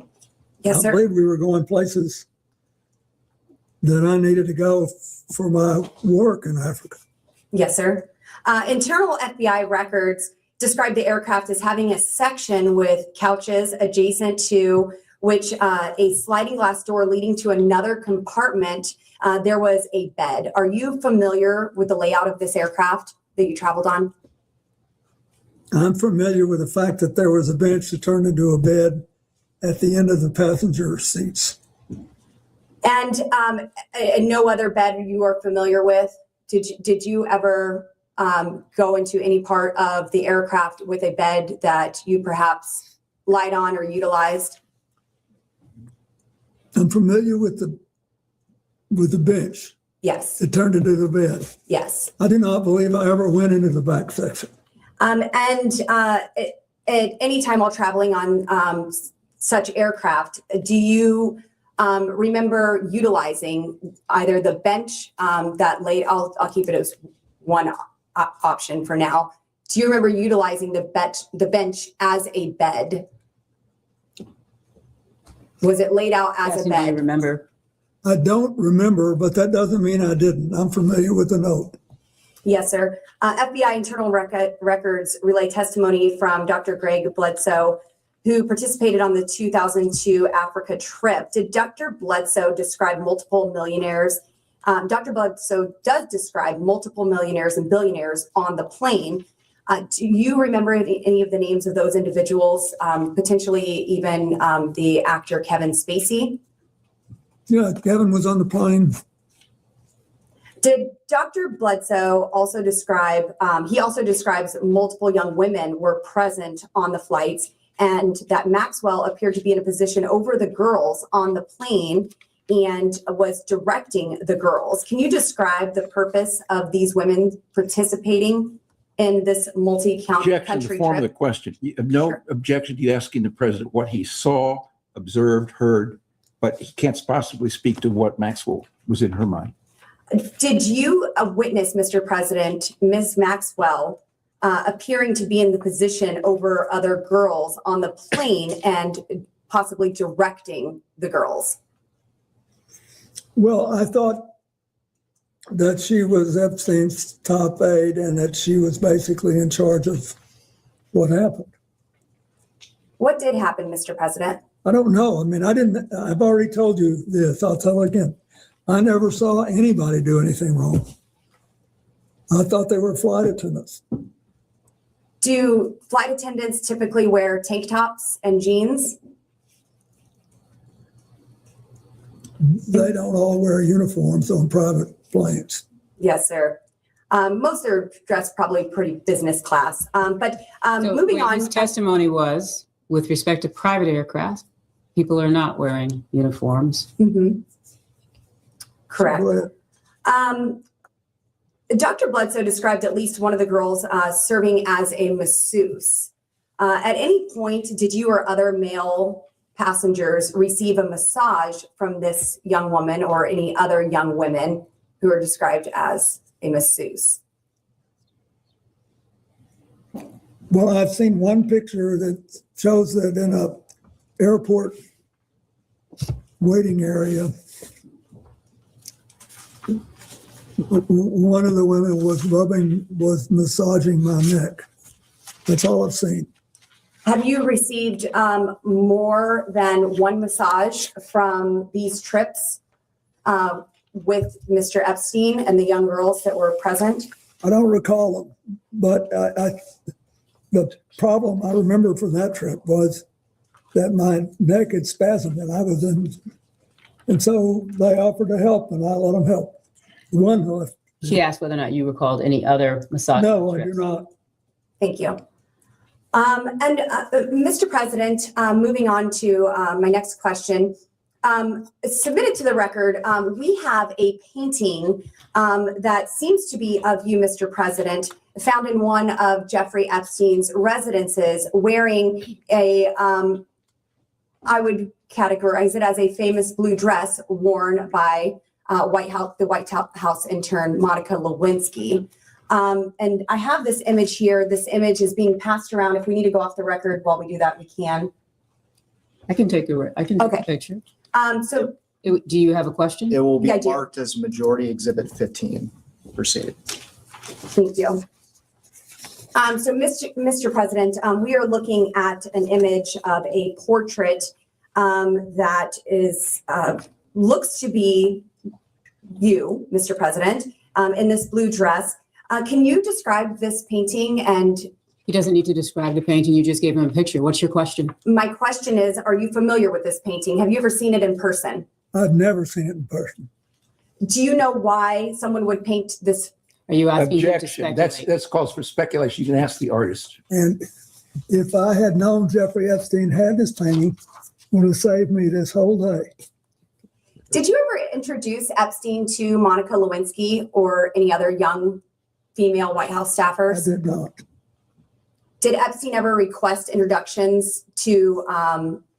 Yes, sir. I believe we were going places that I needed to go for my work in Africa. Yes, sir. Internal FBI records describe the aircraft as having a section with couches adjacent to which a sliding glass door leading to another compartment. There was a bed. Are you familiar with the layout of this aircraft that you traveled on? I'm familiar with the fact that there was a bench that turned into a bed at the end of the passenger seats. And no other bed you are familiar with? Did you ever go into any part of the aircraft with a bed that you perhaps lied on or utilized? I'm familiar with the bench. Yes. It turned into the bed. Yes. I do not believe I ever went into the back section. And at any time while traveling on such aircraft, do you remember utilizing either the bench that laid? I'll keep it as one option for now. Do you remember utilizing the bench as a bed? Was it laid out as a bed? Do you remember? I don't remember, but that doesn't mean I didn't. I'm familiar with the note. Yes, sir. FBI internal records relay testimony from Dr. Greg Bledsoe, who participated on the 2002 Africa trip. Did Dr. Bledsoe describe multiple millionaires? Dr. Bledsoe does describe multiple millionaires and billionaires on the plane. Do you remember any of the names of those individuals, potentially even the actor Kevin Spacey? Yeah, Kevin was on the plane. Did Dr. Bledsoe also describe, he also describes multiple young women were present on the flights and that Maxwell appeared to be in a position over the girls on the plane and was directing the girls. Can you describe the purpose of these women participating in this multi-country Objection to the form of the trip? question. You have no objection to you asking the president what he saw, observed, heard, but he can't possibly speak to what Maxwell was in her mind. Did you witness, Mr. President, Ms. Maxwell appearing to be in the position over other girls on the plane and possibly directing the girls? Well, I thought that she was Epstein's top aide and that she was basically in charge of what happened. What did happen, Mr. President? I don't know. I mean, I've already told you this. I'll tell again. I never saw anybody do anything wrong. I thought they were flight attendants. Do flight attendants typically wear tank tops and jeans? They don't all wear uniforms on private planes. Yes, sir. Most are dressed probably pretty business class. But So moving wait, on. His testimony was, with respect to private aircraft, people are not wearing uniforms. Mhm. Correct. Dr. Bledsoe described at least one of the girls serving as a masseuse. At any point, did you or other male passengers receive a massage from this young woman or any other young women who are described as a masseuse? Well, I've seen one picture that shows that in a airport waiting area, one of the women was massaging my neck. That's all I've seen. Have you received more than one massage from these trips with Mr. Epstein and the young girls that were present? I don't recall them, but the problem I remember from that trip was that my neck had spasmed and I was in, and so they offered to help and I let them help. One left. She asked whether or not you recalled any other massage. No, I do not. Thank you. Mr. President, moving on to my next question. Submitted to the record, we have a painting that seems to be of you, Mr. President, found in one of Jeffrey Epstein's residences wearing a, I would categorize it as a famous blue dress worn by the White House intern, Monica Lewinsky. And I have this image here. This image is being passed around. If we need to go off the record while we do that, we can. I can take a picture. Do you have a question? It will be Yeah, I do. marked as Majority Exhibit 15. Proceed. Thank you. So, Mr. President, we are looking at an image of a portrait that is looks to be you, Mr. President, in this blue dress. Can you describe this painting? And He doesn't need to describe the painting. You just gave him a picture. What's your question? my question is, are you familiar with this painting? Have you ever seen it in person? I've never seen it in person. Do you know why someone would paint this? Are you asking him to Objection. speculate? That's calls for speculation. You can ask the artist. And if I had known Jeffrey Epstein had this painting, it would have saved me this whole day. Did you ever introduce Epstein to Monica Lewinsky or any other young female White House I staffers? did not. Did Epstein ever request introductions to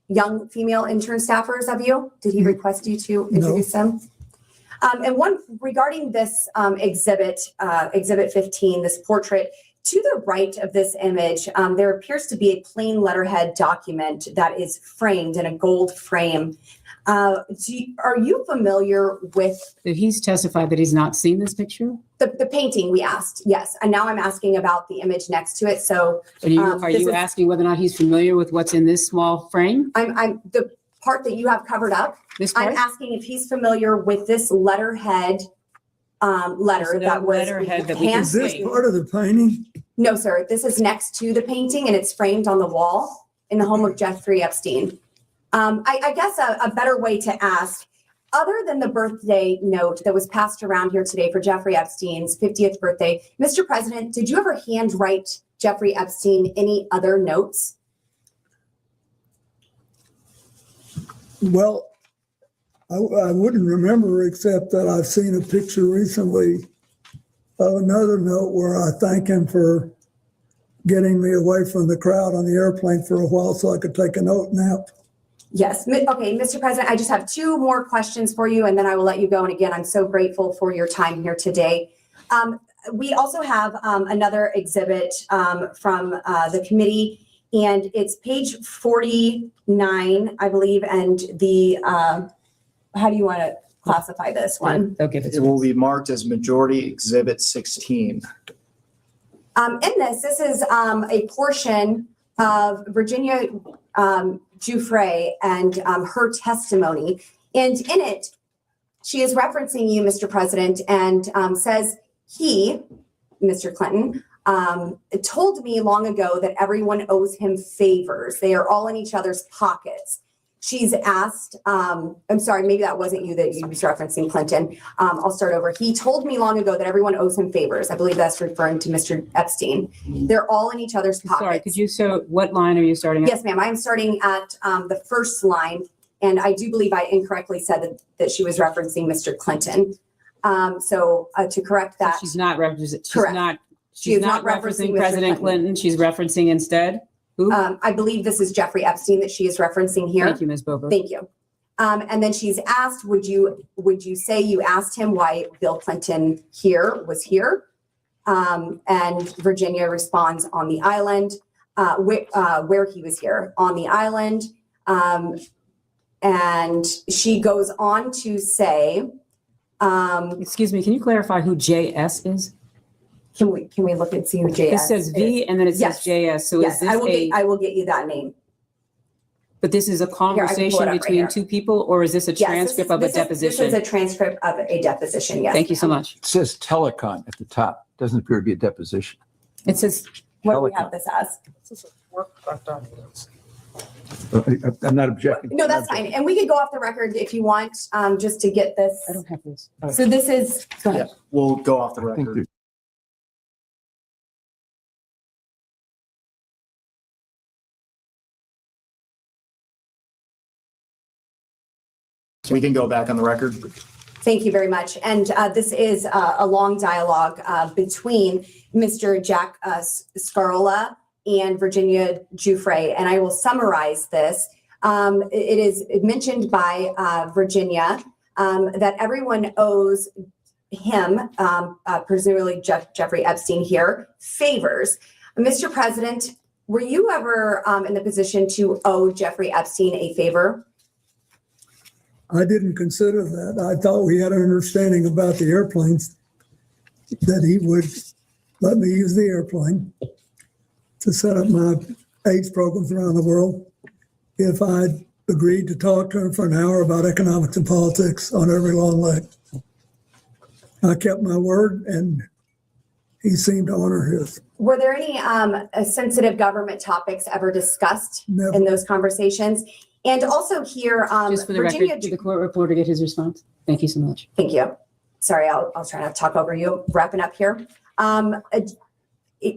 young female intern staffers of you? Did he request you to introduce them? And one regarding this exhibit 15, this portrait, to the right of this image, there appears to be a plain letterhead document that is framed in a gold frame. Are you familiar with? Did he testify that he's not seen this picture? The painting we asked, yes. And now I'm asking about the image next to it. So Are you asking whether or not he's familiar with what's in this small frame? I'm the part that you have covered up. This part? I'm asking if he's familiar with this letterhead letter that was letterhead that we can Is this hand-framed. part of the painting? No, sir. This is next to the painting and it's framed on the wall in the home of Jeffrey Epstein. I guess a better way to ask, Other than the birthday note that was passed around here today for Jeffrey Epstein's 50th birthday, Mr. President, did you ever handwrite Jeffrey Epstein any other notes? Well, I wouldn't remember except that I've seen a picture recently of another note where I thank him for getting me away from the crowd on the airplane for a while so I could take a note nap. Yes. Okay, Mr. President, I just have two more questions for you, and then I will let you go. And again, I'm so grateful for your time here today. We also have another exhibit from the committee, and it's page 49, I believe, and the, how do you want to classify this one? They'll give it It to will us. be marked as Majority Exhibit 16. In this is a portion of Virginia Giuffre and her testimony. And in it, she is referencing you, Mr. President, and says he, Mr. Clinton, told me long ago that everyone owes him favors. They are all in each other's pockets. She's asked, I'm sorry, maybe that wasn't you that you was referencing, Clinton. I'll start over. He told me long ago that everyone owes him favors. I believe that's referring to Mr. Epstein. They're all in each other's pockets. Sorry, could you, so what line are you starting at? Yes, ma'am. I'm starting at the first line, and I do believe I incorrectly said that she was referencing Mr. Clinton. So to correct that. She's not referencing, Correct. she's not referencing President Clinton. She's referencing instead. Who? I believe this is Jeffrey Epstein that she is referencing here. Thank you, Ms. Bober. Thank you. And then she's asked, would you say you asked him why Bill Clinton was here? And Virginia responds on the island, where he was here on the island. And she goes on to say, excuse me, can you clarify who JS is? Can we look and see who JS This says V and then it says JS. So yes, is this I will get you that name. But this is a conversation right between here. two people, or is this a Yes, transcript of a deposition? This is a transcript of a deposition, yes. Thank you so much. It says telecon at the top. Doesn't appear to be a deposition. It says, What do we have this as? I'm not objecting. No, that's fine. And we could go off the record if you want, just to get this. I don't have this. So this is, go ahead. Yeah, we'll go off the I think record. We can go back on the record. Thank you very much. And this is a long dialogue between Mr. Jack Scarola and Virginia Giuffre, and I will summarize this. It is mentioned by Virginia that everyone owes him, presumably Jeffrey Epstein here, favors. Mr. President, were you ever in the position to owe Jeffrey Epstein a favor? I didn't consider that. I thought we had an understanding about the airplanes, that he would let me use the airplane to set up my AIDS programs around the world if I'd agreed to talk to him for an hour about economics and politics on every long leg. I kept my word, and he seemed to honor his. Were there any sensitive government topics ever discussed Never. in those conversations? And also here, just for the Virginia. record, did the court reporter get his response? Thank you so much. Thank you. Sorry, I'll try not to talk over you. Wrapping up here.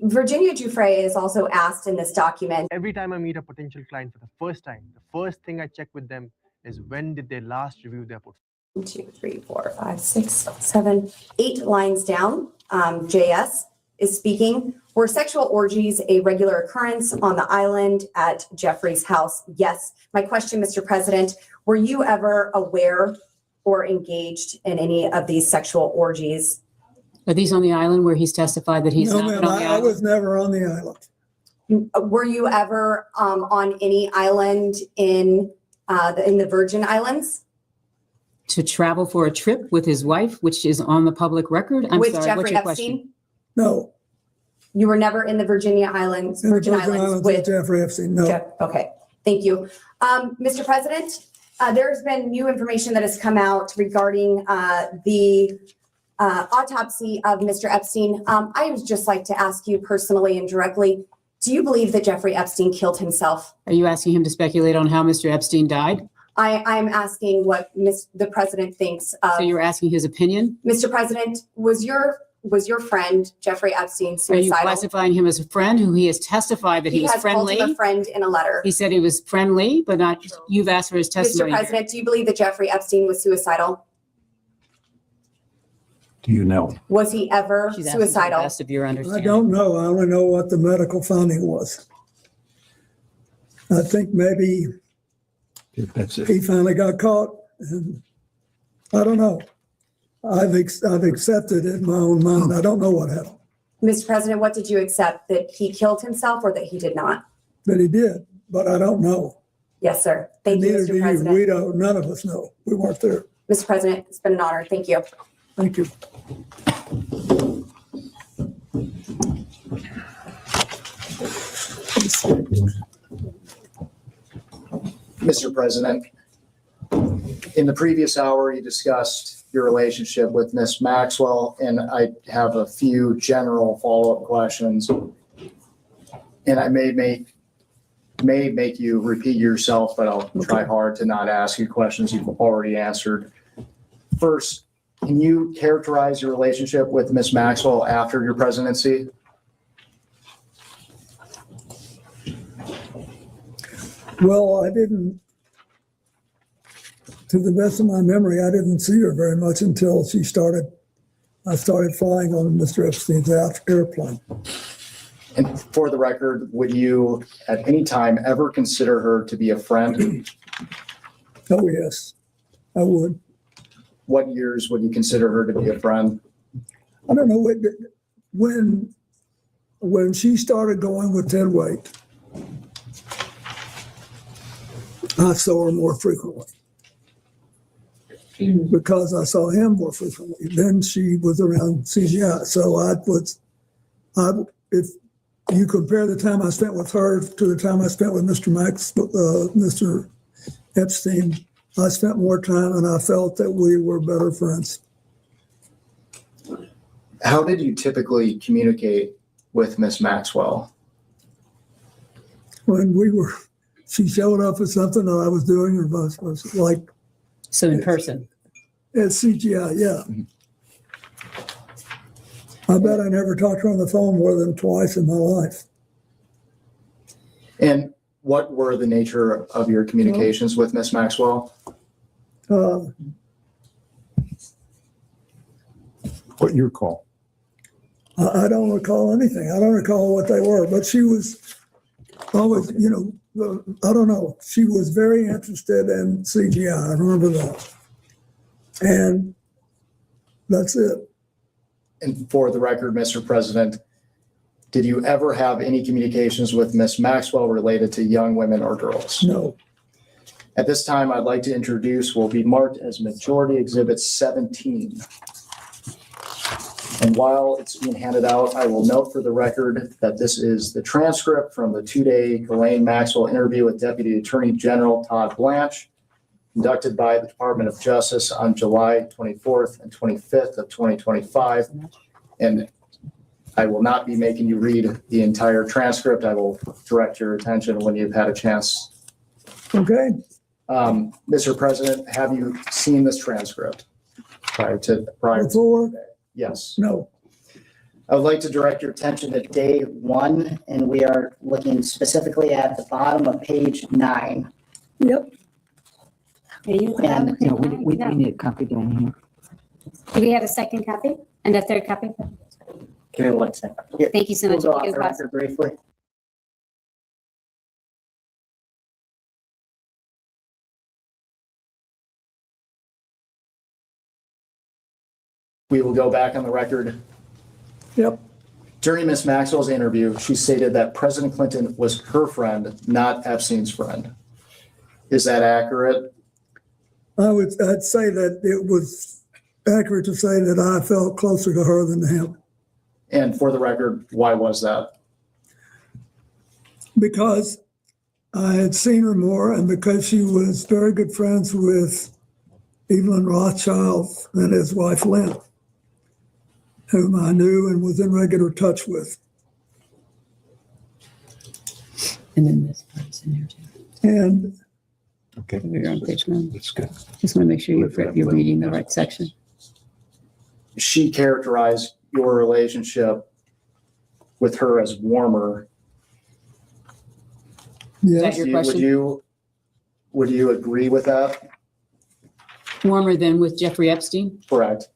Virginia Giuffre is also asked in this document. Every time I meet a potential client for the first time, the first thing I check with them is when did they last review their portfolio? 1, 2, 3, 4, 5, 6, 7, 8 lines down. JS is speaking. Were sexual orgies a regular occurrence on the island at Jeffrey's house? Yes. My question, Mr. President, were you ever aware or engaged in any of these sexual orgies? Are these on the island where he's testified that he's No, not been ma'am, on the I island? was never on the island. Were you ever on any island in the Virgin Islands? To travel for a trip with his wife, which is on the public record? I'm With sorry, Jeffrey what's your Epstein? question? No. You were never in the Virgin Islands In the Virgin Islands with with Jeffrey Epstein, no. Okay, thank you. Mr. President, there's been new information that has come out regarding the autopsy of Mr. Epstein. I would just like to ask you personally and directly, do you believe that Jeffrey Epstein killed himself? Are you asking him to speculate on how Mr. Epstein died? I'm asking what the president thinks of. So you're asking his opinion? Mr. President, was your friend Jeffrey Epstein Are you suicidal? classifying him as a friend who he has testified that he was has called friendly? him a friend in a letter. He said he was friendly, but not, you've asked for his Mr. testimony. President, do you believe that Jeffrey Epstein was suicidal? Do you know? Was he ever She's asking to the suicidal? best of your I understanding. don't know. I only know what the medical finding was. I think maybe That's it. he finally got caught, and I don't know. I've accepted it in my own mind. I don't know what happened, Mr. President, what did you accept? That he killed himself or that he did not? but he did, but I don't know. Yes, sir. Thank you, Neither do Mr. you. President. We don't, none of us know. We weren't there. Mr. President, it's been an honor. Thank you. Thank you. Mr. President, in the previous hour, you discussed your relationship with Ms. Maxwell, and I have a few general follow-up questions. And I may make you repeat yourself, but I'll try hard to not ask you questions you've already answered. First, can you characterize your relationship with Ms. Maxwell after your presidency? Well, I didn't, to the best of my memory, I didn't see her very much until I started flying on Mr. Epstein's airplane. And for the record, would you at any time ever consider her to be a friend? Oh, yes, I would. What years would you consider her to be a friend? I don't know, when she started going with Ted Waite, I saw her more frequently because I saw him more frequently. Then she was around CGI. So if you compare the time I spent with her to the time I spent with Mr. Epstein, I spent more time and I felt that we were better friends. How did you typically communicate with Ms. Maxwell? When she showed up at something that I was doing, or was like. So in person? At CGI, yeah. I bet I never talked to her on the phone more than twice in my life. And what were the nature of your communications with Ms. Maxwell? What you recall? I don't recall anything. I don't recall what they were, but she was always, I don't know. She was very interested in CGI. I remember that. And that's it. And for the record, Mr. President, did you ever have any communications with Ms. Maxwell related to young women or girls? No. At this time, I'd like to introduce what will be marked as Majority Exhibit 17. And while it's being handed out, I will note for the record that this is the transcript from the two-day Ghislaine Maxwell interview with Deputy Attorney General Todd Blanche, conducted by the Department of Justice on July 24th and 25th of 2025. And I will not be making you read the entire transcript. I will direct your attention when you've had a chance. Okay. Mr. President, have you seen this transcript prior to? Before? Yes. No. I would like to direct your attention to Day 1, and we are looking specifically at the bottom of page 9. Yep. And we need a copy down here. Do we have a second copy and a third copy? give me 1 second. Here, Thank you so much. we'll go off the record briefly. We will go back on the record. Yep. During Ms. Maxwell's interview, she stated that President Clinton was her friend, not Epstein's friend. Is that accurate? I'd say that it was accurate to say that I felt closer to her than to him. And for the record, why was that? Because I had seen her more and because she was very good friends with Evelyn Rothschild and his wife Lynn, whom I knew and was in regular touch with. And then this part's in there too. And Okay. You're on page 9. That's good. Just want to make sure you're reading the right section. She characterized your relationship with her as warmer. Is that Yes, your Would question? would you agree with that? Warmer than with Jeffrey Epstein? Correct.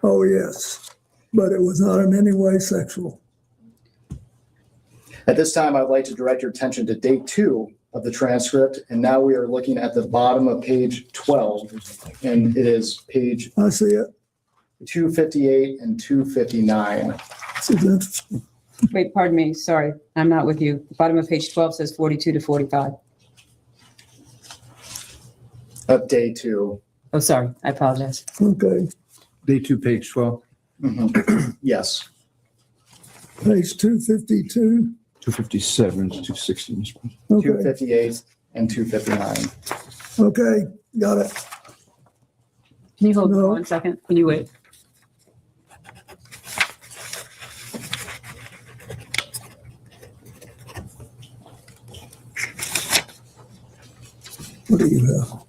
oh, yes, but it was not in any way sexual. At this time, I'd like to direct your attention to day 2 of the transcript. And now we are looking at the bottom of page 12, and it is page I see it. 258 and 259. This is interesting. Wait, pardon me, sorry, I'm not with you. The bottom of page 12 says 42 to 45. Of day 2. Oh, sorry, I apologize. Okay, Day 2, page 12, Yes. page 252. 257 to 260. Mr. President. Okay, 258 and 259. okay, got it. Can you hold No. 1 second? Can you wait? What do you have?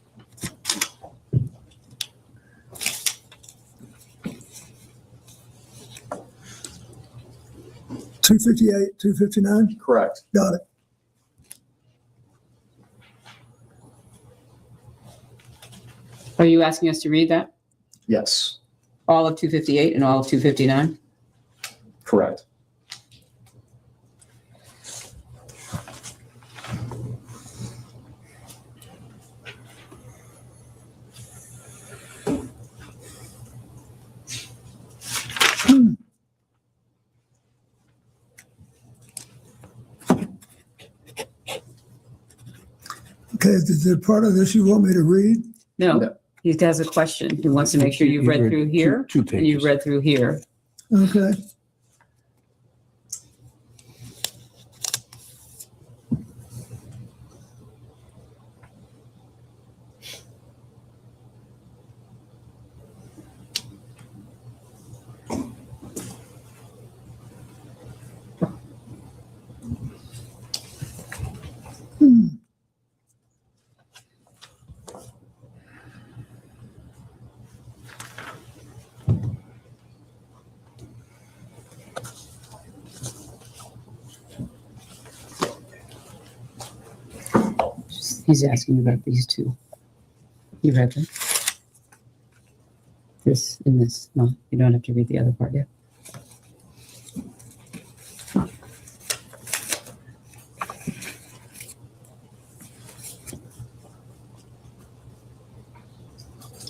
Two 259, Correct. got it. Are you asking us to read that? Yes. All of 258 and all of 259? Correct. Okay, is there part of this you want me to read? No, he has a question. He wants to make sure you've read through here two and you've pages. read through here. Okay. He's asking about these two. You read them? This and this. No, you don't have to read the other part yet.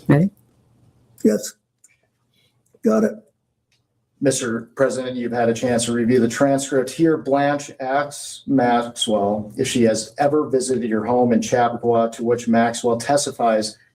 Ready? Yes. Got it. Mr. President, you've had a chance to review the transcript. Here, Blanche asks Maxwell if she has ever visited your home in Chappaqua, to which Maxwell testifies